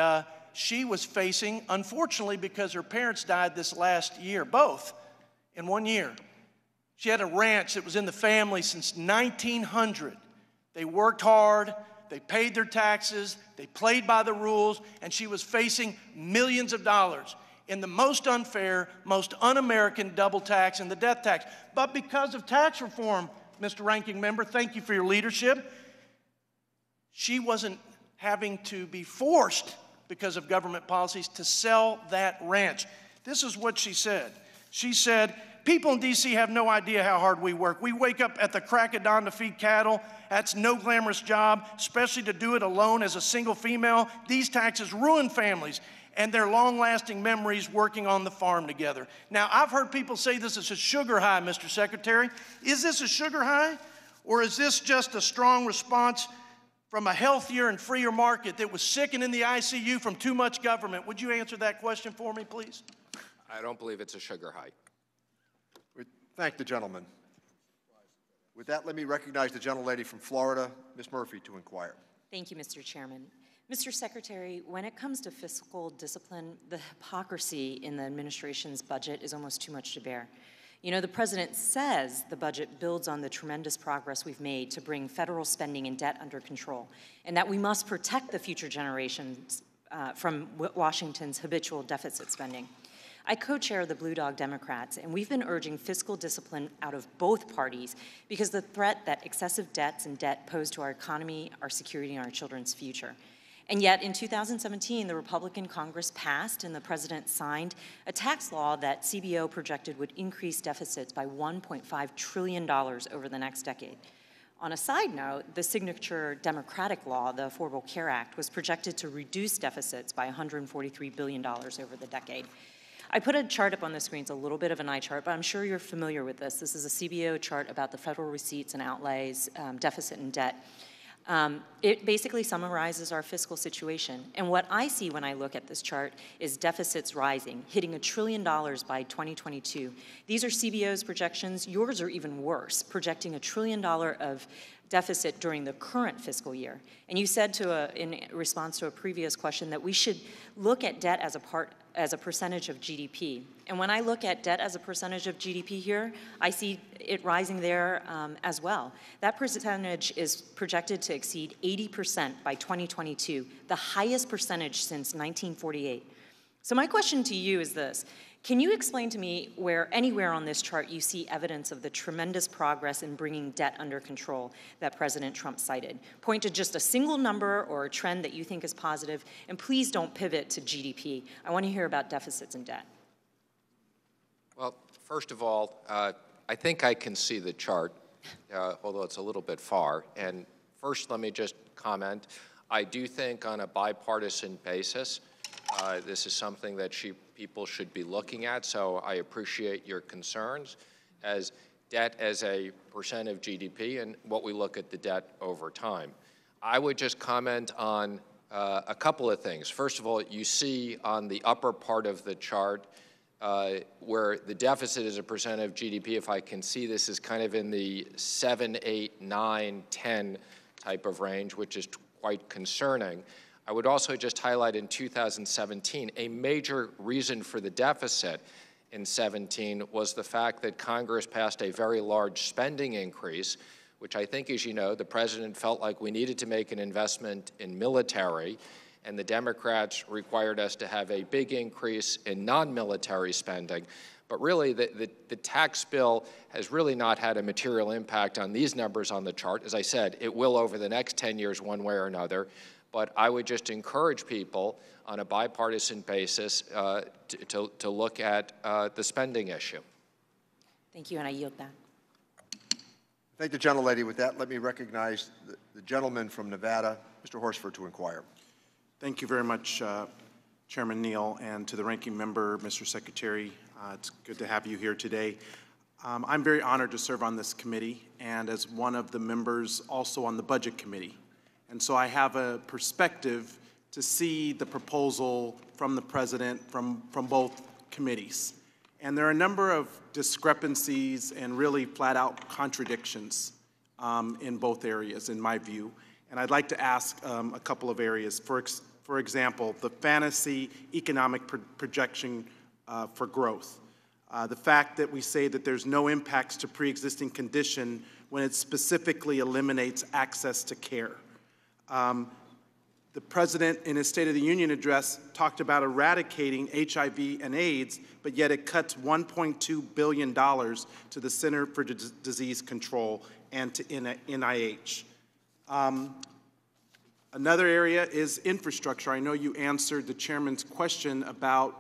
she was facing, unfortunately, because her parents died this last year, both in 1 year. She had a ranch that was in the family since 1900. They worked hard, they paid their taxes, they played by the rules, and she was facing millions of dollars in the most unfair, most un-American double tax and the death tax. But because of tax reform, Mr. Ranking Member, thank you for your leadership, she wasn't having to be forced because of government policies to sell that ranch. This is what she said. She said, people in D.C. have no idea how hard we work. We wake up at the crack of dawn to feed cattle. That's no glamorous job, especially to do it alone as a single female. These taxes ruin families and their long-lasting memories working on the farm together. Now, I've heard people say this is a sugar high, Mr. Secretary. Is this a sugar high, or is this just a strong response from a healthier and freer market that was sick and in the ICU from too much government? Would you answer that question for me, please? I don't believe it's a sugar high. We thank the gentleman. With that, let me recognize the gentlelady from Florida, Ms. Murphy, to inquire. Thank you, Mr. Chairman. Mr. Secretary, when it comes to fiscal discipline, the hypocrisy in the administration's budget is almost too much to bear. You know, the president says the budget builds on the tremendous progress we've made to bring federal spending and debt under control, and that we must protect the future generations from Washington's habitual deficit spending. I co-chair the Blue Dog Democrats, and we've been urging fiscal discipline out of both parties because the threat that excessive debts and debt pose to our economy, our security, and our children's future. And yet, in 2017, the Republican Congress passed and the president signed a tax law that CBO projected would increase deficits by $1.5 trillion over the next decade. On a side note, the signature Democratic law, the Affordable Care Act, was projected to reduce deficits by $143 billion over the decade. I put a chart up on the screen. It's a little bit of an eye chart, but I'm sure you're familiar with this. This is a CBO chart about the federal receipts and outlays, deficit and debt. It basically summarizes our fiscal situation. And what I see when I look at this chart is deficits rising, hitting $1 trillion by 2022. These are CBO's projections. Yours are even worse, projecting $1 trillion of deficit during the current fiscal year. And you said in response to a previous question that we should look at debt as a percentage of GDP. And when I look at debt as a percentage of GDP here, I see it rising there as well. That percentage is projected to exceed 80% by 2022, the highest percentage since 1948. So my question to you is this. Can you explain to me where anywhere on this chart you see evidence of the tremendous progress in bringing debt under control that President Trump cited? Point to just a single number or a trend that you think is positive, and please don't pivot to GDP. I want to hear about deficits and debt. Well, first of all, I think I can see the chart, although it's a little bit far. And first, let me just comment. I do think on a bipartisan basis, this is something that people should be looking at, so I appreciate your concerns as debt as a percent of GDP and what we look at the debt over time. I would just comment on a couple of things. First of all, you see on the upper part of the chart where the deficit is a percent of GDP, if I can see this, is kind of in the 7, 8, 9, 10 type of range, which is quite concerning. I would also just highlight in 2017, a major reason for the deficit in 17 was the fact that Congress passed a very large spending increase, which I think, as you know, the president felt like we needed to make an investment in military, and the Democrats required us to have a big increase in non-military spending. But really, the tax bill has really not had a material impact on these numbers on the chart. As I said, it will over the next 10 years one way or another. But I would just encourage people on a bipartisan basis to look at the spending issue. Thank you, and I yield back. Thank the gentlelady. With that, let me recognize the gentleman from Nevada, Mr. Horsford, to inquire. Thank you very much, Chairman Neal, and to the ranking member, Mr. Secretary. It's good to have you here today. I'm very honored to serve on this committee and as one of the members also on the Budget Committee. And so I have a perspective to see the proposal from the President from both committees. And there are a number of discrepancies and really flat-out contradictions in both areas, in my view. And I'd like to ask a couple of areas. For example, the fantasy economic projection for growth. The fact that we say that there's no impacts to pre-existing condition when it specifically eliminates access to care. The President, in his State of the Union address, talked about eradicating HIV and AIDS, but yet it cuts $1.2 billion to the Center for Disease Control and to NIH. Another area is infrastructure. I know you answered the chairman's question about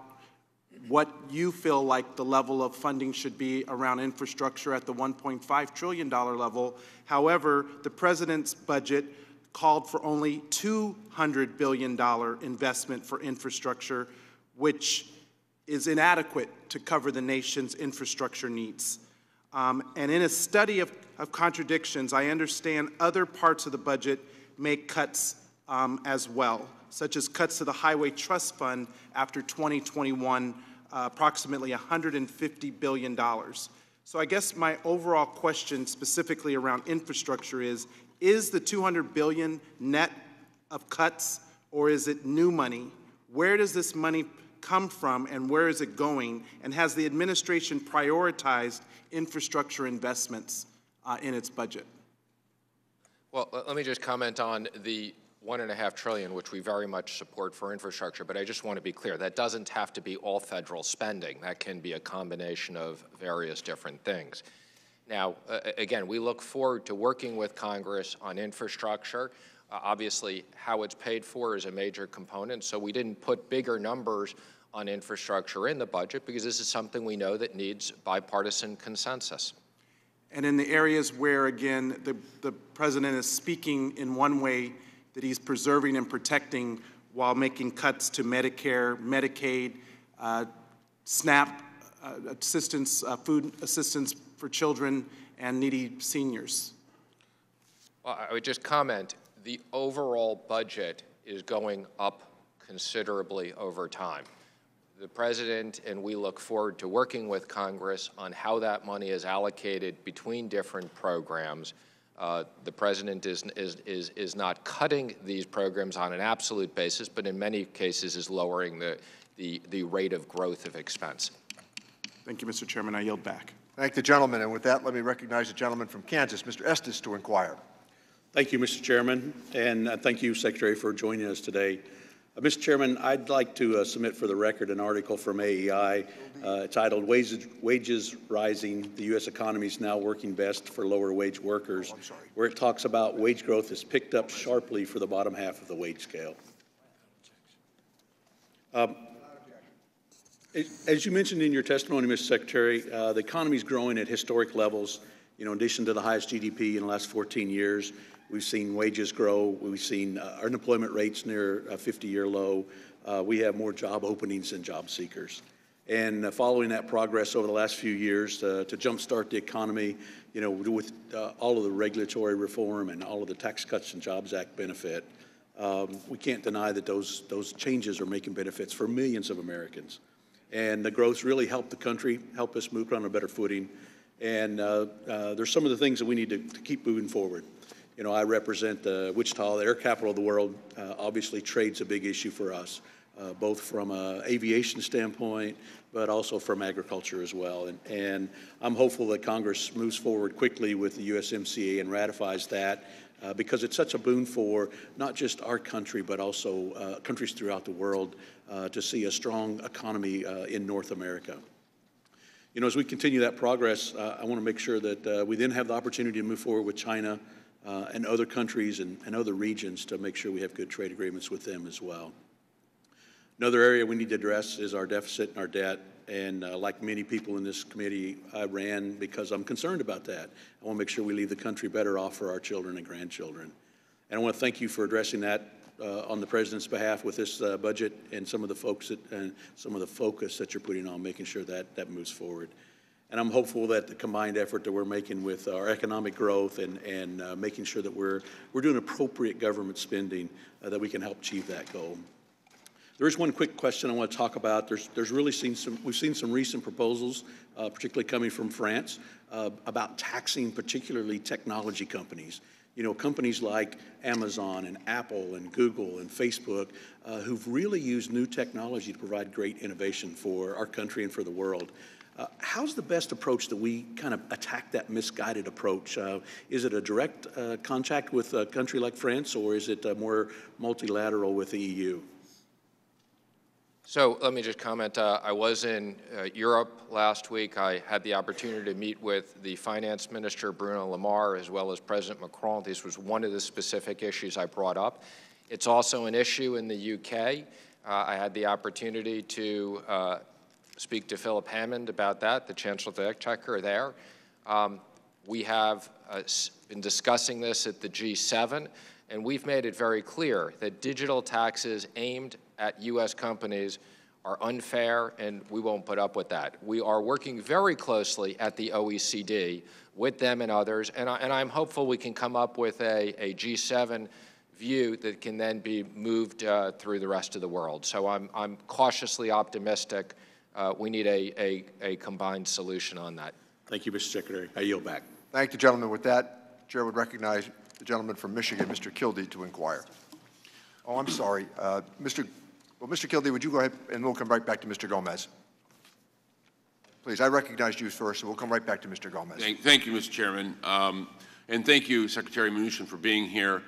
what you feel like the level of funding should be around infrastructure at the $1.5 trillion level. However, the president's budget called for only $200 billion investment for infrastructure, which is inadequate to cover the nation's infrastructure needs. And in a study of contradictions, I understand other parts of the budget make cuts as well, such as cuts to the Highway Trust Fund after 2021, approximately $150 billion. So I guess my overall question specifically around infrastructure is the $200 billion net of cuts, or is it new money? Where does this money come from, and where is it going? And has the administration prioritized infrastructure investments in its budget? Well, let me just comment on the $1.5 trillion, which we very much support for infrastructure, but I just want to be clear, that doesn't have to be all federal spending. That can be a combination of various different things. Now, again, we look forward to working with Congress on infrastructure. Obviously, how it's paid for is a major component, so we didn't put bigger numbers on infrastructure in the budget because this is something we know that needs bipartisan consensus. And in the areas where, again, the president is speaking in one way that he's preserving and protecting while making cuts to Medicare, Medicaid, SNAP assistance, food assistance for children and needy seniors? Well, I would just comment, the overall budget is going up considerably over time. The President and we look forward to working with Congress on how that money is allocated between different programs. The President is not cutting these programs on an absolute basis, but in many cases is lowering the rate of growth of expense. Thank you, Mr. Chairman. I yield back. Thank the gentleman. And with that, let me recognize the gentleman from Kansas, Mr. Estes, to inquire. Thank you, Mr. Chairman, and thank you, Secretary, for joining us today. Mr. Chairman, I'd like to submit for the record an article from AEI titled Wages Rising, the U.S. Economy is Now Working Best for Lower Wage Workers, where it talks about wage growth has picked up sharply for the bottom half of the wage scale. As you mentioned in your testimony, Mr. Secretary, the economy is growing at historic levels. You know, in addition to the highest GDP in the last 14 years, we've seen wages grow. We've seen unemployment rates near a 50-year low. We have more job openings than job seekers. And following that progress over the last few years to jumpstart the economy, you know, with all of the regulatory reform and all of the Tax Cuts and Jobs Act benefit, we can't deny that those changes are making benefits for millions of Americans. And the growth really helped the country, help us move on a better footing. And there's some of the things that we need to keep moving forward. You know, I represent Wichita, the air capital of the world. Obviously, trade's a big issue for us, both from an aviation standpoint, but also from agriculture as well. And I'm hopeful that Congress moves forward quickly with the USMCA and ratifies that because it's such a boon for not just our country, but also countries throughout the world to see a strong economy in North America. You know, as we continue that progress, I want to make sure that we then have the opportunity to move forward with China and other countries and other regions to make sure we have good trade agreements with them as well. Another area we need to address is our deficit and our debt. And like many people in this committee, I ran because I'm concerned about that. I want to make sure we leave the country better off for our children and grandchildren. And I want to thank you for addressing that on the President's behalf with this budget and some of the folks and some of the focus that you're putting on making sure that that moves forward. And I'm hopeful that the combined effort that we're making with our economic growth and making sure that we're doing appropriate government spending, that we can help achieve that goal. There is one quick question I want to talk about. We've seen some recent proposals, particularly coming from France, about taxing particularly technology companies. You know, companies like Amazon and Apple and Google and Facebook who've really used new technology to provide great innovation for our country and for the world. How's the best approach that we kind of attack that misguided approach? Is it a direct contact with a country like France, or is it more multilateral with the EU? So let me just comment. I was in Europe last week. I had the opportunity to meet with the finance minister, Bruno Le Maire, as well as President Macron. This was one of the specific issues I brought up. It's also an issue in the UK. I had the opportunity to speak to Philip Hammond about that, the Chancellor of the Exchequer there. We have been discussing this at the G7, and we've made it very clear that digital taxes aimed at U.S. companies are unfair, and we won't put up with that. We are working very closely at the OECD with them and others, and I'm hopeful we can come up with a G7 view that can then be moved through the rest of the world. So I'm cautiously optimistic. We need a combined solution on that. Thank you, Mr. Secretary. I yield back. Thank the gentleman. With that, Chair would recognize the gentleman from Michigan, Mr. Kildee, to inquire. Oh, I'm sorry. Mr. Kildee, would you go ahead, and we'll come right back to Mr. Gomez. Please, I recognized you first, so we'll come right back to Mr. Gomez. Thank you, Mr. Chairman. And thank you, Secretary Mnuchin, for being here.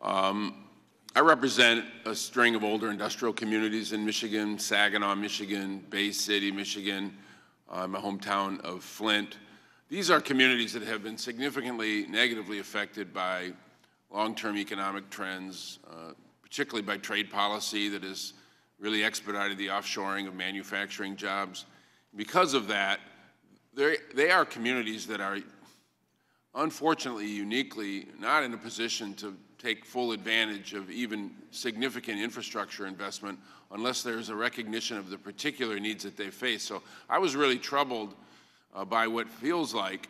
I represent a string of older industrial communities in Michigan, Saginaw, Michigan, Bay City, Michigan, my hometown of Flint. These are communities that have been significantly negatively affected by long-term economic trends, particularly by trade policy that has really expedited the offshoring of manufacturing jobs. Because of that, they are communities that are unfortunately, uniquely, not in a position to take full advantage of even significant infrastructure investment unless there's a recognition of the particular needs that they face. So I was really troubled by what feels like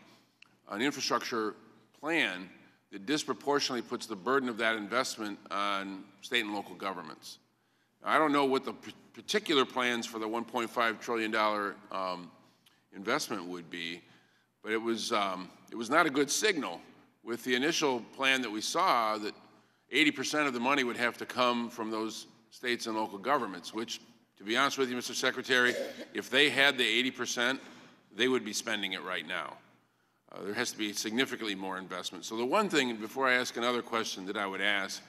an infrastructure plan that disproportionately puts the burden of that investment on state and local governments. Now, I don't know what the particular plans for the $1.5 trillion investment would be, but it was not a good signal with the initial plan that we saw that 80% of the money would have to come from those states and local governments, which, to be honest with you, Mr. Secretary, if they had the 80%, they would be spending it right now. There has to be significantly more investment. So the one thing, before I ask another question, that I would ask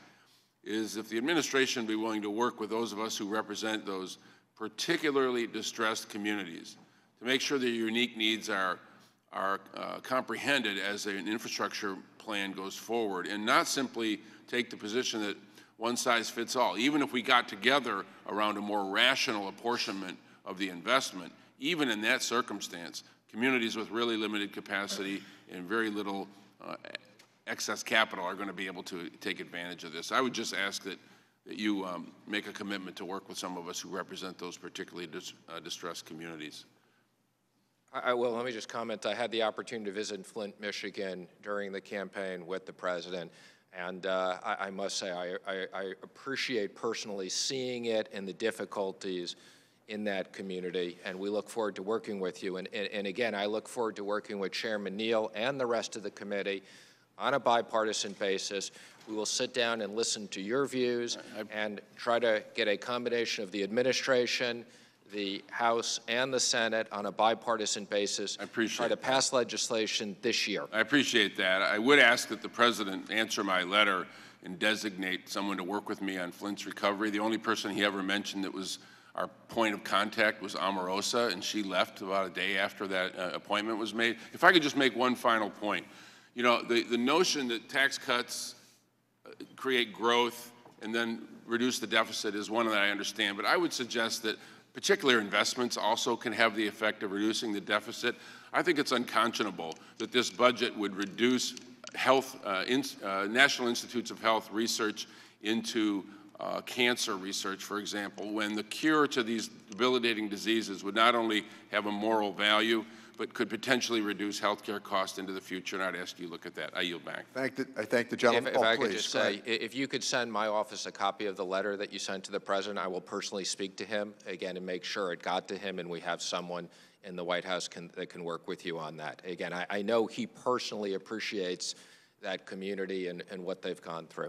is if the administration would be willing to work with those of us who represent those particularly distressed communities to make sure their unique needs are comprehended as an infrastructure plan goes forward, and not simply take the position that one size fits all. Even if we got together around a more rational apportionment of the investment, even in that circumstance, communities with really limited capacity and very little excess capital are going to be able to take advantage of this. I would just ask that you make a commitment to work with some of us who represent those particularly distressed communities. I will. Let me just comment. I had the opportunity to visit Flint, Michigan during the campaign with the president, and I must say I appreciate personally seeing it and the difficulties in that community, and we look forward to working with you. And again, I look forward to working with Chairman Neal and the rest of the committee on a bipartisan basis. We will sit down and listen to your views and try to get a combination of the administration, the House, and the Senate on a bipartisan basis. I appreciate try to pass legislation this year. I appreciate that. I would ask that the President answer my letter and designate someone to work with me on Flint's recovery. The only person he ever mentioned that was our point of contact was Omarosa, and she left about a day after that appointment was made. If I could just make one final point. You know, the notion that tax cuts create growth and then reduce the deficit is one that I understand, but I would suggest that particular investments also can have the effect of reducing the deficit. I think it's unconscionable that this budget would reduce health, National Institutes of Health research into cancer research, for example, when the cure to these debilitating diseases would not only have a moral value, but could potentially reduce healthcare costs into the future. And I'd ask you to look at that. I yield back. I thank the gentleman. If I could just say, if you could send my office a copy of the letter that you sent to the president, I will personally speak to him again and make sure it got to him, and we have someone in the White House that can work with you on that. Again, I know he personally appreciates that community and what they've gone through.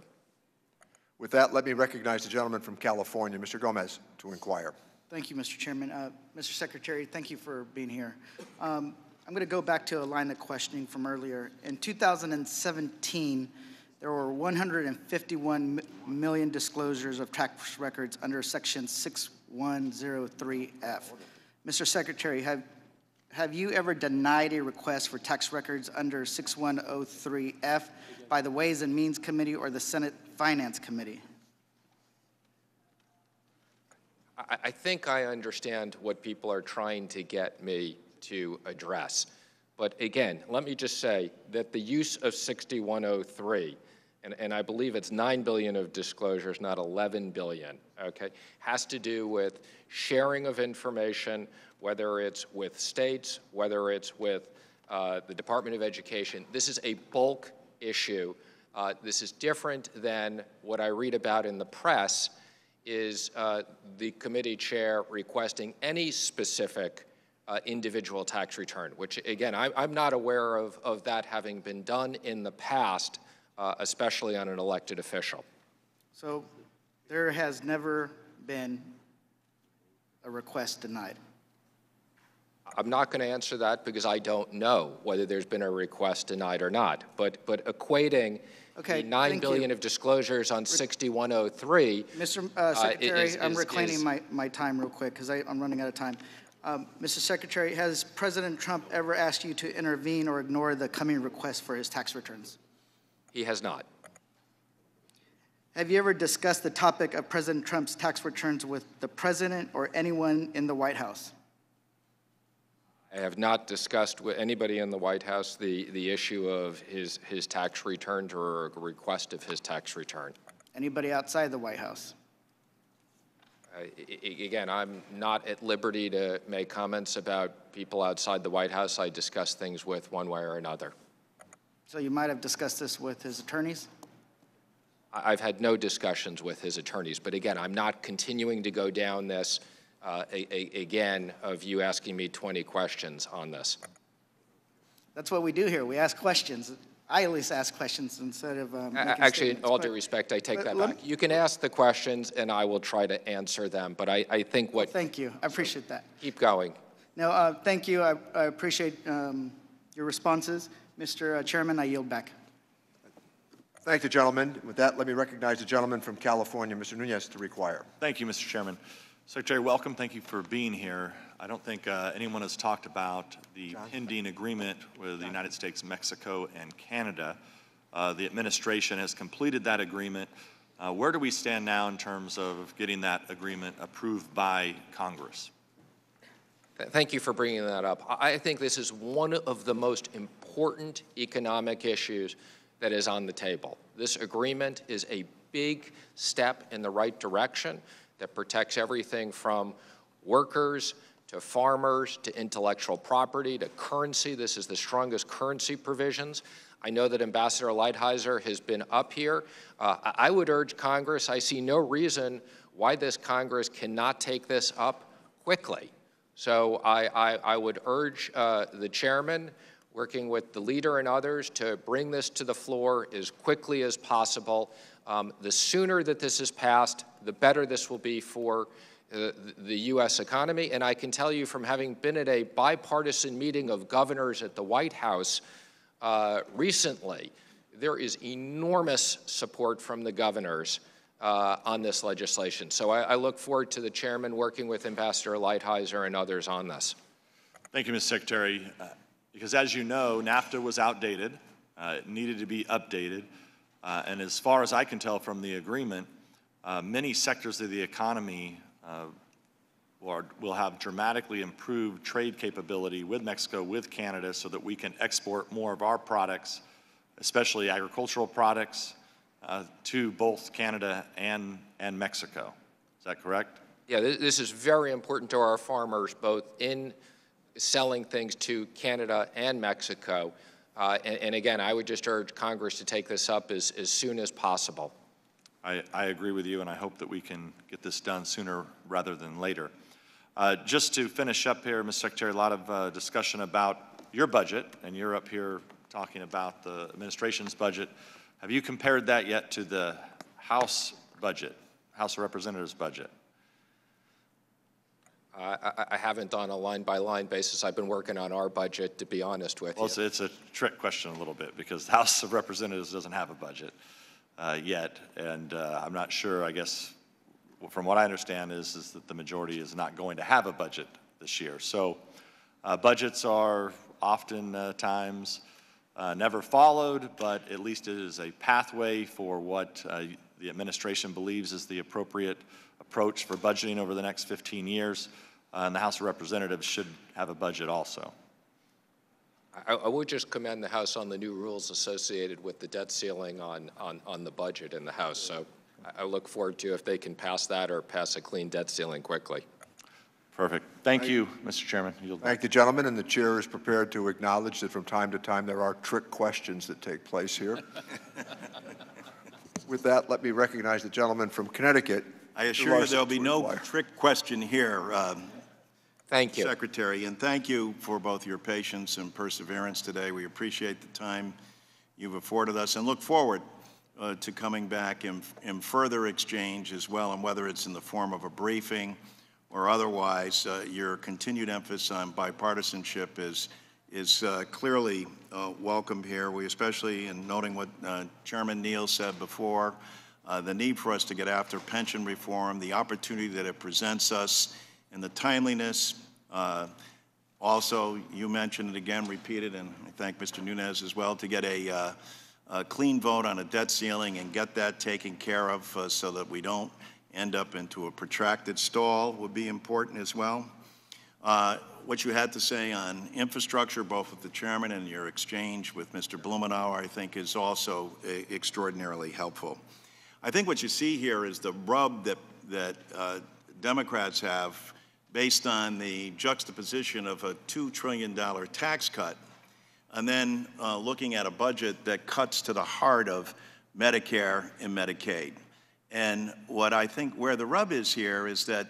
With that, let me recognize the gentleman from California, Mr. Gomez, to inquire. Thank you, Mr. Chairman. Mr. Secretary, thank you for being here. I'm going to go back to a line of questioning from earlier. In 2017, there were 151 million disclosures of tax records under Section 6103F. Mr. Secretary, have you ever denied a request for tax records under 6103F by the Ways and Means Committee or the Senate Finance Committee? I think I understand what people are trying to get me to address. But again, let me just say that the use of 6103, and I believe it's 9 billion of disclosures, not 11 billion, okay, has to do with sharing of information, whether it's with states, whether it's with the Department of Education. This is a bulk issue. This is different than what I read about in the press, is the committee chair requesting any specific individual tax return, which again, I'm not aware of that having been done in the past, especially on an elected official. So there has never been a request denied? I'm not going to answer that because I don't know whether there's been a request denied or not. But equating the 9 billion of disclosures on 6103. Mr. Secretary, I'm reclaiming my time real quick because I'm running out of time. Mr. Secretary, has President Trump ever asked you to intervene or ignore the coming request for his tax returns? He has not. Have you ever discussed the topic of President Trump's tax returns with the president or anyone in the White House? I I have not discussed with anybody in the White House the issue of his tax returns or a request of his tax return. Anybody outside the White House? Again, I'm not at liberty to make comments about people outside the White House. I discuss things with one way or another. So you might have discussed this with his attorneys? I've had no discussions with his attorneys, but again, I'm not continuing to go down this again of you asking me 20 questions on this. That's what we do here. We ask questions. I at least ask questions instead of actually, in all due respect, I take that back. You can ask the questions, and I will try to answer them. But I think what. Well, thank you. I appreciate that. Keep going. No, thank you. I appreciate your responses, Mr. Chairman. I yield back. Thank the gentleman. With that, let me recognize the gentleman from California, Mr. Nunez, to require. Thank you, Mr. Chairman. Secretary, welcome. Thank you for being here. I don't think anyone has talked about the pending agreement with the United States, Mexico, and Canada. The administration has completed that agreement. Where do we stand now in terms of getting that agreement approved by Congress? Thank you for bringing that up. I think this is one of the most important economic issues that is on the table. This agreement is a big step in the right direction that protects everything from workers to farmers to intellectual property to currency. This is the strongest currency provisions. I know that Ambassador Lighthizer has been up here. I would urge Congress, I see no reason why this Congress cannot take this up quickly. So I would urge the chairman, working with the leader and others, to bring this to the floor as quickly as possible. The sooner that this is passed, the better this will be for the U.S. economy. And I can tell you from having been at a bipartisan meeting of governors at the White House recently, there is enormous support from the governors on this legislation. So I look forward to the chairman working with Ambassador Lighthizer and others on this. Thank you, Mr. Secretary. Because as you know, NAFTA was outdated. It needed to be updated. And as far as I can tell from the agreement, many sectors of the economy will have dramatically improved trade capability with Mexico, with Canada, so that we can export more of our products, especially agricultural products, to both Canada and Mexico. Is that correct? Yeah, this is very important to our farmers, both in selling things to Canada and Mexico. And again, I would just urge Congress to take this up as soon as possible. I agree with you, and I hope that we can get this done sooner rather than later. Just to finish up here, Mr. Secretary, a lot of discussion about your budget, and you're up here talking about the administration's budget. Have you compared that yet to the House budget, House of Representatives budget? I haven't on a line-by-line basis. I've been working on our budget, to be honest with you. Well, it's a trick question a little bit, because the House of Representatives doesn't have a budget yet, and I'm not sure, I guess, from what I understand is that the majority is not going to have a budget this year. So budgets are oftentimes never followed, but at least it is a pathway for what the administration believes is the appropriate approach for budgeting over the next 15 years. And the House of Representatives should have a budget also. I would just commend the House on the new rules associated with the debt ceiling on the budget in the House. So I look forward to if they can pass that or pass a clean debt ceiling quickly. Perfect. Thank you, Mr. Chairman. Thank the gentleman, and the chair is prepared to acknowledge that from time to time there are trick questions that take place here. With that, let me recognize the gentleman from Connecticut. I assure you there'll be no trick question here, thank you, Secretary, and thank you for both your patience and perseverance today. We appreciate the time you've afforded us and look forward to coming back in further exchange as well, and whether it's in the form of a briefing or otherwise, your continued emphasis on bipartisanship is clearly welcome here. We especially, in noting what Chairman Neal said before, the need for us to get after pension reform, the opportunity that it presents us, and the timeliness. Also, you mentioned it again, repeated, and I thank Mr. Nunez as well, to get a clean vote on a debt ceiling and get that taken care of so that we don't end up into a protracted stall would be important as well. what you had to say on infrastructure, both with the chairman and your exchange with Mr. Blumenauer, I think is also extraordinarily helpful. I think what you see here is the rub that Democrats have based on the juxtaposition of a $2 trillion tax cut and then looking at a budget that cuts to the heart of Medicare and Medicaid. And what I think where the rub is here is that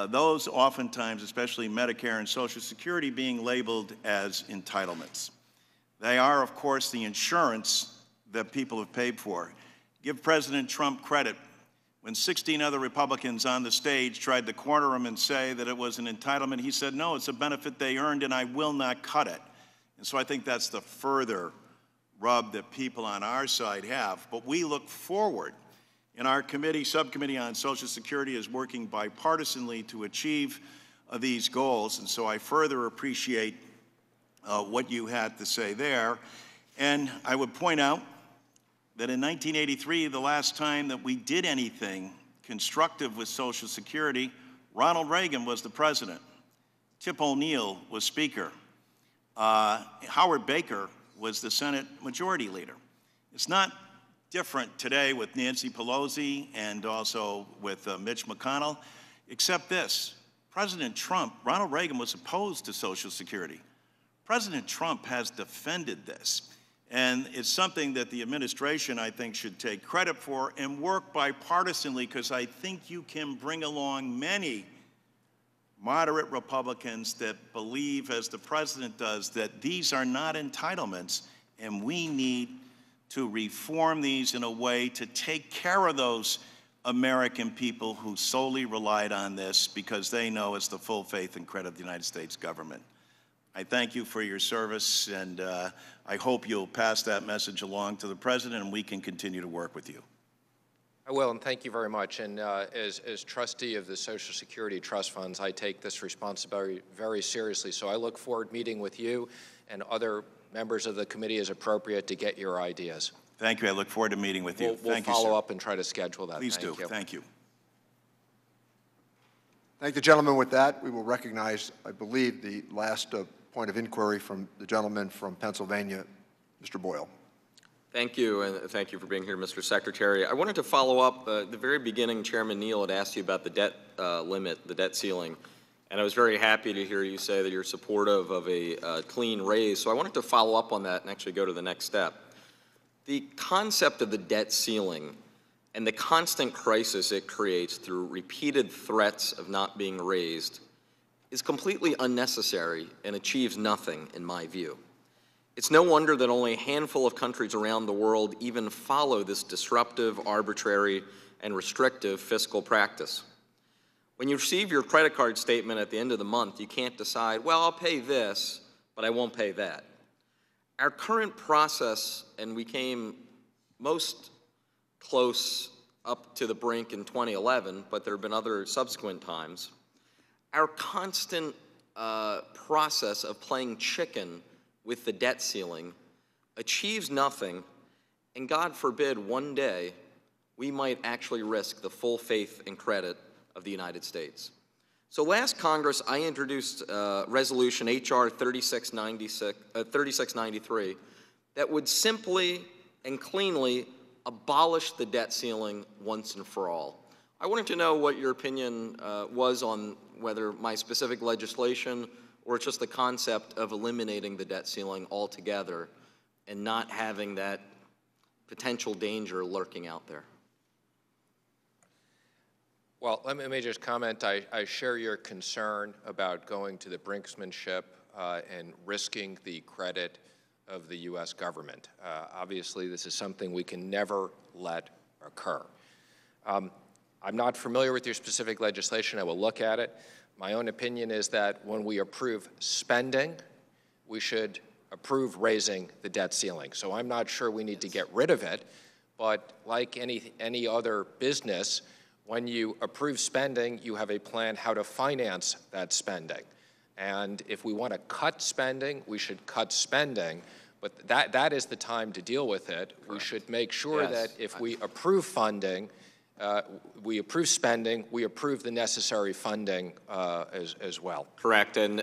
those oftentimes, especially Medicare and Social Security, being labeled as entitlements. They are, of course, the insurance that people have paid for. Give President Trump credit. When 16 other Republicans on the stage tried to corner him and say that it was an entitlement, he said, no, it's a benefit they earned and I will not cut it. And so I think that's the further rub that people on our side have. But we look forward. And our subcommittee on Social Security is working bipartisanly to achieve these goals. And so I further appreciate what you had to say there. And I would point out that in 1983, the last time that we did anything constructive with Social Security, Ronald Reagan was the president. Tip O'Neill was speaker. Howard Baker was the Senate Majority Leader. It's not different today with Nancy Pelosi and also with Mitch McConnell, except this. President Trump, Ronald Reagan was opposed to Social Security. President Trump has defended this. And it's something that the administration, I think, should take credit for and work bipartisanly, because I think you can bring along many moderate Republicans that believe, as the president does, that these are not entitlements, and we need to reform these in a way to take care of those American people who solely relied on this because they know it's the full faith and credit of the United States government. I thank you for your service, and I hope you'll pass that message along to the president, and we can continue to work with you. I will, and thank you very much. And as trustee of the Social Security Trust Funds, I take this responsibility very seriously. So I look forward to meeting with you and other members of the committee as appropriate to get your ideas. Thank you. I look forward to meeting with you. We'll follow up and try to schedule that. Please do. Thank you. Thank the gentleman. With that, we will recognize, I believe, the last point of inquiry from the gentleman from Pennsylvania, Mr. Boyle. Thank you, and thank you for being here, Mr. Secretary. I wanted to follow up. At the very beginning, Chairman Neal had asked you about the debt limit, the debt ceiling, and I was very happy to hear you say that you're supportive of a clean raise. So I wanted to follow up on that and actually go to the next step. The concept of the debt ceiling and the constant crisis it creates through repeated threats of not being raised is completely unnecessary and achieves nothing, in my view. It's no wonder that only a handful of countries around the world even follow this disruptive, arbitrary, and restrictive fiscal practice. When you receive your credit card statement at the end of the month, you can't decide, well, I'll pay this, but I won't pay that. Our current process, and we came most close up to the brink in 2011, but there have been other subsequent times, our constant process of playing chicken with the debt ceiling achieves nothing, and God forbid one day we might actually risk the full faith and credit of the United States. So last Congress, I introduced Resolution H.R. 3693 that would simply and cleanly abolish the debt ceiling once and for all. I wanted to know what your opinion was on whether my specific legislation or just the concept of eliminating the debt ceiling altogether and not having that potential danger lurking out there. Well, let me just comment. I share your concern about going to the brinksmanship and risking the credit of the U.S. government. Obviously, this is something we can never let occur. I'm not familiar with your specific legislation. I will look at it. My own opinion is that when we approve spending, we should approve raising the debt ceiling. So I'm not sure we need to get rid of it, but like any other business, when you approve spending, you have a plan how to finance that spending. And if we want to cut spending, we should cut spending, but that is the time to deal with it. Correct. We should make sure that if we approve funding We approve spending. We approve the necessary funding as well. Correct. And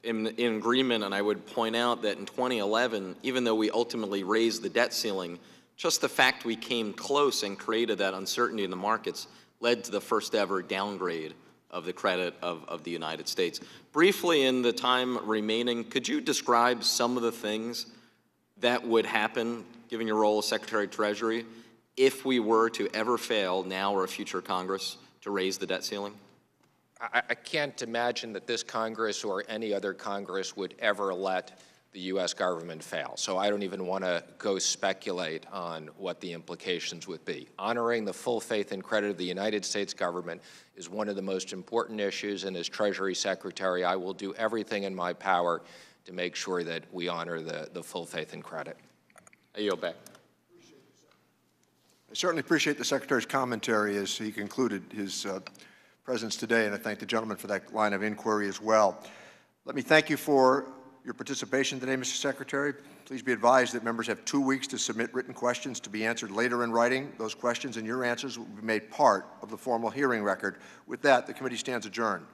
in agreement, and I would point out that in 2011, even though we ultimately raised the debt ceiling, just the fact we came close and created that uncertainty in the markets led to the first ever downgrade of the credit of the United States. Briefly, in the time remaining, could you describe some of the things that would happen, given your role as Secretary of Treasury, if we were to ever fail, now or a future Congress, to raise the debt ceiling? I can't imagine that this Congress or any other Congress would ever let the U.S. government fail. So I don't even want to go speculate on what the implications would be. Honoring the full faith and credit of the United States government is one of the most important issues, and as Treasury Secretary, I will do everything in my power to make sure that we honor the full faith and credit. I yield back. I certainly appreciate the Secretary's commentary as he concluded his presence today, and I thank the gentleman for that line of inquiry as well. Let me thank you for your participation today, Mr. Secretary. Please be advised that members have 2 weeks to submit written questions to be answered later in writing. Those questions and your answers will be made part of the formal hearing record. With that, the committee stands adjourned.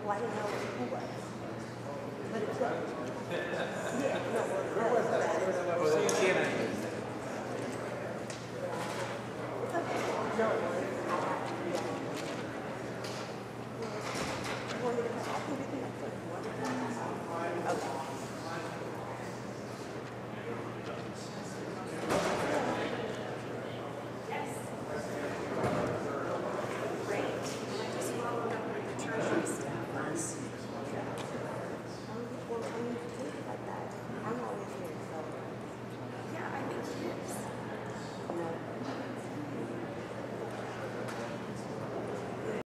Well, I didn't know who was. But it's, yeah, no,